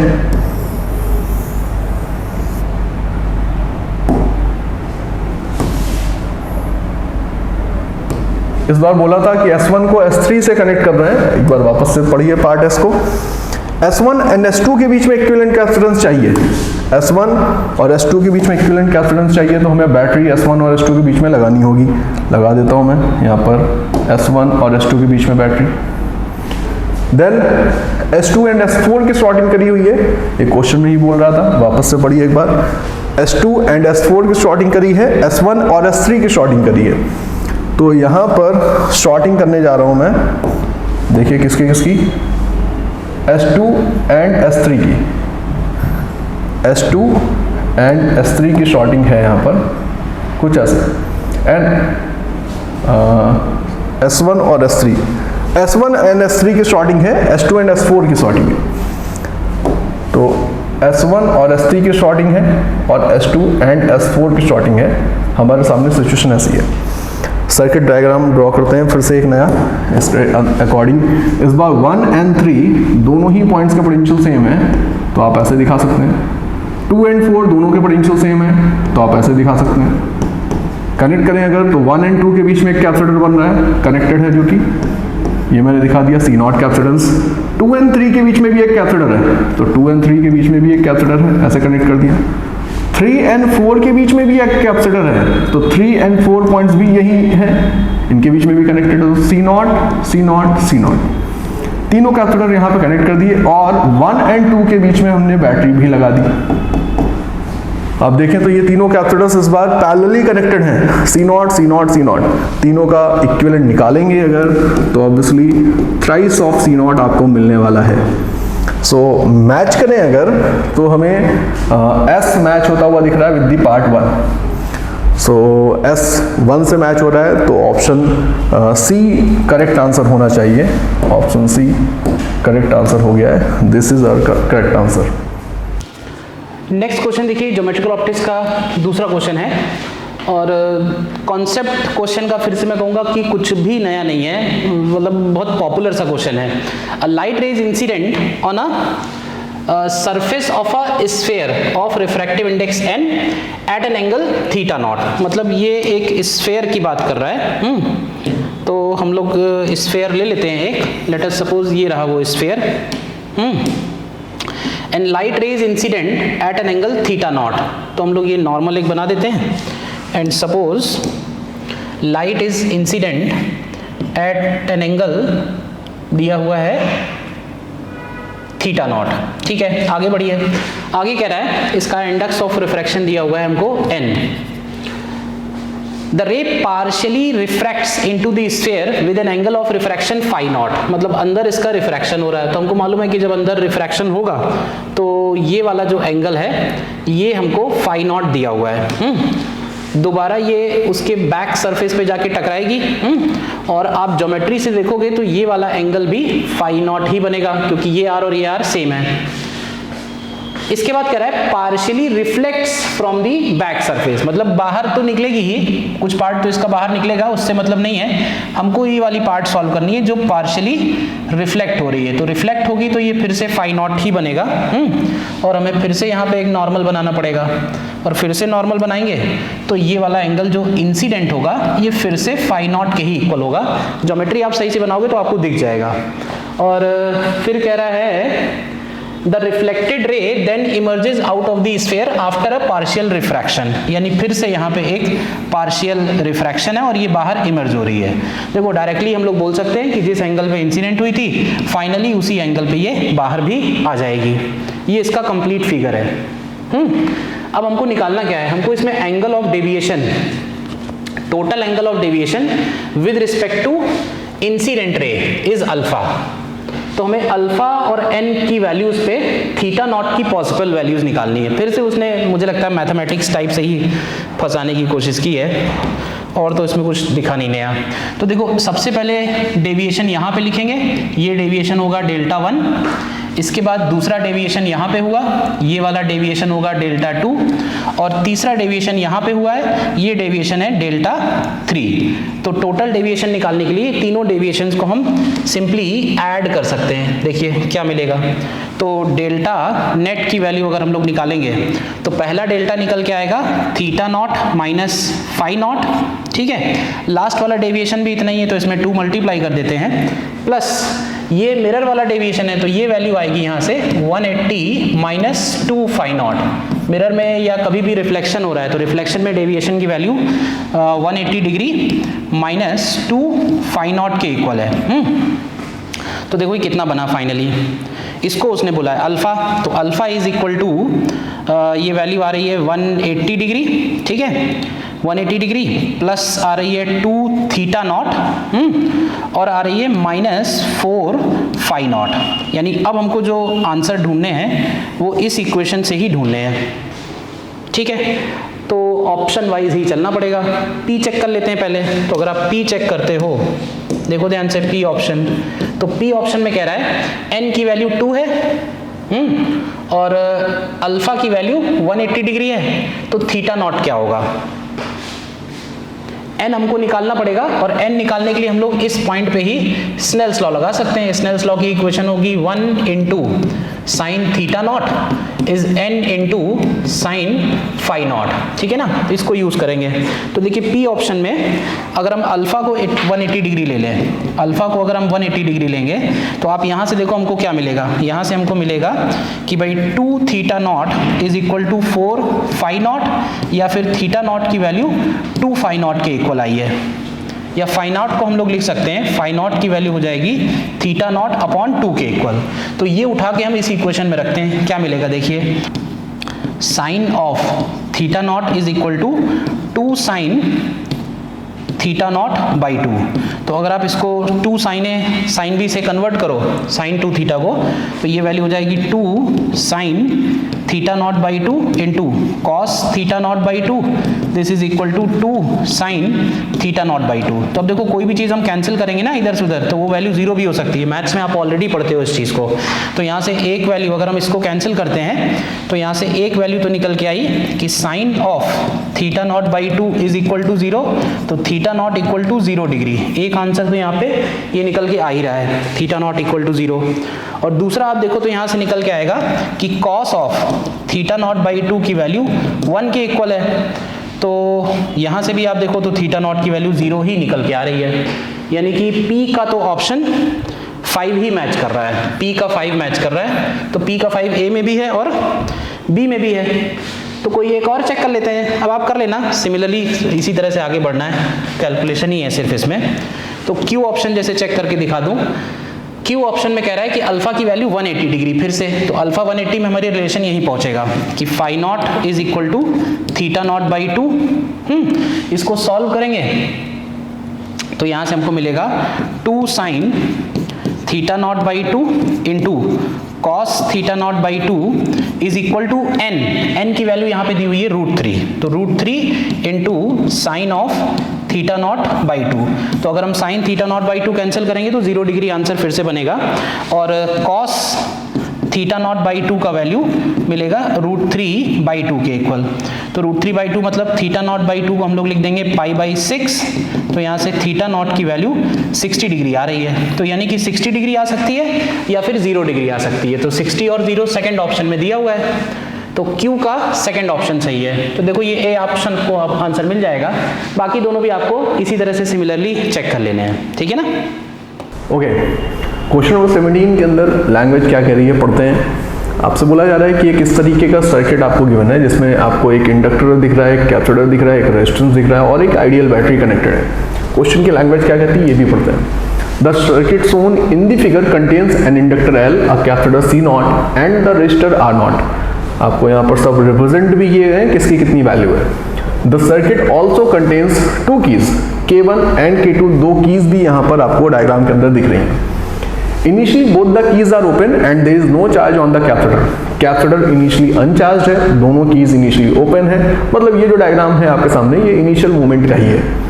इस बार बोला था कि S1 को S3 से कनेक्ट कर रहे हैं, एक बार वापस से पढ़िए पार्ट S को। S1 एंड S2 के बीच में इक्विवेलेंट कैपेसिटेंस चाहिए। S1 और S2 के बीच में इक्विवेलेंट कैपेसिटेंस चाहिए, तो हमें बैटरी S1 और S2 के बीच में लगानी होगी। लगा देता हूँ मैं यहाँ पर S1 और S2 के बीच में battery. Then S2 and S4 की सॉर्टिंग करी हुई है, ये क्वेश्चन में ही बोल रहा था, वापस से पढ़िए एक बार। S2 एंड S4 की सॉर्टिंग करी है, S1 और S3 की सॉर्टिंग करी है। तो यहाँ पर सॉर्टिंग करने जा रहा हूँ मैं, देखिए किसकी किसकी, S2 एंड S3 की, S2 एंड S3 की सॉर्टिंग है यहाँ पर कुछ ऐसे, एंड S1 और S3, S1 एंड S3 की सॉर्टिंग है, S2 एंड S4 की सॉर्टिंग है। तो S1 और S3 की सॉर्टिंग है और S2 एंड S4 की सॉर्टिंग है। हमारे सामने सिचुएशन ऐसी है। सर्किट डायग्राम ड्रॉ करते हैं फिर से एक नया इसके अकॉर्डिंग। इस बार 1 एंड 3 दोनों ही पॉइंट्स का पोटेंशियल सेम है, तो आप ऐसे दिखा सकते हैं। 2 एंड 4 दोनों के पोटेंशियल सेम है, तो आप ऐसे दिखा सकते हैं। कनेक्ट करें अगर, तो 1 एंड 2 के बीच में एक कैपेसिटर बन रहा है, कनेक्टेड है, जो कि ये मैंने दिखा दिया C0 कैपेसिटेंस। 2 एंड 3 के बीच में भी एक कैपेसिटर है, तो 2 एंड 3 के बीच में भी एक कैपेसिटर है, ऐसे कनेक्ट कर दिया। 3 एंड 4 के बीच में भी एक कैपेसिटर है, तो 3 एंड 4 पॉइंट्स भी यही है, इनके बीच में भी कनेक्टेड है, तो C0 C0 C0 तीनों कैपेसिटर यहाँ पे कनेक्ट कर दिए। और 1 एंड 2 के बीच में हमने बैटरी भी लगा दी। अब देखें तो ये तीनों कैपेसिटर्स इस बार पैरेलली कनेक्टेड हैं, C0 C0 C0। तीनों का इक्विवेलेंट निकालेंगे अगर, तो ऑब्वियसली थ्राइस ऑफ C0 आपको मिलने वाला है। सो मैच करें अगर, तो हमें S मैच होता हुआ दिख रहा है with the part 1। So S 1 से मैच हो रहा है, तो ऑप्शन C करेक्ट आंसर होना चाहिए। ऑप्शन C करेक्ट आंसर हो गया है, this is our correct answer. Next question देखिए, ज्योमेट्रिकल ऑप्टिक्स का दूसरा क्वेश्चन है, और कॉन्सेप्ट क्वेश्चन का फिर से मैं कहूँगा कि कुछ भी नया नहीं है, मतलब बहुत पॉपुलर सा क्वेश्चन है। A light rays incident on a surface of a sphere of refractive index n at an angle θ0। मतलब ये एक स्फेयर की बात कर रहा है। तो हम लोग स्फेयर ले लेते हैं एक, लेट अस सपोज ये रहा वो sphere, and light rays incident at an angle θ0। तो हम लोग ये नॉर्मल एक बना देते हैं, and suppose light is incident at an angle दिया हुआ है θ0। ठीक है, आगे बढ़िए। आगे कह रहा है इसका इंडेक्स ऑफ रिफ्रैक्शन दिया हुआ है हमको n। The ray partially refracts into the sphere with an angle of refraction phi0। मतलब अंदर इसका रिफ्रैक्शन हो रहा है, तो हमको मालूम है कि जब अंदर रिफ्रैक्शन होगा तो ये वाला जो एंगल है ये हमको phi0 दिया हुआ है। दोबारा ये उसके बैक सरफेस पे जाके टकराएगी, और आप ज्योमेट्री से देखोगे तो ये वाला एंगल भी phi0 ही बनेगा, क्योंकि ये r और ये r सेम है। इसके बाद कह रहा है partially reflects from the back surface, मतलब बाहर तो निकलेगी ही, कुछ पार्ट तो इसका बाहर निकलेगा, उससे मतलब नहीं है। हमको ये वाली पार्ट सॉल्व करनी है जो पार्शियली रिफ्लेक्ट हो रही है। तो रिफ्लेक्ट होगी तो ये फिर से phi0 ही बनेगा, और हमें फिर से यहाँ पे एक नॉर्मल बनाना पड़ेगा, और फिर से नॉर्मल बनाएंगे तो ये वाला एंगल जो इंसिडेंट होगा ये फिर से phi0 के ही इक्वल होगा। ज्योमेट्री आप सही से बनाओगे तो आपको दिख जाएगा। और फिर कह रहा है The reflected ray then emerges out of the sphere after a partial refraction। यानी फिर से यहाँ पे एक पार्शियल रिफ्रैक्शन है और ये बाहर इमर्ज हो रही है। देखो डायरेक्टली हम लोग बोल सकते हैं कि जिस एंगल पे इंसिडेंट हुई थी फाइनली उसी एंगल पे ये बाहर भी आ जाएगी। ये इसका कंप्लीट फिगर है। अब हमको निकालना क्या है, हमको इसमें angle of deviation, total angle of deviation with respect to incident ray is alpha. तो हमें अल्फा और n की वैल्यूज पे θ0 की पॉसिबल वैल्यूज निकालनी है। फिर से उसने मुझे लगता है मैथमेटिक्स टाइप से ही फंसाने की कोशिश की है, और तो इसमें कुछ दिखा नहीं नया। तो देखो सबसे पहले डेविएशन यहाँ पे लिखेंगे, ये डेविएशन होगा Δ1, इसके बाद दूसरा डेविएशन यहाँ पे हुआ, ये वाला डेविएशन होगा Δ2, और तीसरा डेविएशन यहाँ पे हुआ है, ये डेविएशन है Δ3। तो टोटल डेविएशन निकालने के लिए तीनों डेविएशंस को हम सिंपली ऐड कर सकते हैं। देखिए क्या मिलेगा, तो डेल्टा नेट की वैल्यू अगर हम लोग निकालेंगे तो पहला डेल्टा निकल के आएगा θ0 माइनस phi0। ठीक है, लास्ट वाला डेविएशन भी इतना ही है तो इसमें 2 मल्टीप्लाई कर देते हैं, प्लस ये मिरर वाला डेविएशन है तो ये वैल्यू आएगी यहाँ से 180 माइनस 2 फाई नॉट। मिरर में या कभी भी रिफ्लेक्शन हो रहा है तो रिफ्लेक्शन में डेविएशन की value 180 degree minus 2 phi naught के इक्वल है। तो देखो ये कितना बना फाइनली, इसको उसने बोला है अल्फा, तो अल्फा इज इक्वल टू ये वैल्यू आ रही है 180 डिग्री, ठीक है, 180 डिग्री प्लस आ रही है 2 थीटा नॉट और आ रही है माइनस 4 फाई नॉट। यानी अब हमको जो आंसर ढूंढने हैं वो इस इक्वेशन से ही ढूंढने हैं, ठीक है। तो ऑप्शन वाइज ही चलना पड़ेगा। पी चेक कर लेते हैं पहले। तो अगर आप पी चेक करते हो, देखो ध्यान से पी ऑप्शन, तो पी ऑप्शन में कह रहा है एन की वैल्यू 2 है और अल्फा की वैल्यू 180 डिग्री है, तो थीटा नॉट क्या होगा, एन हमको निकालना पड़ेगा। और एन निकालने के लिए हम लोग इस पॉइंट पे ही स्नेल्स लॉ लगा सकते हैं। स्नेल्स लॉ की इक्वेशन होगी 1 into sine theta naught is N into sine phi naught, ठीक है ना, तो इसको यूज करेंगे। तो देखिए पी ऑप्शन में अगर हम अल्फा को 180 डिग्री ले लें, अल्फा को अगर हम 180 डिग्री लेंगे तो आप यहाँ से देखो हमको क्या मिलेगा, यहाँ से हमको मिलेगा कि भाई 2 theta naught is equal to 4 phi naught, या फिर थीटा नॉट की वैल्यू 2 फाई नॉट के इक्वल आई है, या फाई नॉट को हम लोग लिख सकते हैं फाई नॉट की वैल्यू हो जाएगी थीटा नॉट अपॉन 2 के इक्वल। तो ये उठा के हम इस इक्वेशन में रखते हैं, क्या मिलेगा देखिए, sine of theta naught is equal to 2 sine theta naught by 2। तो अगर आप इसको 2 साइन बी से कन्वर्ट करो साइन 2 थीटा को, तो ये वैल्यू हो जाएगी 2 sine theta naught by 2 into cos theta naught by 2, this is equal to 2 sine theta naught by 2। तो अब देखो कोई भी चीज़ हम कैंसिल करेंगे ना इधर से उधर, तो वो वैल्यू 0 भी हो सकती है। मैथ्स में आप ऑलरेडी पढ़ते हो इस चीज़ को। तो यहाँ से एक वैल्यू अगर हम इसको कैंसिल करते हैं तो यहाँ से एक वैल्यू तो निकल के आई कि sine of theta naught by 2 is equal to 0, तो theta naught equal to 0 degree. एक आंसर तो यहाँ पे ये निकल के आ ही रहा है, थीटा नॉट इक्वल टू 0। और दूसरा आप देखो तो यहाँ से निकल के आएगा कि cos of theta naught by 2 की वैल्यू 1 के इक्वल है। तो यहाँ से भी आप देखो तो थीटा नॉट की वैल्यू 0 ही निकल के आ रही है, यानी कि P का तो ऑप्शन 5 ही मैच कर रहा है, P का 5 मैच कर रहा है। तो P का 5 A में भी है और B में भी है। तो कोई एक और चेक कर लेते हैं, अब आप कर लेना सिमिलरली, इसी तरह से आगे बढ़ना है, कैलकुलेशन ही है सिर्फ इसमें। तो Q ऑप्शन जैसे चेक करके दिखा दूं, Q ऑप्शन में कह रहा है कि अल्फा की वैल्यू 180 डिग्री, फिर से तो अल्फा 180 में हमारी रिलेशन यही पहुंचेगा कि phi naught is equal to theta naught by 2। इसको सॉल्व करेंगे तो यहां से हमको मिलेगा 2 sine theta naught by 2 into cos theta naught by 2 is equal to n की वैल्यू यहाँ पे दी हुई है √3, तो √3 into sine of theta naught by 2। तो अगर हम sine theta naught by 2 cancel करेंगे तो 0 डिग्री आंसर फिर से बनेगा, और कॉस थीटा नॉट बाई 2 का वैल्यू मिलेगा √3 बाई 2 के इक्वल। तो √3 बाई 2 मतलब थीटा नॉट बाई 2 को हम लोग लिख देंगे पाई बाई 6, तो यहाँ से थीटा नॉट की वैल्यू 60 डिग्री आ रही है। तो यानी कि 60 डिग्री आ सकती है या फिर 0 डिग्री आ सकती है। तो 60 और 0 सेकेंड ऑप्शन में दिया हुआ है, तो Q का सेकंड ऑप्शन सही है। तो देखो ये A ऑप्शन को अब आंसर मिल जाएगा, बाकी दोनों भी आपको इसी तरह से सिमिलरली चेक कर लेने हैं, ठीक है ना। ओके, क्वेश्चन नंबर 17 के अंदर लैंग्वेज क्या कह रही है पढ़ते हैं। आपसे बोला जा रहा है कि एक इस तरीके का सर्किट आपको गिवन है जिसमें आपको एक इंडक्टर दिख रहा है, एक कैपेसिटर दिख रहा है, एक रेजिस्टेंस दिख रहा है और एक आइडियल बैटरी कनेक्टेड है। क्वेश्चन की लैंग्वेज क्या कहती है ये भी पढ़ते हैं। The circuit shown in the figure contains an inductor L, a capacitor C0 and the resistor R0। आपको यहाँ पर सब रिप्रेजेंट भी किए गए हैं किसकी कितनी वैल्यू है। The circuit also contains 2 keys K1 and K2, 2 keys भी यहाँ पर आपको डायग्राम के अंदर दिख रही हैं। Initially both the keys are open and there is no charge on the capacitor. Capacitor initially uncharged है, दोनों कीज इनिशियली ओपन है, मतलब ये जो डायग्राम है आपके सामने ये इनिशियल मूवमेंट का ही है।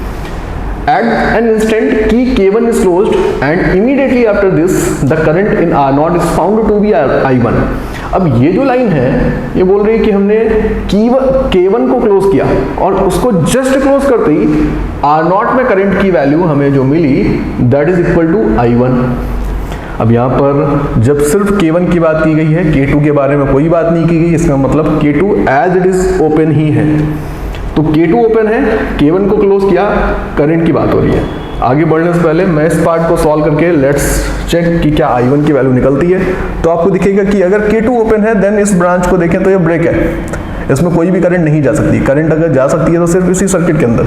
At an instant key K1 is closed and immediately after this the current in R0 is found to be I1। अब ये जो लाइन है ये बोल रही है कि हमने K1 को क्लोज किया और उसको जस्ट क्लोज करते ही R0 में करंट की वैल्यू हमें जो मिली that is equal to I1। अब यहाँ पर जब सिर्फ K1 की बात की गई है, K2 के बारे में कोई बात नहीं की गई, इसका मतलब K2 as it is open ही है। तो K2 ओपन है, K1 को क्लोज किया, करंट की बात हो रही है। आगे बढ़ने से पहले मैं इस पार्ट को सॉल्व करके लेट्स चेक कि क्या I1 की वैल्यू निकलती है। तो आपको दिखेगा कि अगर K2 ओपन है देन इस ब्रांच को देखें तो ये ब्रेक है, इसमें कोई भी करंट नहीं जा सकती। करंट अगर जा सकती है तो सिर्फ इसी सर्किट के अंदर,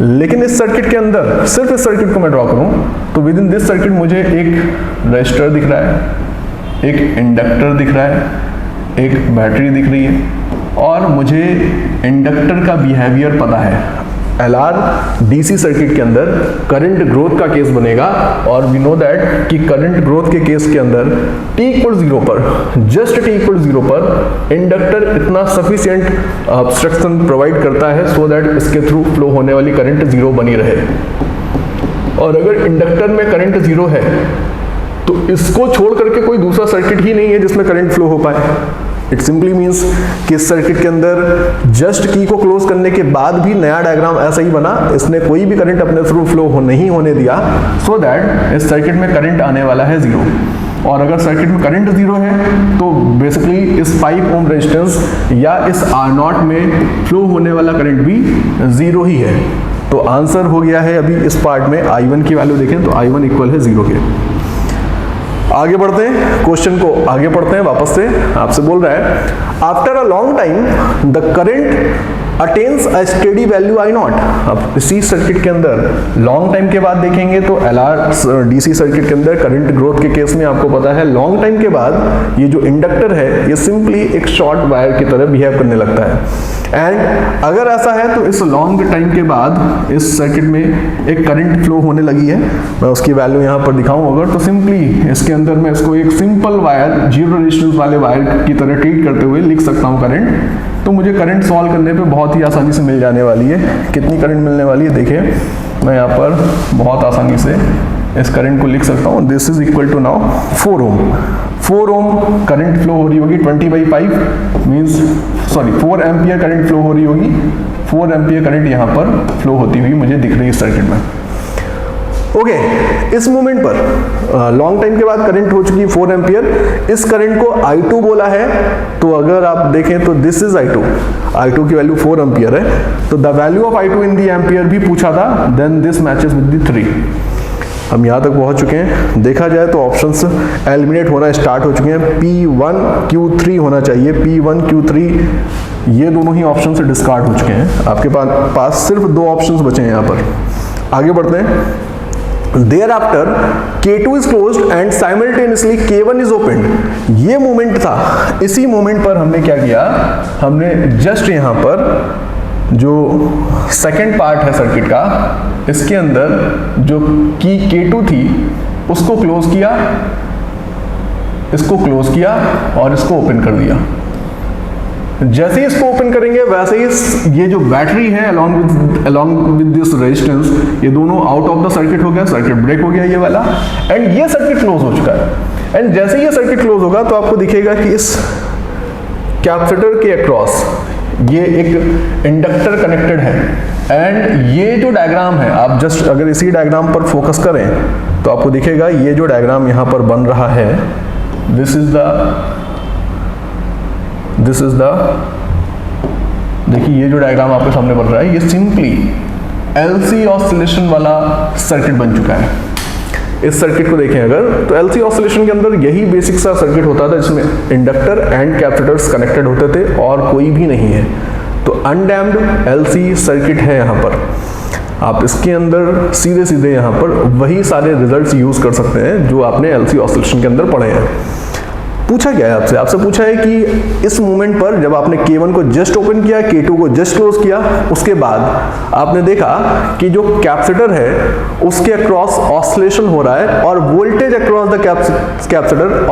लेकिन इस सर्किट के अंदर सिर्फ इस सर्किट को मैं ड्रॉ करूं तो विद इन दिस सर्किट मुझे एक रजिस्टर दिख रहा है, एक इंडक्टर दिख रहा है, एक बैटरी दिख रही है, और मुझे इंडक्टर का बिहेवियर पता है। LR DC सर्किट के अंदर करंट ग्रोथ का केस बनेगा, और वी नो दैट कि करंट ग्रोथ के केस के अंदर t इक्वल 0 पर, जस्ट t इक्वल 0 पर इंडक्टर इतना सफिशिएंट ऑब्स्ट्रक्शन प्रोवाइड करता है सो दैट इसके थ्रू फ्लो होने वाली करंट 0 बनी रहे। और अगर इंडक्टर में करंट 0 है तो इसको छोड़ करके कोई दूसरा सर्किट ही नहीं है जिसमें करंट फ्लो हो पाए। इट सिंपली मीन्स कि इस सर्किट के अंदर जस्ट की को क्लोज करने के बाद भी नया डायग्राम ऐसा ही बना, इसने कोई भी करंट अपने थ्रू फ्लो नहीं होने दिया, सो दैट इस सर्किट में करंट आने वाला है 0। और अगर सर्किट में करंट 0 है तो बेसिकली इस 5 ओम रेजिस्टेंस या इस R0 में फ्लो होने वाला करंट भी 0 ही है। तो आंसर हो गया है अभी इस पार्ट में I1 की वैल्यू देखें तो I1 इक्वल है 0 के। आगे बढ़ते हैं, क्वेश्चन को आगे पढ़ते हैं वापस से। आपसे बोल रहा है after a long time the current attains a steady value I0। अब इसी सर्किट के अंदर लॉन्ग टाइम के बाद देखेंगे तो LR DC सर्किट के अंदर करंट ग्रोथ के केस में आपको पता है लॉन्ग टाइम के बाद ये जो इंडक्टर है ये सिंपली एक शॉर्ट वायर की तरह बिहेव करने लगता है। एंड अगर ऐसा है तो इस लॉन्ग टाइम के बाद इस सर्किट में एक करंट फ्लो होने लगी है, मैं उसकी वैल्यू यहाँ पर दिखाऊं अगर तो सिंपली इसके अंदर मैं इसको एक सिंपल वायर, जीरो रेजिस्टेंस वाले वायर की तरह ट्रीट करते हुए लिख सकता हूँ करंट। तो मुझे करंट सॉल्व करने पे बहुत ही आसानी से मिल जाने वाली है। कितनी करंट मिलने वाली है देखिए, मैं यहाँ पर बहुत आसानी से इस करंट को लिख सकता हूँ। This is equal to now 4 ohm. 4 ohm current flow हो रही होगी 20/5 मीन्स 4 एम्पियर करंट फ्लो हो रही होगी। 4 एम्पियर करंट यहाँ पर फ्लो होती हुई मुझे दिख रही है इस सर्किट में। ओके, इस मोमेंट पर लॉन्ग टाइम के बाद करंट हो चुकी है 4 एम्पियर। इस करंट को I2 बोला है, तो अगर आप देखें तो दिस इज I2 की वैल्यू 4 एम्पियर है, तो the value of I2 in the ampere भी पूछा था, then this matches with the 3। हम यहाँ तक पहुँच चुके हैं। देखा जाए तो ऑप्शंस एलिमिनेट होना स्टार्ट हो चुके हैं। P1 Q3 होना चाहिए, P1 Q3 ये दोनों ही ऑप्शन से डिस्कार्ड हो चुके हैं। आपके पास सिर्फ 2 ऑप्शंस बचे हैं यहाँ पर। आगे बढ़ते हैं। Thereafter K2 is closed and simultaneously K1 is opened। ये मोमेंट था, इसी मोमेंट पर हमने क्या किया, हमने जस्ट यहाँ पर जो सेकंड पार्ट है सर्किट का, इसके अंदर जो की K2 थी उसको क्लोज किया, इसको क्लोज किया और इसको ओपन कर दिया। जैसे ही इसको ओपन करेंगे वैसे ही ये जो बैटरी है along with दिस रेजिस्टेंस, ये दोनों आउट ऑफ द सर्किट हो गया, सर्किट ब्रेक हो गया ये वाला, एंड ये सर्किट क्लोज हो चुका है। एंड जैसे ही ये सर्किट क्लोज होगा तो आपको दिखेगा कि इस कैपेसिटर के अक्रॉस ये एक इंडक्टर कनेक्टेड है। एंड ये जो डायग्राम है, आप जस्ट अगर इसी डायग्राम पर फोकस करें तो आपको दिखेगा ये जो डायग्राम यहाँ पर बन रहा है, दिस इज द देखिए ये जो डायग्राम आपके सामने बन रहा है, ये सिंपली LC ऑसिलेशन वाला सर्किट बन चुका है। इस सर्किट को देखें अगर तो LC ऑसिलेशन के अंदर यही बेसिक सा सर्किट होता था जिसमें इंडक्टर एंड कैपेसिटर्स कनेक्टेड होते थे और कोई भी नहीं है। तो अनडैम्ड LC सर्किट है यहाँ पर। आप इसके अंदर सीधे सीधे यहाँ पर वही सारे रिजल्ट्स यूज कर सकते हैं जो आपने LC ऑसिलेशन के अंदर पढ़े हैं। पूछा गया है आपसे पूछा है कि इस मोमेंट पर जब आपने K1 को जस्ट ओपन किया, K2 को जस्ट क्लोज किया, उसके बाद आपने देखा कि जो कैपेसिटर है उसके अक्रॉस ऑसिलेशन हो रहा है और voltage across the capacitor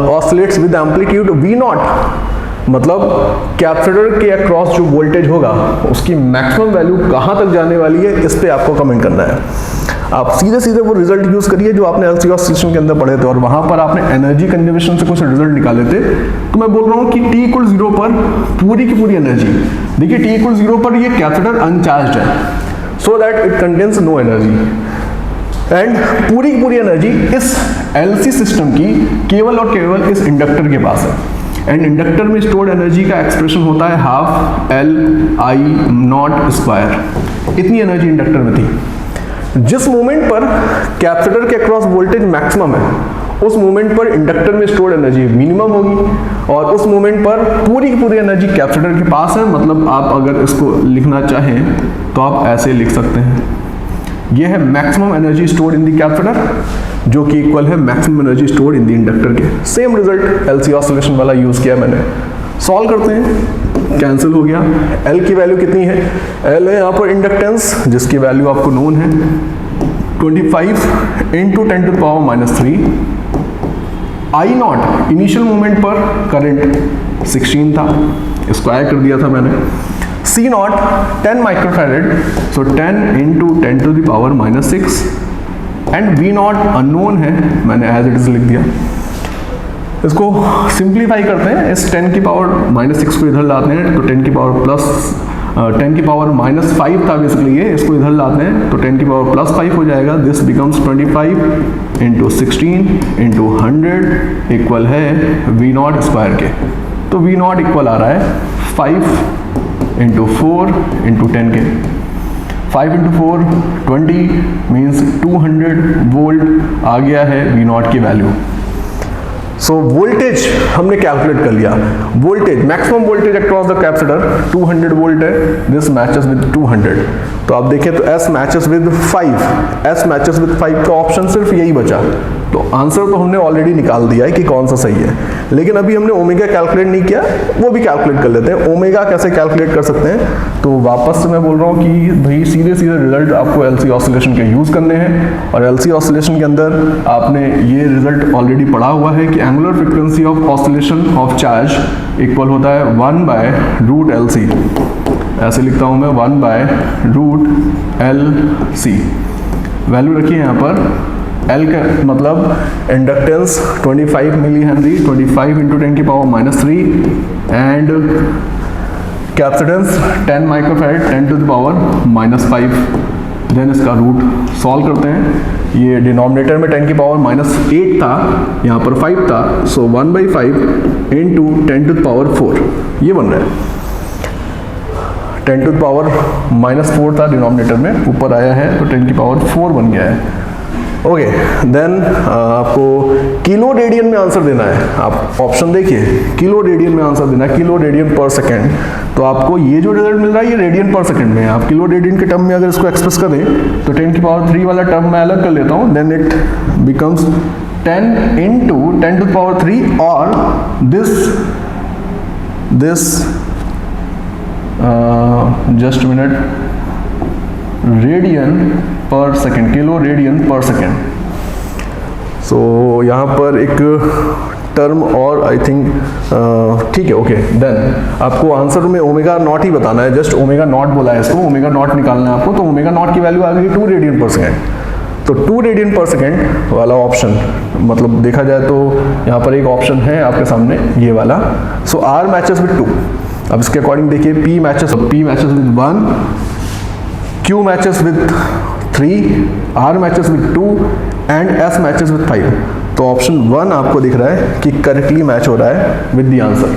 oscillates with amplitude V0। मतलब कैपेसिटर के अक्रॉस जो वोल्टेज होगा उसकी मैक्सिमम वैल्यू कहां तक जाने वाली है, इस पे आपको कमेंट करना है। आप सीधे सीधे वो रिजल्ट यूज करिए जो आपने LC ऑसिलेशन के अंदर पढ़े थे और वहां पर आपने एनर्जी कंजर्वेशन से कुछ रिजल्ट निकाले थे। तो मैं बोल रहा हूं कि T इक्वल 0 पर पूरी की पूरी एनर्जी, देखिए T इक्वल 0 पर ये कैपेसिटर अनचार्ज्ड है, so that it contains no energy, and पूरी की पूरी एनर्जी इस LC सिस्टम की केवल और केवल इस इंडक्टर के पास है। एंड इंडक्टर में स्टोर्ड एनर्जी का एक्सप्रेशन होता है ½ LI0²। इतनी एनर्जी इंडक्टर में थी। जिस मोमेंट पर कैपेसिटर के अक्रॉस वोल्टेज मैक्सिमम है उस मोमेंट पर इंडक्टर में स्टोर्ड एनर्जी मिनिमम होगी, और उस मोमेंट पर पूरी की पूरी एनर्जी कैपेसिटर के पास है। मतलब आप अगर इसको लिखना चाहें तो आप ऐसे लिख सकते हैं, यह है maximum energy stored in the capacitor जो कि इक्वल है maximum energy stored in the inductor के। सेम रिजल्ट एलसी ऑसिलेशन वाला यूज किया मैंने। सॉल्व करते हैं, कैंसिल हो गया। एल की वैल्यू कितनी है? एल है यहाँ पर इंडक्टेंस जिसकी वैल्यू आपको नोन है 25 into 10 to the power -3। I naught initial moment पर करंट 16 था, स्क्वायर कर दिया था मैंने। C naught 10 microfarad, so 10 into 10 to the power -6 and V naught unknown है, मैंने एज इट इज लिख दिया। इसको सिंप्लीफाई करते हैं, इस 10 की पावर -6 को इधर लाते हैं तो 10 की पावर -5 था बेसिकली ये, इसको इधर लाते हैं तो 10 की पावर +5 हो जाएगा। This becomes 25 into 16 into 100 equal है V0 स्क्वायर के। तो V0 इक्वल आ रहा है 5 इंटू 4 इंटू 10 के। 5 इंटू 4 20 मीन्स 200 वोल्ट आ गया है V0 की वैल्यू। सो वोल्टेज हमने कैलकुलेट कर लिया। Voltage maximum voltage across the capacitor 200 volt है, दिस मैचेस विद 200। तो आप देखें तो S matches with 5, S matches with 5 का ऑप्शन सिर्फ यही बचा। तो आंसर तो हमने ऑलरेडी निकाल दिया है कि कौन सा सही है, लेकिन अभी हमने ओमेगा कैलकुलेट नहीं किया, वो भी कैलकुलेट कर लेते हैं। ओमेगा कैसे कैलकुलेट कर सकते हैं, तो वापस से मैं बोल रहा हूँ कि भाई सीधे सीधे रिजल्ट आपको एलसी ऑसिलेशन के यूज़ करने हैं, और एलसी ऑसिलेशन के अंदर आपने ये रिजल्ट ऑलरेडी पढ़ा हुआ है कि angular frequency of oscillation of charge equal होता है 1/√LC। ऐसे लिखता हूँ मैं 1/√LC। वैल्यू रखिए यहाँ पर, L का मतलब इंडक्टेंस 25 मिली हेनरी, 25 इंटू 10 की power -3 and capacitance 10 microfarad 10 to the power -5। Then इसका रूट सॉल्व करते हैं। ये डिनोमिनेटर में 10 की पावर -8 था, यहाँ पर 5 था, सो 1/5 इंटू 10 टू द पावर 4 ये बन रहा है। 10 टू द पावर -4 था डिनोमिनेटर में, ऊपर आया है तो 10 की पावर 4 बन गया है। ओके, देन आपको किलो रेडियन में आंसर देना है। आप ऑप्शन देखिए, किलो रेडियन में आंसर देना है, किलो रेडियन पर सेकेंड। तो आपको ये जो रिजल्ट मिल रहा है ये रेडियन पर सेकेंड में है। आप किलो रेडियन के टर्म में अगर इसको एक्सप्रेस करें तो 10 की पावर 3 वाला टर्म मैं अलग कर लेता हूँ, then it becomes 10 into 10 to the power 3 और this just minute radian per second, kilo radian per second. So यहाँ पर एक टर्म और आई थिंक ठीक है। ओके, देन आपको आंसर में ओमेगा नॉट ही बताना है, जस्ट ओमेगा नॉट बोला है इसको, ओमेगा नॉट निकालना है आपको। तो ओमेगा नॉट की वैल्यू आ गई 2 रेडियन पर सेकेंड। तो 2 रेडियन पर सेकेंड वाला ऑप्शन, मतलब देखा जाए तो यहाँ पर एक ऑप्शन है आपके सामने ये वाला। सो R मैचेस विद 2। अब इसके अकॉर्डिंग देखिए, P matches with 1, Q matches with 3, R matches with 2 and S matches with 5। तो ऑप्शन 1 आपको दिख रहा है कि करेक्टली मैच हो रहा है विद द आंसर।